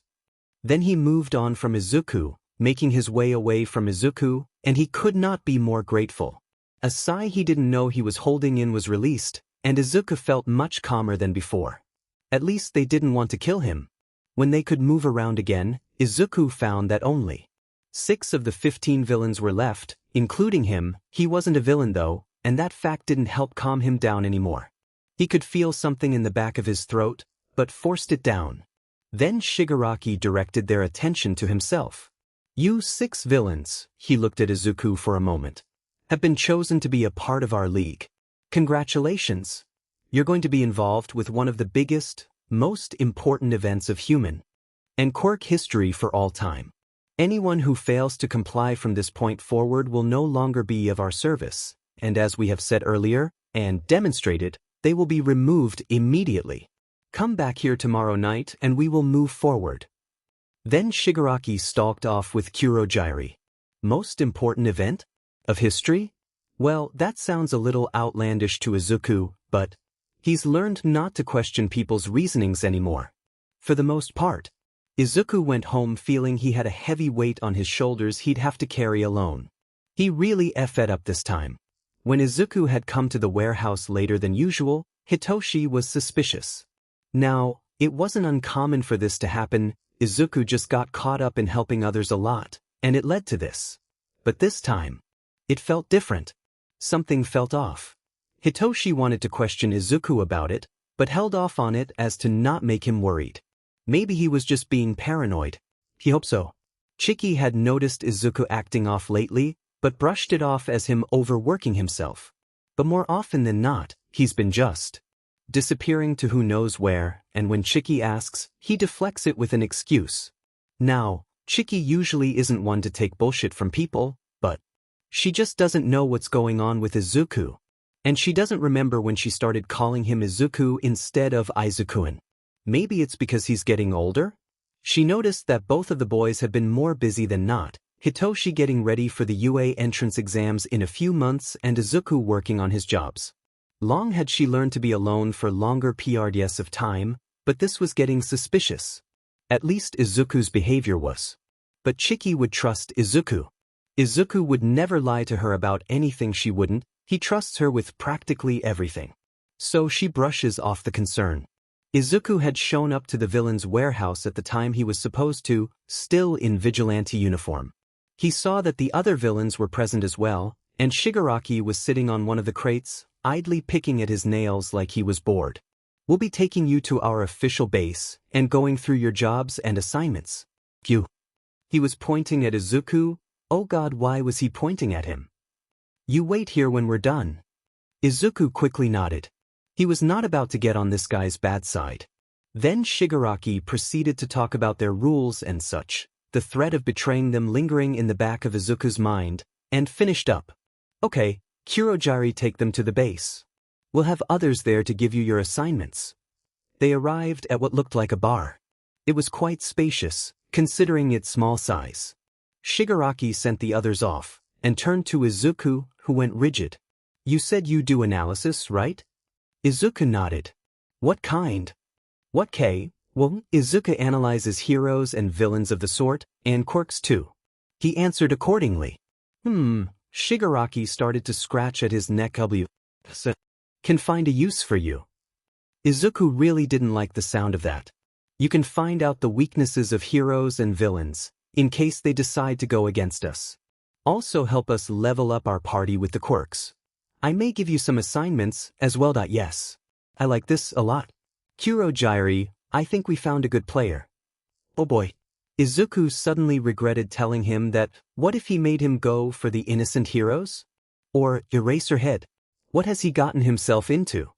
Speaker 1: Then he moved on from Izuku, making his way away from Izuku, and he could not be more grateful. A sigh he didn't know he was holding in was released, and Izuku felt much calmer than before. At least they didn't want to kill him. When they could move around again, Izuku found that only 6 of the 15 villains were left, including him. He wasn't a villain though, and that fact didn't help calm him down anymore. He could feel something in the back of his throat, but forced it down. Then Shigaraki directed their attention to himself. You 6 villains, he looked at Izuku for a moment, have been chosen to be a part of our league. Congratulations. You're going to be involved with one of the biggest, most important events of human and quirk history for all time. Anyone who fails to comply from this point forward will no longer be of our service, and as we have said earlier, and demonstrated, they will be removed immediately. Come back here tomorrow night and we will move forward. Then Shigaraki stalked off with Kurogiri. Most important event? Of history? Well, that sounds a little outlandish to Izuku, but he's learned not to question people's reasonings anymore. For the most part, Izuku went home feeling he had a heavy weight on his shoulders he'd have to carry alone. He really effed up this time. When Izuku had come to the warehouse later than usual, Hitoshi was suspicious. Now, it wasn't uncommon for this to happen. Izuku just got caught up in helping others a lot, and it led to this. But this time, it felt different. Something felt off. Hitoshi wanted to question Izuku about it, but held off on it as to not make him worried. Maybe he was just being paranoid. He hoped so. Chiki had noticed Izuku acting off lately, but brushed it off as him overworking himself. But more often than not, He's been just disappearing to who knows where, and when Chiki asks, he deflects it with an excuse. Now, Chiki usually isn't one to take bullshit from people, but she just doesn't know what's going on with Izuku. And she doesn't remember when she started calling him Izuku instead of Izukuin. Maybe it's because he's getting older? She noticed that both of the boys have been more busy than not, Hitoshi getting ready for the UA entrance exams in a few months and Izuku working on his jobs. Long had she learned to be alone for longer periods of time, but this was getting suspicious. At least Izuku's behavior was. But Chiki would trust Izuku. Izuku would never lie to her about anything she wouldn't, he trusts her with practically everything. So she brushes off the concern. Izuku had shown up to the villain's warehouse at the time he was supposed to, still in vigilante uniform. He saw that the other villains were present as well, and Shigaraki was sitting on one of the crates, idly picking at his nails like he was bored. We'll be taking you to our official base, and going through your jobs and assignments. Phew. He was pointing at Izuku. Oh God, why was he pointing at him? You wait here when we're done. Izuku quickly nodded. He was not about to get on this guy's bad side. Then Shigaraki proceeded to talk about their rules and such, the threat of betraying them lingering in the back of Izuku's mind, and finished up. Okay, Kurojiri, take them to the base. We'll have others there to give you your assignments. They arrived at what looked like a bar. It was quite spacious, considering its small size. Shigaraki sent the others off, and turned to Izuku, who went rigid. You said you do analysis, right? Izuku nodded. What kind? What K? Well, Izuku analyzes heroes and villains of the sort, and quirks too. He answered accordingly. Shigaraki started to scratch at his neck. Can find a use for you. Izuku really didn't like the sound of that. You can find out the weaknesses of heroes and villains, in case they decide to go against us. Also help us level up our party with the quirks. I may give you some assignments as well. Yes. I like this a lot. Kurojiri, I think we found a good player. Oh boy. Izuku suddenly regretted telling him that, what if he made him go for the innocent heroes? Or Eraserhead? What has he gotten himself into?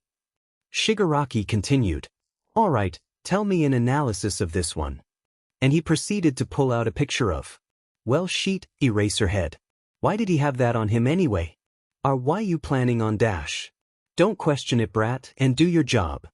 Speaker 1: Shigaraki continued. All right, tell me an analysis of this one. And he proceeded to pull out a picture of. Well, sheet, Eraserhead. Why did he have that on him anyway? Why you planning on dash? Don't question it, brat, and do your job.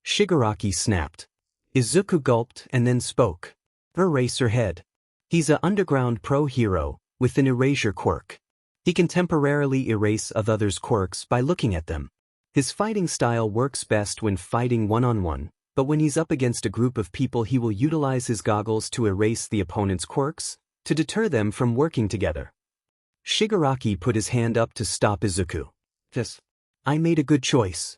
Speaker 1: Shigaraki snapped. Izuku gulped and then spoke. Eraserhead. He's a underground pro hero, with an erasure quirk. He can temporarily erase others' quirks by looking at them. His fighting style works best when fighting one-on-one, but when he's up against a group of people he will utilize his goggles to erase the opponent's quirks, to deter them from working together. Shigaraki put his hand up to stop Izuku. Yes. I made a good choice.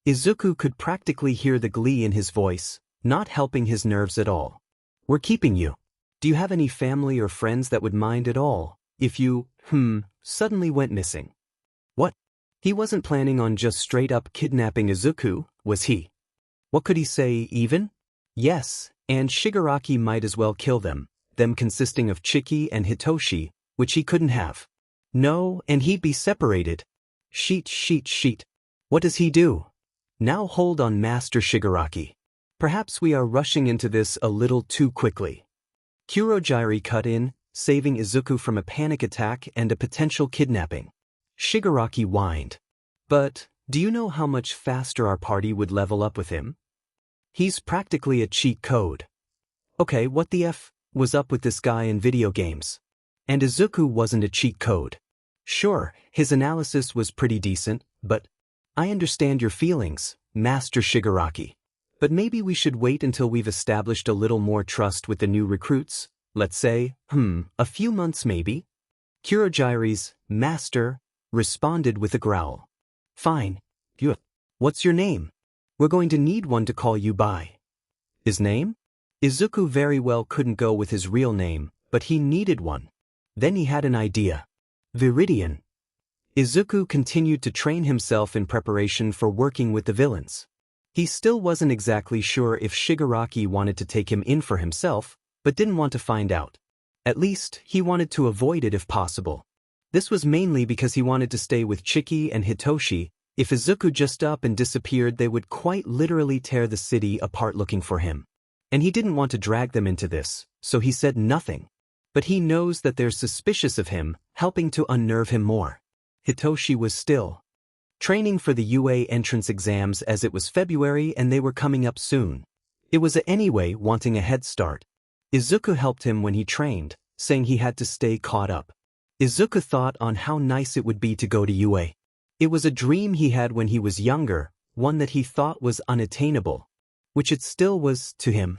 Speaker 1: Izuku could practically hear the glee in his voice, not helping his nerves at all. We're keeping you. Do you have any family or friends that would mind at all if you, suddenly went missing? What? He wasn't planning on just straight-up kidnapping Izuku, was he? What could he say, even? Yes, and Shigaraki might as well kill them consisting of Chiki and Hitoshi, which he couldn't have. No, and he'd be separated. Sheet. What does he do? Now hold on, Master Shigaraki. Perhaps we are rushing into this a little too quickly. Kurojiri cut in, saving Izuku from a panic attack and a potential kidnapping. Shigaraki whined. But, do you know how much faster our party would level up with him? He's practically a cheat code. Okay, what the F was up with this guy in video games? And Izuku wasn't a cheat code. Sure, his analysis was pretty decent, but I understand your feelings, Master Shigaraki. But maybe we should wait until we've established a little more trust with the new recruits, let's say, a few months maybe? Kurojiri's master responded with a growl. Fine. What's your name? We're going to need one to call you by. His name? Izuku very well couldn't go with his real name, but he needed one. Then he had an idea. Viridian. Izuku continued to train himself in preparation for working with the villains. He still wasn't exactly sure if Shigaraki wanted to take him in for himself, but didn't want to find out. At least, he wanted to avoid it if possible. This was mainly because he wanted to stay with Chiki and Hitoshi, If Izuku just up and disappeared, they would quite literally tear the city apart looking for him. And he didn't want to drag them into this, so he said nothing. But he knows that they're suspicious of him, helping to unnerve him more. Hitoshi was still training for the UA entrance exams as it was February and they were coming up soon. It was anyway wanting a head start. Izuku helped him when he trained, saying he had to stay caught up. Izuku thought on how nice it would be to go to UA. It was a dream he had when he was younger, one that he thought was unattainable. Which it still was to him.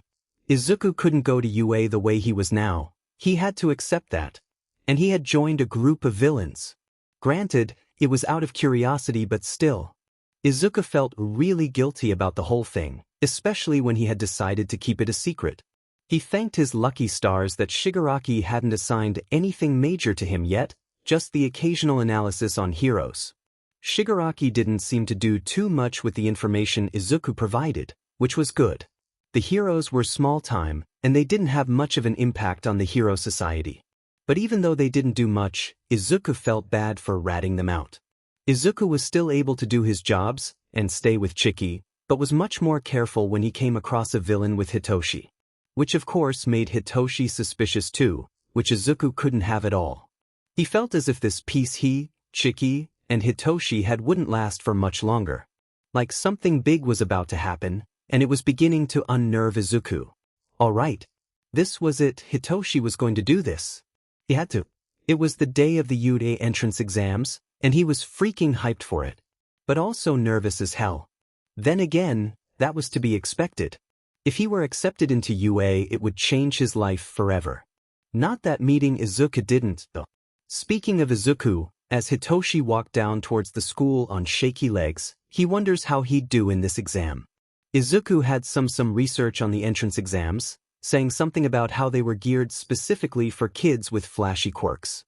Speaker 1: Izuku couldn't go to UA the way he was now. He had to accept that. And he had joined a group of villains. Granted, it was out of curiosity, but still. Izuku felt really guilty about the whole thing, especially when he had decided to keep it a secret. He thanked his lucky stars that Shigaraki hadn't assigned anything major to him yet, just the occasional analysis on heroes. Shigaraki didn't seem to do too much with the information Izuku provided, which was good. The heroes were small-time, and they didn't have much of an impact on the hero society. But even though they didn't do much, Izuku felt bad for ratting them out. Izuku was still able to do his jobs and stay with Chiki, but was much more careful when he came across a villain with Hitoshi. Which of course made Hitoshi suspicious too, which Izuku couldn't have at all. He felt as if this peace he, Chiki, and Hitoshi had wouldn't last for much longer. Like something big was about to happen, and it was beginning to unnerve Izuku. Alright. This was it, Hitoshi was going to do this. He had to. It was the day of the UA entrance exams, and he was freaking hyped for it. But also nervous as hell. Then again, that was to be expected. If he were accepted into UA, it would change his life forever. Not that meeting Izuku didn't, though. Speaking of Izuku, as Hitoshi walked down towards the school on shaky legs, he wonders how he'd do in this exam. Izuku had some research on the entrance exams, saying something about how they were geared specifically for kids with flashy quirks.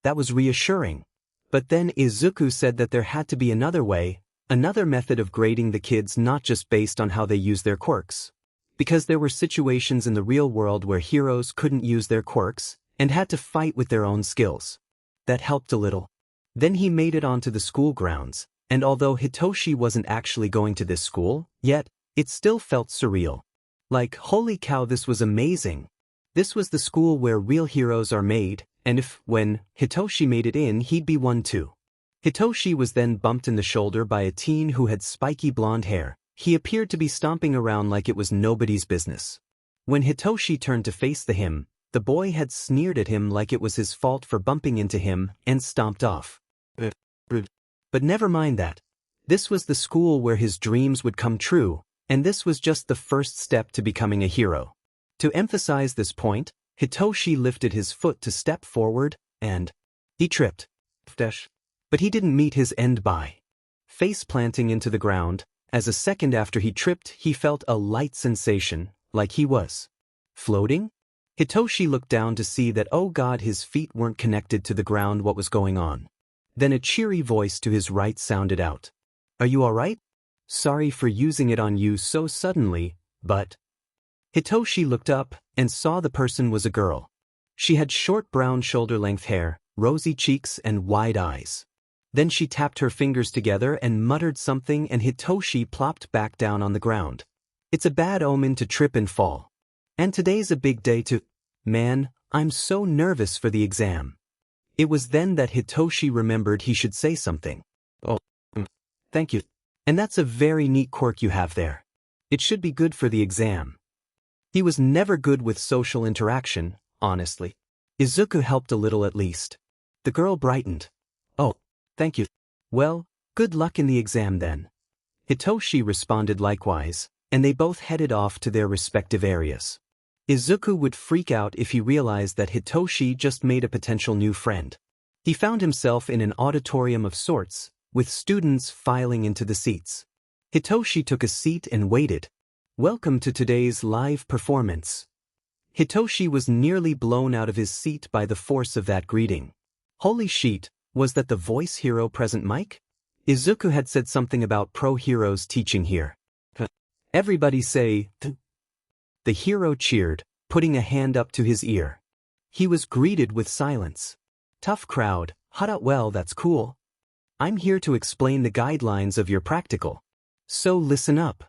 Speaker 1: That was reassuring. But then Izuku said that there had to be another way, another method of grading the kids, not just based on how they use their quirks. Because there were situations in the real world where heroes couldn't use their quirks and had to fight with their own skills. That helped a little. Then he made it onto the school grounds, and although Hitoshi wasn't actually going to this school, yet, it still felt surreal. Like, holy cow, this was amazing. This was the school where real heroes are made, and when Hitoshi made it in, he'd be one too. Hitoshi was then bumped in the shoulder by a teen who had spiky blonde hair. He appeared to be stomping around like it was nobody's business. When Hitoshi turned to face him, the boy had sneered at him like it was his fault for bumping into him and stomped off. But never mind that. This was the school where his dreams would come true, and this was just the first step to becoming a hero. To emphasize this point, Hitoshi lifted his foot to step forward, and he tripped. But he didn't meet his end by face planting into the ground. As a second after he tripped, he felt a light sensation, like he was floating. Hitoshi looked down to see that, oh god, his feet weren't connected to the ground. What was going on? Then a cheery voice to his right sounded out. Are you alright? Sorry for using it on you so suddenly, but... Hitoshi looked up and saw the person was a girl. She had short brown shoulder-length hair, rosy cheeks and wide eyes. Then she tapped her fingers together and muttered something, and Hitoshi plopped back down on the ground. It's a bad omen to trip and fall. And today's a big day to... Man, I'm so nervous for the exam. It was then that Hitoshi remembered he should say something. Oh, thank you. And that's a very neat quirk you have there. It should be good for the exam. He was never good with social interaction, honestly. Izuku helped a little at least. The girl brightened. Oh, thank you. Well, good luck in the exam then. Hitoshi responded likewise, and they both headed off to their respective areas. Izuku would freak out if he realized that Hitoshi just made a potential new friend. He found himself in an auditorium of sorts, with students filing into the seats. Hitoshi took a seat and waited. Welcome to today's live performance. Hitoshi was nearly blown out of his seat by the force of that greeting. Holy shit, was that the voice hero present mic? Izuku had said something about pro heroes teaching here. Everybody say, th. The hero cheered, putting a hand up to his ear. He was greeted with silence. Tough crowd, well, that's cool. I'm here to explain the guidelines of your practical. So listen up.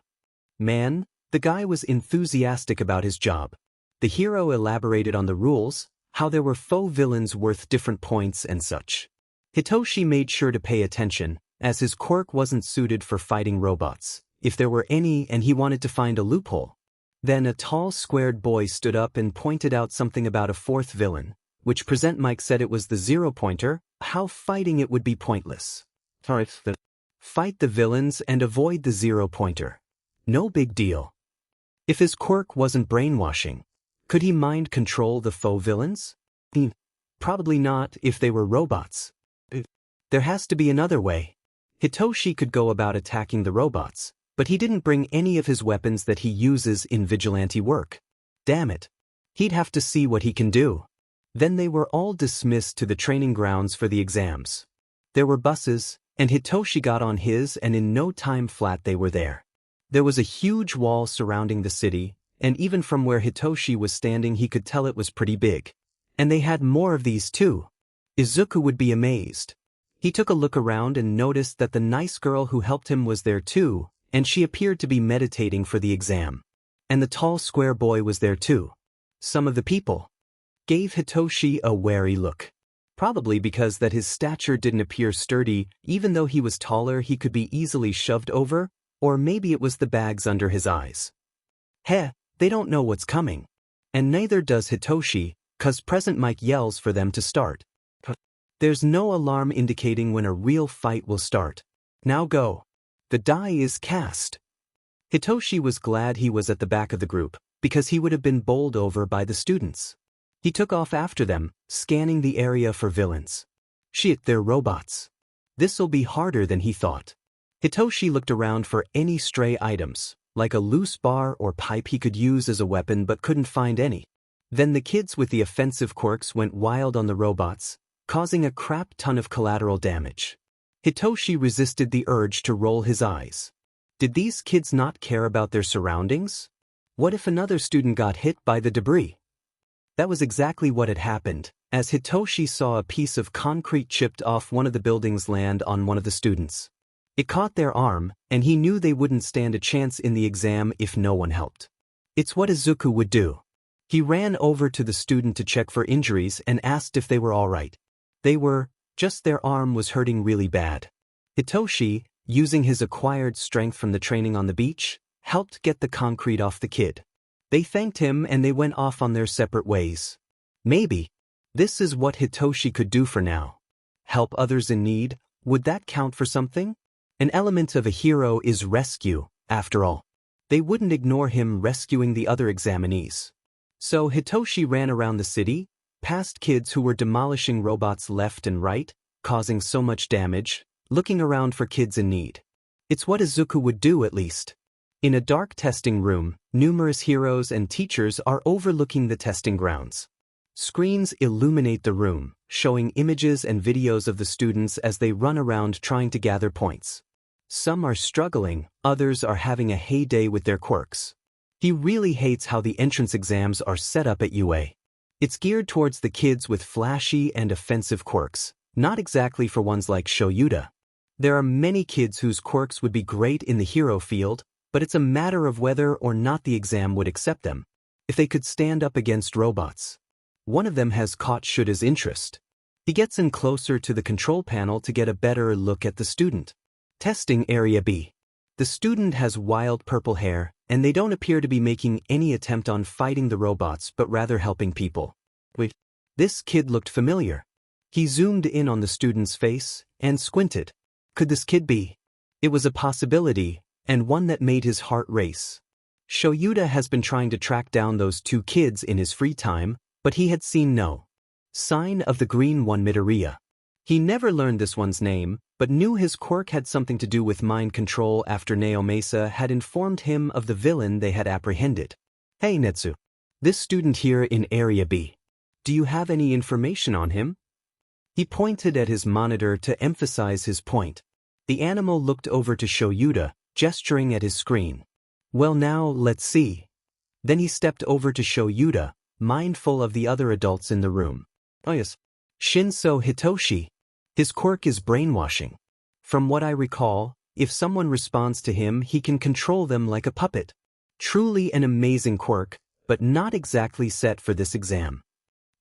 Speaker 1: Man, the guy was enthusiastic about his job. The hero elaborated on the rules, how there were faux villains worth different points and such. Hitoshi made sure to pay attention, as his quirk wasn't suited for fighting robots, if there were any, and he wanted to find a loophole. Then a tall squared boy stood up and pointed out something about a fourth villain, which Present Mike said it was the zero-pointer, how fighting it would be pointless. Fight the villains and avoid the zero-pointer. No big deal. If his quirk wasn't brainwashing, could he mind control the faux villains? Probably not if they were robots. There has to be another way. Hitoshi could go about attacking the robots, but he didn't bring any of his weapons that he uses in vigilante work. Damn it. He'd have to see what he can do. Then they were all dismissed to the training grounds for the exams. There were buses, and Hitoshi got on his, and in no time flat they were there. There was a huge wall surrounding the city, and even from where Hitoshi was standing he could tell it was pretty big. And they had more of these too. Izuku would be amazed. He took a look around and noticed that the nice girl who helped him was there too, and she appeared to be meditating for the exam. And the tall square boy was there too. Some of the people gave Hitoshi a wary look. Probably because that his stature didn't appear sturdy, even though he was taller he could be easily shoved over, or maybe it was the bags under his eyes. Heh, they don't know what's coming. And neither does Hitoshi, 'cause Present Mike yells for them to start. There's no alarm indicating when a real fight will start. Now go. The die is cast. Hitoshi was glad he was at the back of the group, because he would have been bowled over by the students. He took off after them, scanning the area for villains. Shit, they're robots. This'll be harder than he thought. Hitoshi looked around for any stray items, like a loose bar or pipe he could use as a weapon but couldn't find any. Then the kids with the offensive quirks went wild on the robots, causing a crap ton of collateral damage. Hitoshi resisted the urge to roll his eyes. Did these kids not care about their surroundings? What if another student got hit by the debris? That was exactly what had happened, as Hitoshi saw a piece of concrete chipped off one of the buildings land on one of the students. It caught their arm, and he knew they wouldn't stand a chance in the exam if no one helped. It's what Izuku would do. He ran over to the student to check for injuries and asked if they were all right. They were, just their arm was hurting really bad. Hitoshi, using his acquired strength from the training on the beach, helped get the concrete off the kid. They thanked him and they went off on their separate ways. Maybe this is what Hitoshi could do for now. Help others in need, would that count for something? An element of a hero is rescue, after all. They wouldn't ignore him rescuing the other examinees. So Hitoshi ran around the city, past kids who were demolishing robots left and right, causing so much damage, looking around for kids in need. It's what Izuku would do at least. In a dark testing room, numerous heroes and teachers are overlooking the testing grounds. Screens illuminate the room, showing images and videos of the students as they run around trying to gather points. Some are struggling, others are having a heyday with their quirks. He really hates how the entrance exams are set up at UA. It's geared towards the kids with flashy and offensive quirks, not exactly for ones like Shoyuta. There are many kids whose quirks would be great in the hero field, but it's a matter of whether or not the exam would accept them. If they could stand up against robots. One of them has caught Shuta's interest. He gets in closer to the control panel to get a better look at the student. Testing Area B. The student has wild purple hair, and they don't appear to be making any attempt on fighting the robots but rather helping people. Wait, this kid looked familiar. He zoomed in on the student's face and squinted. Could this kid be? It was a possibility, and one that made his heart race. Shoyuta has been trying to track down those two kids in his free time, but he had seen no sign of the green one, Midoriya. He never learned this one's name, but knew his quirk had something to do with mind control after Naomasa had informed him of the villain they had apprehended. Hey Netsu. This student here in Area B. Do you have any information on him? He pointed at his monitor to emphasize his point. The animal looked over to Shoyuta, gesturing at his screen. Well now, let's see. Then he stepped over to Shoyuta, mindful of the other adults in the room. Oh yes. Shinso Hitoshi. His quirk is brainwashing. From what I recall, if someone responds to him, he can control them like a puppet. Truly an amazing quirk, but not exactly set for this exam.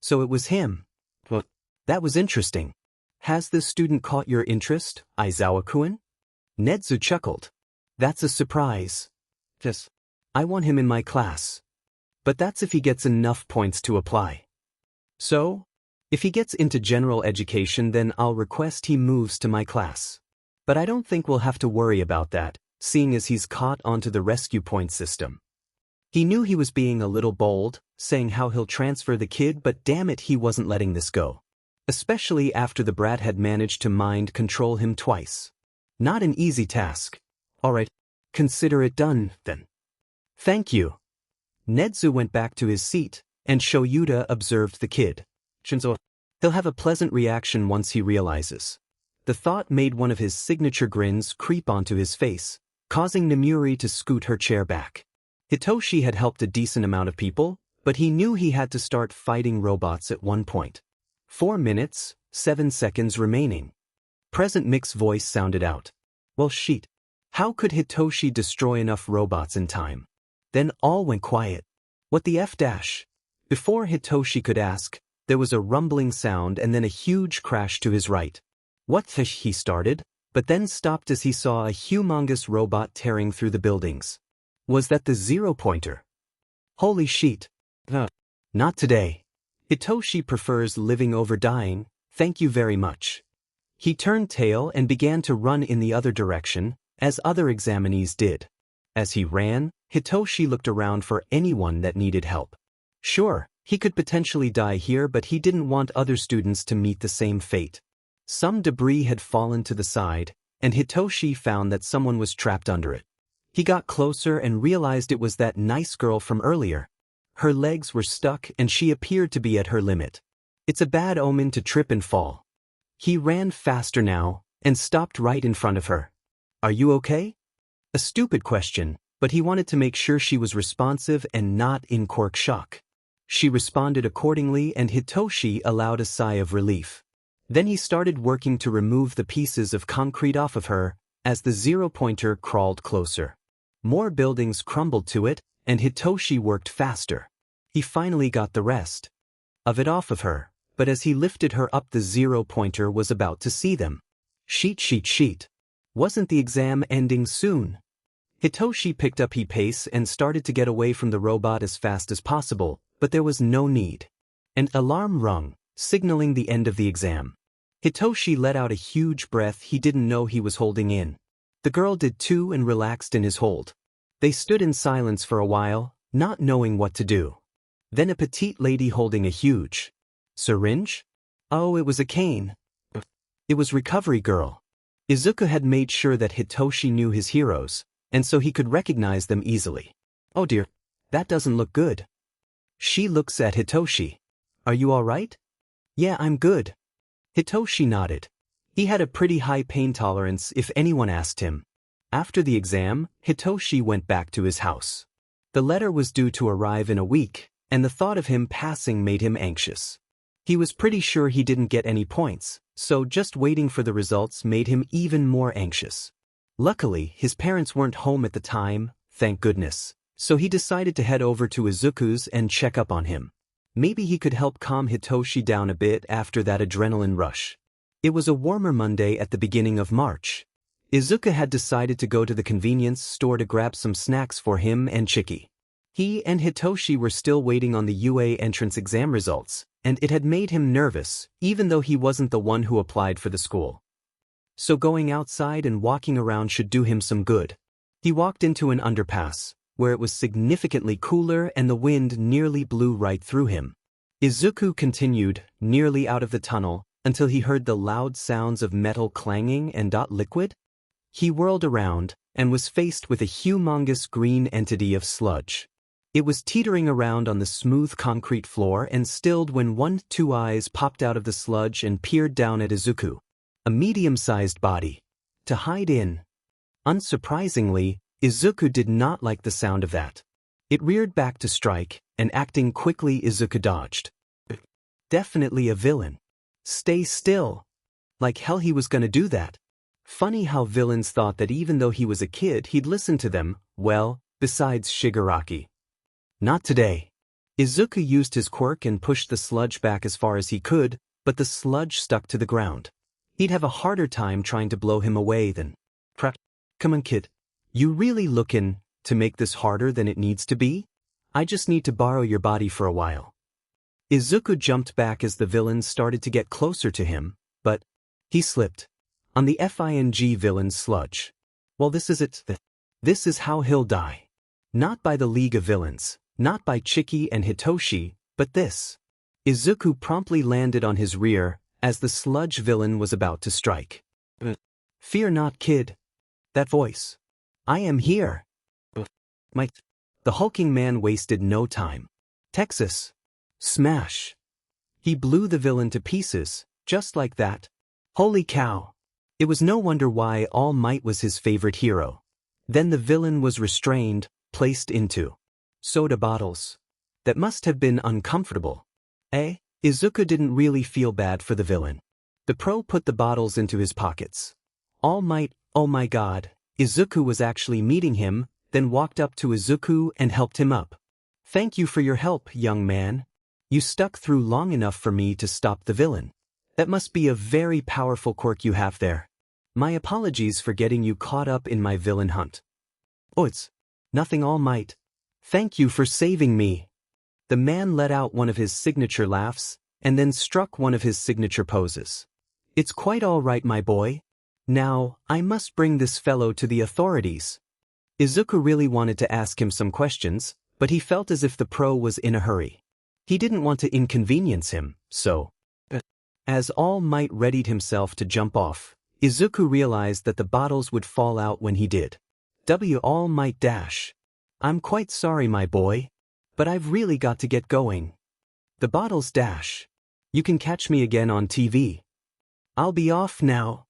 Speaker 1: So it was him. Well, that was interesting. Has this student caught your interest, Izawa-kun? Nedzu chuckled. That's a surprise. Yes. I want him in my class. But that's if he gets enough points to apply. So, if he gets into general education, then I'll request he moves to my class. But I don't think we'll have to worry about that, seeing as he's caught onto the rescue point system. He knew he was being a little bold, saying how he'll transfer the kid, but damn it, he wasn't letting this go. Especially after the brat had managed to mind control him twice. Not an easy task. Alright, consider it done, then. Thank you. Nedzu went back to his seat, and Shoyuta observed the kid. Shinzo, he'll have a pleasant reaction once he realizes. The thought made one of his signature grins creep onto his face, causing Namuri to scoot her chair back. Hitoshi had helped a decent amount of people, but he knew he had to start fighting robots at one point. 4 minutes, 7 seconds remaining. Present Mick's voice sounded out. Well shit. How could Hitoshi destroy enough robots in time? Then all went quiet. What the F dash? Before Hitoshi could ask, there was a rumbling sound and then a huge crash to his right. What the he started, but then stopped as he saw a humongous robot tearing through the buildings. Was that the zero-pointer? Holy shit. Not today. Hitoshi prefers living over dying, thank you very much. He turned tail and began to run in the other direction, as other examinees did. As he ran, Hitoshi looked around for anyone that needed help. Sure, he could potentially die here, but he didn't want other students to meet the same fate. Some debris had fallen to the side, and Hitoshi found that someone was trapped under it. He got closer and realized it was that nice girl from earlier. Her legs were stuck and she appeared to be at her limit. It's a bad omen to trip and fall. He ran faster now, and stopped right in front of her. Are you okay? A stupid question, but he wanted to make sure she was responsive and not in quirk shock. She responded accordingly and Hitoshi allowed a sigh of relief. Then he started working to remove the pieces of concrete off of her, as the zero-pointer crawled closer. More buildings crumbled to it, and Hitoshi worked faster. He finally got the rest of it off of her, but as he lifted her up, the zero-pointer was about to see them. Sheet. Wasn't the exam ending soon? Hitoshi picked up his pace and started to get away from the robot as fast as possible, but there was no need. An alarm rung, signaling the end of the exam. Hitoshi let out a huge breath he didn't know he was holding in. The girl did too and relaxed in his hold. They stood in silence for a while, not knowing what to do. Then a petite lady holding a huge syringe? Oh, it was a cane. It was Recovery Girl. Izuku had made sure that Hitoshi knew his heroes, and so he could recognize them easily. Oh dear, that doesn't look good. She looks at Hitoshi. Are you all right? Yeah, I'm good. Hitoshi nodded. He had a pretty high pain tolerance if anyone asked him. After the exam, Hitoshi went back to his house. The letter was due to arrive in a week, and the thought of him passing made him anxious. He was pretty sure he didn't get any points, so just waiting for the results made him even more anxious. Luckily, his parents weren't home at the time, thank goodness, so he decided to head over to Izuku's and check up on him. Maybe he could help calm Hitoshi down a bit after that adrenaline rush. It was a warmer Monday at the beginning of March. Izuku had decided to go to the convenience store to grab some snacks for him and Chiki. He and Hitoshi were still waiting on the UA entrance exam results, and it had made him nervous, even though he wasn't the one who applied for the school. So going outside and walking around should do him some good. He walked into an underpass, where it was significantly cooler and the wind nearly blew right through him. Izuku continued, nearly out of the tunnel, until he heard the loud sounds of metal clanging and liquid. He whirled around, and was faced with a humongous green entity of sludge. It was teetering around on the smooth concrete floor and stilled when two eyes popped out of the sludge and peered down at Izuku. A medium-sized body. To hide in. Unsurprisingly, Izuku did not like the sound of that. It reared back to strike, and acting quickly Izuku dodged. Definitely a villain. Stay still. Like hell he was gonna do that. Funny how villains thought that even though he was a kid he'd listen to them, well, besides Shigaraki. Not today. Izuku used his quirk and pushed the sludge back as far as he could, but the sludge stuck to the ground. He'd have a harder time trying to blow him away than. Come on, kid. You really looking to make this harder than it needs to be? I just need to borrow your body for a while. Izuku jumped back as the villains started to get closer to him, but he slipped on the FING villain's sludge. Well, this is it. This is how he'll die. Not by the League of Villains, not by Chiki and Hitoshi, but this. Izuku promptly landed on his rear as the sludge villain was about to strike. Fear not, kid. That voice. I am here. The hulking man wasted no time. Texas. Smash. He blew the villain to pieces, just like that. Holy cow. It was no wonder why All Might was his favorite hero. Then the villain was restrained, placed into soda bottles. That must have been uncomfortable. Izuku didn't really feel bad for the villain. The pro put the bottles into his pockets. All Might, oh my god, Izuku was actually meeting him, then walked up to Izuku and helped him up. Thank you for your help, young man. You stuck through long enough for me to stop the villain. That must be a very powerful quirk you have there. My apologies for getting you caught up in my villain hunt. Oh, it's nothing, All Might. Thank you for saving me. The man let out one of his signature laughs, and then struck one of his signature poses. It's quite all right, my boy. Now, I must bring this fellow to the authorities. Izuku really wanted to ask him some questions, but he felt as if the pro was in a hurry. He didn't want to inconvenience him, so. As All Might readied himself to jump off, Izuku realized that the bottles would fall out when he did. All Might dash. I'm quite sorry, my boy. But I've really got to get going. The bottles dash. You can catch me again on TV. I'll be off now.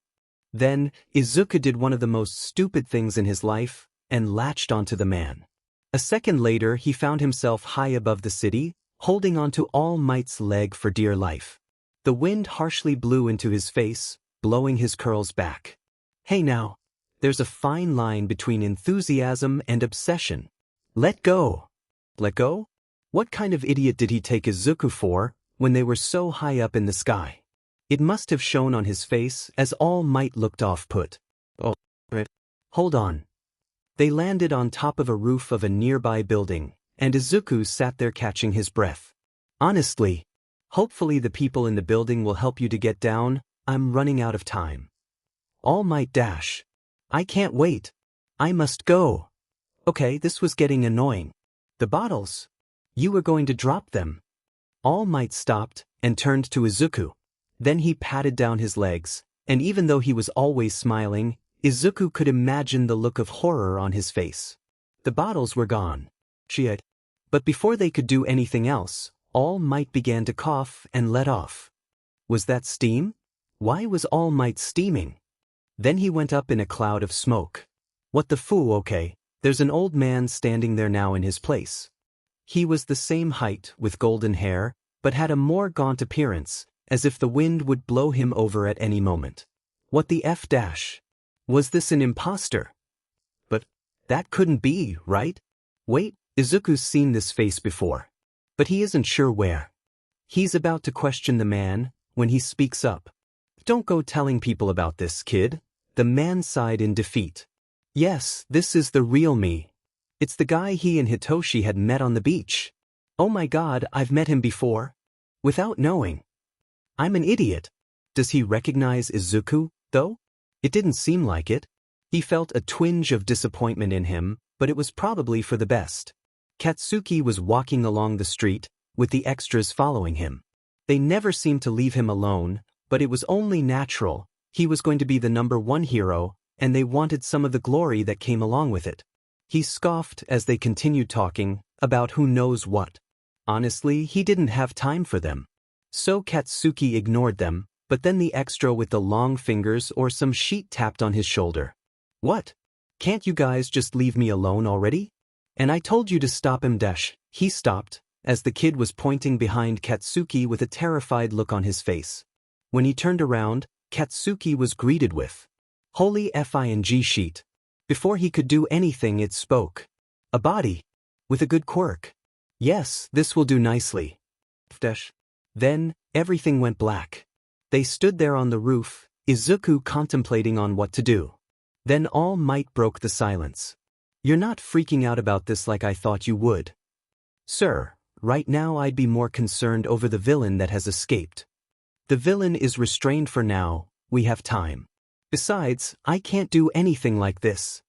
Speaker 1: Then, Izuku did one of the most stupid things in his life, and latched onto the man. A second later he found himself high above the city, holding onto All Might's leg for dear life. The wind harshly blew into his face, blowing his curls back. Hey now, there's a fine line between enthusiasm and obsession. Let go. Let go? What kind of idiot did he take Izuku for, when they were so high up in the sky? It must have shown on his face as All Might looked off-put. Oh, right. Hold on. They landed on top of a roof of a nearby building, and Izuku sat there catching his breath. Honestly, hopefully the people in the building will help you to get down. I'm running out of time. All Might dash. I can't wait. I must go. Okay, this was getting annoying. The bottles. You were going to drop them. All Might stopped and turned to Izuku. Then he patted down his legs, and even though he was always smiling, Izuku could imagine the look of horror on his face. The bottles were gone. But before they could do anything else, All Might began to cough and let off. Was that steam? Why was All Might steaming? Then he went up in a cloud of smoke. What the foo? Okay, there's an old man standing there now in his place. He was the same height with golden hair, but had a more gaunt appearance, as if the wind would blow him over at any moment. What the F dash? Was this an imposter? But that couldn't be, right? Wait, Izuku's seen this face before. But he isn't sure where. He's about to question the man, when he speaks up. Don't go telling people about this, kid. The man sighed in defeat. Yes, this is the real me. It's the guy he and Hitoshi had met on the beach. Oh my god, I've met him before. Without knowing. I'm an idiot. Does he recognize Izuku, though? It didn't seem like it. He felt a twinge of disappointment in him, but it was probably for the best. Katsuki was walking along the street, with the extras following him. They never seemed to leave him alone, but it was only natural. He was going to be the #1 hero, and they wanted some of the glory that came along with it. He scoffed as they continued talking about who knows what. Honestly, he didn't have time for them. So Katsuki ignored them, but then the extra with the long fingers or some sheet tapped on his shoulder. What? Can't you guys just leave me alone already? And I told you to stop him dash. He stopped, as the kid was pointing behind Katsuki with a terrified look on his face. When he turned around, Katsuki was greeted with, Holy FING sheet. Before he could do anything it spoke. A body. With a good quirk. Yes, this will do nicely. Then, everything went black. They stood there on the roof, Izuku contemplating on what to do. Then All Might broke the silence. You're not freaking out about this like I thought you would. Sir, right now I'd be more concerned over the villain that has escaped. The villain is restrained for now, we have time. Besides, I can't do anything like this.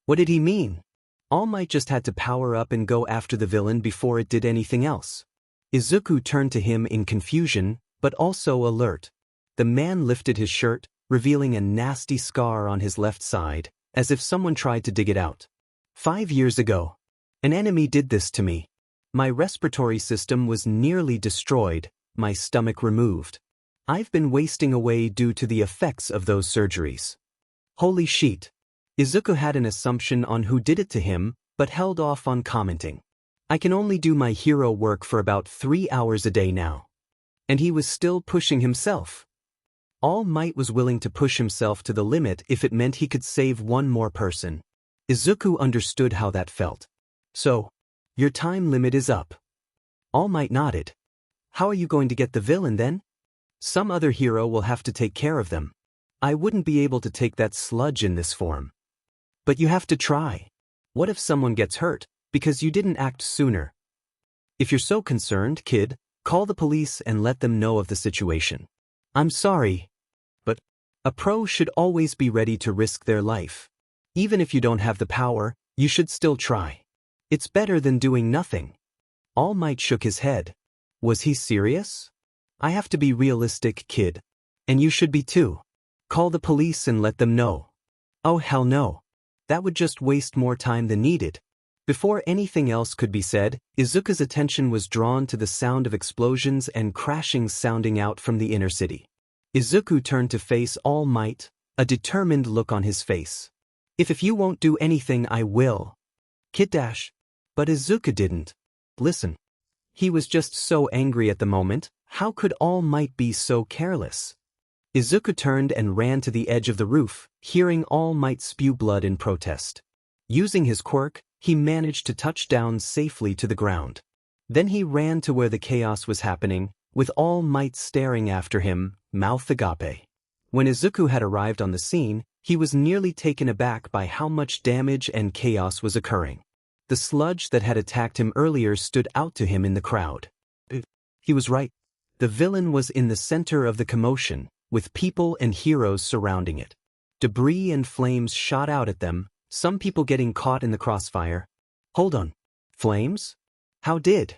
Speaker 1: What did he mean? All Might just had to power up and go after the villain before it did anything else. Izuku turned to him in confusion, but also alert. The man lifted his shirt, revealing a nasty scar on his left side, as if someone tried to dig it out. 5 years ago, an enemy did this to me. My respiratory system was nearly destroyed, my stomach removed. I've been wasting away due to the effects of those surgeries. Holy shit. Izuku had an assumption on who did it to him, but held off on commenting. I can only do my hero work for about 3 hours a day now. And he was still pushing himself. All Might was willing to push himself to the limit if it meant he could save one more person. Izuku understood how that felt. So, your time limit is up. All Might nodded. How are you going to get the villain then? Some other hero will have to take care of them. I wouldn't be able to take that sludge in this form. But you have to try. What if someone gets hurt, because you didn't act sooner? If you're so concerned, kid, call the police and let them know of the situation. I'm sorry, but a pro should always be ready to risk their life. Even if you don't have the power, you should still try. It's better than doing nothing. All Might shook his head. Was he serious? I have to be realistic, kid. And you should be too. Call the police and let them know. Oh hell no. That would just waste more time than needed. Before anything else could be said, Izuku's attention was drawn to the sound of explosions and crashings sounding out from the inner city. Izuku turned to face All Might, a determined look on his face. If you won't do anything, I will. Kid dash. But Izuku didn't. Listen. He was just so angry at the moment, how could All Might be so careless? Izuku turned and ran to the edge of the roof, hearing All Might spew blood in protest. Using his quirk, he managed to touch down safely to the ground. Then he ran to where the chaos was happening, with All Might staring after him, mouth agape. When Izuku had arrived on the scene, he was nearly taken aback by how much damage and chaos was occurring. The sludge that had attacked him earlier stood out to him in the crowd. He was right. The villain was in the center of the commotion, with people and heroes surrounding it. Debris and flames shot out at them, some people getting caught in the crossfire. Hold on. Flames? How did?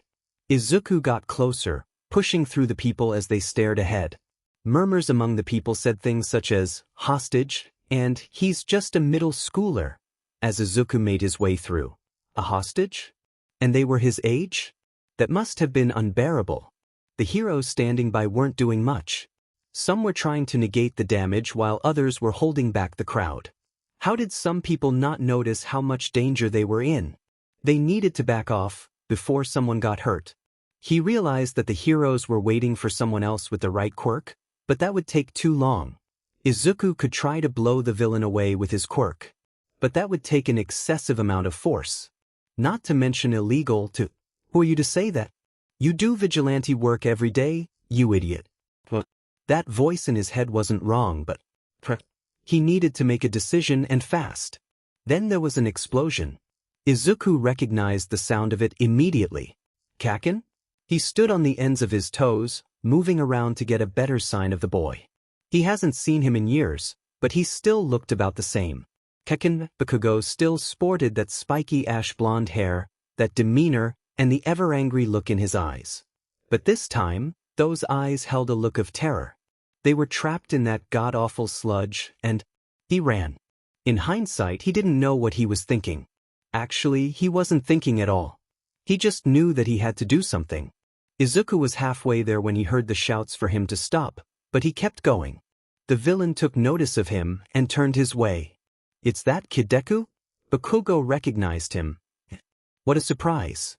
Speaker 1: Izuku got closer, pushing through the people as they stared ahead. Murmurs among the people said things such as, hostage, and he's just a middle schooler, as Izuku made his way through. A hostage? And they were his age? That must have been unbearable. The heroes standing by weren't doing much. Some were trying to negate the damage while others were holding back the crowd. How did some people not notice how much danger they were in? They needed to back off, before someone got hurt. He realized that the heroes were waiting for someone else with the right quirk, but that would take too long. Izuku could try to blow the villain away with his quirk, but that would take an excessive amount of force. Not to mention illegal to— Who are you to say that? You do vigilante work every day, you idiot. That voice in his head wasn't wrong, but he needed to make a decision and fast. Then there was an explosion. Izuku recognized the sound of it immediately. Kaken? He stood on the ends of his toes, moving around to get a better sign of the boy. He hasn't seen him in years, but he still looked about the same. Kaken Bakugo still sported that spiky ash blonde hair, that demeanor, and the ever-angry look in his eyes. But this time, those eyes held a look of terror. They were trapped in that god-awful sludge, and he ran. In hindsight, he didn't know what he was thinking. Actually, he wasn't thinking at all. He just knew that he had to do something. Izuku was halfway there when he heard the shouts for him to stop, but he kept going. The villain took notice of him and turned his way. It's that kid Deku? Bakugo recognized him. What a surprise.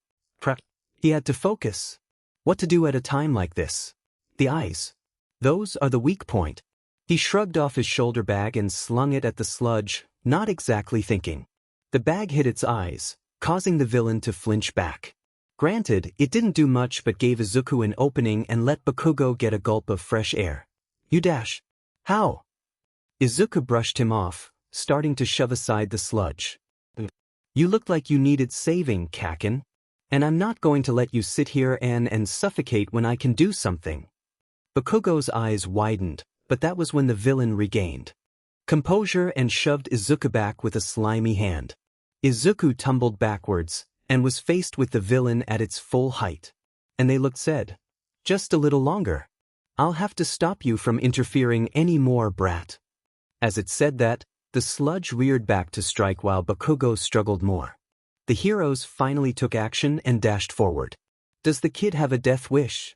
Speaker 1: He had to focus. What to do at a time like this? The eyes. Those are the weak point. He shrugged off his shoulder bag and slung it at the sludge, not exactly thinking. The bag hit its eyes, causing the villain to flinch back. Granted, it didn't do much but gave Izuku an opening and let Bakugo get a gulp of fresh air. You dash. How? Izuku brushed him off, starting to shove aside the sludge. You looked like you needed saving, Kakin. And I'm not going to let you sit here and suffocate when I can do something. Bakugo's eyes widened, but that was when the villain regained composure and shoved Izuku back with a slimy hand. Izuku tumbled backwards, and was faced with the villain at its full height. And they looked said, just a little longer. I'll have to stop you from interfering any more, brat. As it said that, the sludge reared back to strike while Bakugo struggled more. The heroes finally took action and dashed forward. Does the kid have a death wish?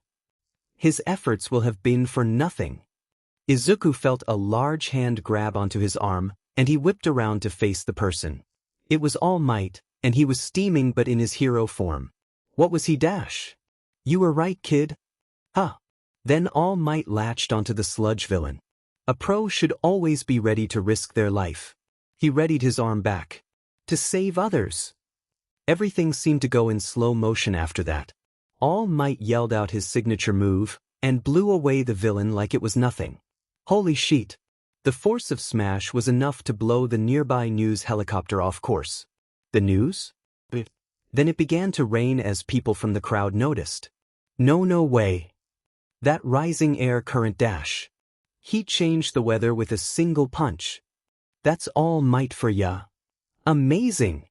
Speaker 1: His efforts will have been for nothing. Izuku felt a large hand grab onto his arm, and he whipped around to face the person. It was All Might, and he was steaming but in his hero form. What was he dash? You were right, kid. Huh. Then All Might latched onto the sludge villain. A pro should always be ready to risk their life. He readied his arm back. To save others. Everything seemed to go in slow motion after that. All Might yelled out his signature move, and blew away the villain like it was nothing. Holy shit. The force of smash was enough to blow the nearby news helicopter off course. The news? Then it began to rain as people from the crowd noticed. No way. That rising air current dash. He changed the weather with a single punch. That's All Might for ya. Amazing.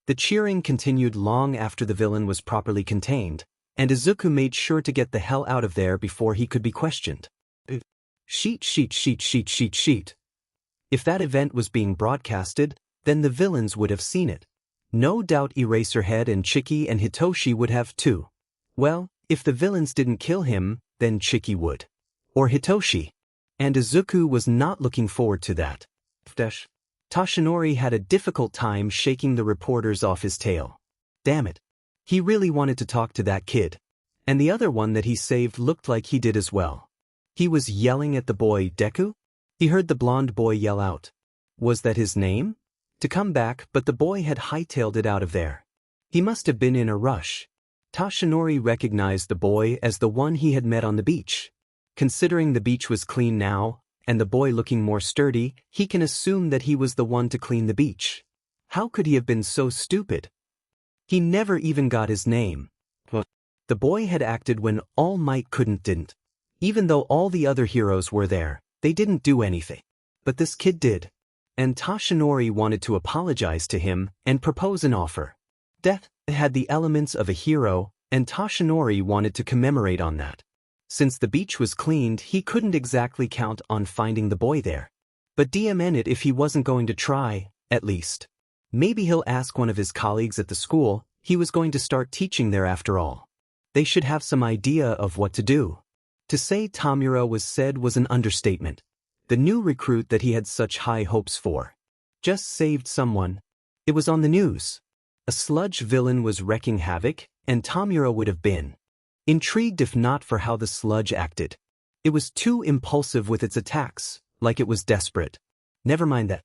Speaker 1: The cheering continued long after the villain was properly contained, and Izuku made sure to get the hell out of there before he could be questioned. Sheet. If that event was being broadcasted, then the villains would have seen it. No doubt Eraserhead and Chiki and Hitoshi would have too. Well, if the villains didn't kill him, then Chiki would. Or Hitoshi. And Izuku was not looking forward to that. Toshinori had a difficult time shaking the reporters off his tail. Damn it. He really wanted to talk to that kid. And the other one that he saved looked like he did as well. He was yelling at the boy Deku? He heard the blonde boy yell out. Was that his name? To come back, but the boy had hightailed it out of there. He must have been in a rush. Toshinori recognized the boy as the one he had met on the beach. Considering the beach was clean now, and the boy looking more sturdy, he can assume that he was the one to clean the beach. How could he have been so stupid? He never even got his name. The boy had acted when All Might didn't. Even though all the other heroes were there, they didn't do anything. But this kid did. And Toshinori wanted to apologize to him and propose an offer. Death had the elements of a hero, and Toshinori wanted to commemorate on that. Since the beach was cleaned, he couldn't exactly count on finding the boy there. But DMN it if he wasn't going to try, at least. Maybe he'll ask one of his colleagues at the school. He was going to start teaching there after all. They should have some idea of what to do. To say Tamura was said was an understatement. The new recruit that he had such high hopes for just saved someone. It was on the news. A sludge villain was wreaking havoc, and Tamura would have been intrigued if not for how the sludge acted. It was too impulsive with its attacks, like it was desperate. Never mind that.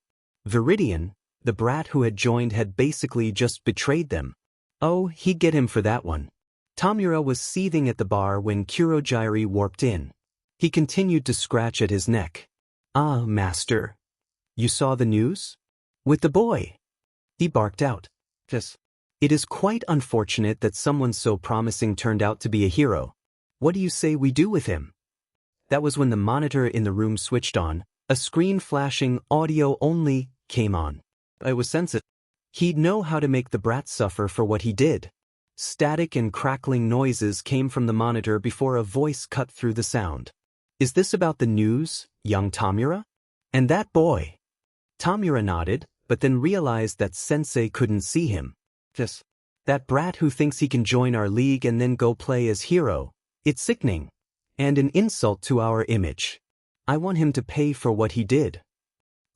Speaker 1: Viridian, the brat who had joined, had basically just betrayed them. Oh, he'd get him for that one. Tamura was seething at the bar when Kurogyri warped in. He continued to scratch at his neck. Ah, master. You saw the news? With the boy. He barked out. Yes. It is quite unfortunate that someone so promising turned out to be a hero. What do you say we do with him? That was when the monitor in the room switched on. A screen flashing audio only came on. I was sensitive. He'd know how to make the brat suffer for what he did. Static and crackling noises came from the monitor before a voice cut through the sound. Is this about the news, young Tamura? And that boy? Tamura nodded, but then realized that Sensei couldn't see him. Yes. That brat who thinks he can join our league and then go play as hero. It's sickening. And an insult to our image. I want him to pay for what he did.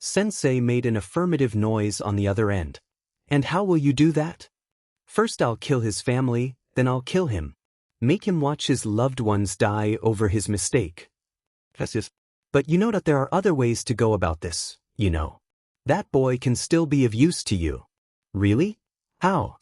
Speaker 1: Sensei made an affirmative noise on the other end. And how will you do that? First I'll kill his family, then I'll kill him. Make him watch his loved ones die over his mistake. But But you know that there are other ways to go about this, you know. That boy can still be of use to you. Really? How?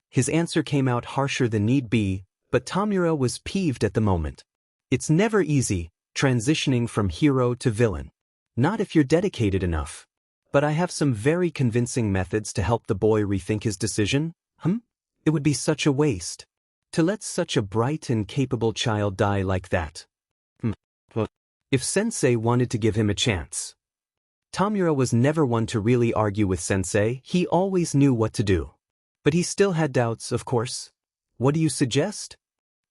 Speaker 1: His answer came out harsher than need be, but Tamura was peeved at the moment. It's never easy, transitioning from hero to villain. Not if you're dedicated enough. But I have some very convincing methods to help the boy rethink his decision. It would be such a waste to let such a bright and capable child die like that. If Sensei wanted to give him a chance. Tamura was never one to really argue with Sensei, he always knew what to do. But he still had doubts, of course. What do you suggest?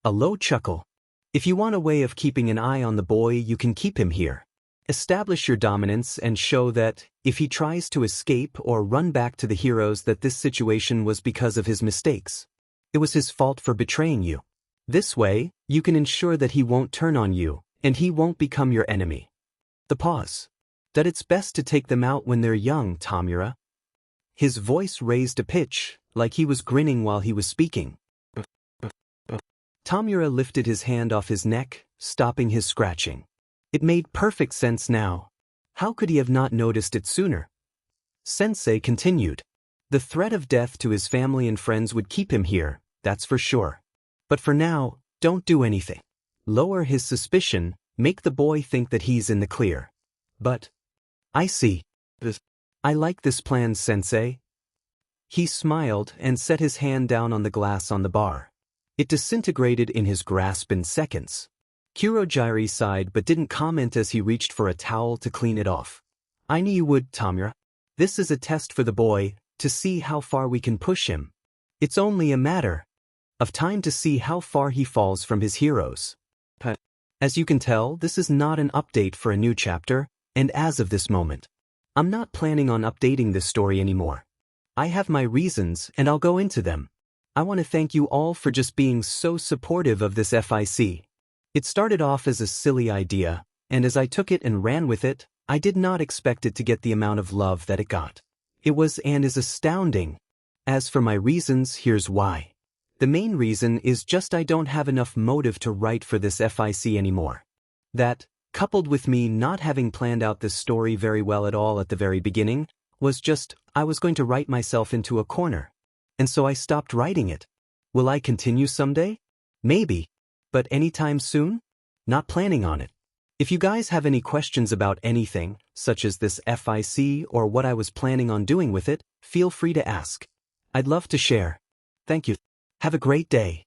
Speaker 1: A low chuckle. If you want a way of keeping an eye on the boy, you can keep him here. Establish your dominance and show that, if he tries to escape or run back to the heroes, that this situation was because of his mistakes. It was his fault for betraying you. This way, you can ensure that he won't turn on you, and he won't become your enemy. The pause. That it's best to take them out when they're young, Tamura. His voice raised a pitch, like he was grinning while he was speaking. Tamura lifted his hand off his neck, stopping his scratching. It made perfect sense now. How could he have not noticed it sooner? Sensei continued. The threat of death to his family and friends would keep him here, that's for sure. But for now, don't do anything. Lower his suspicion, make the boy think that he's in the clear. But, I see. I like this plan, Sensei. He smiled and set his hand down on the glass on the bar. It disintegrated in his grasp in seconds. Kurogiri sighed but didn't comment as he reached for a towel to clean it off. I knew you would, Tamura. This is a test for the boy, to see how far we can push him. It's only a matter of time to see how far he falls from his heroes. As you can tell, this is not an update for a new chapter, and as of this moment, I'm not planning on updating this story anymore. I have my reasons, and I'll go into them. I want to thank you all for just being so supportive of this FIC. It started off as a silly idea, and as I took it and ran with it, I did not expect it to get the amount of love that it got. It was and is astounding. As for my reasons, here's why. The main reason is just I don't have enough motive to write for this FIC anymore. That, coupled with me not having planned out this story very well at all at the very beginning, was just, I was going to write myself into a corner. And so I stopped writing it. Will I continue someday? Maybe. But anytime soon? Not planning on it. If you guys have any questions about anything, such as this FIC or what I was planning on doing with it, feel free to ask. I'd love to share. Thank you. Have a great day.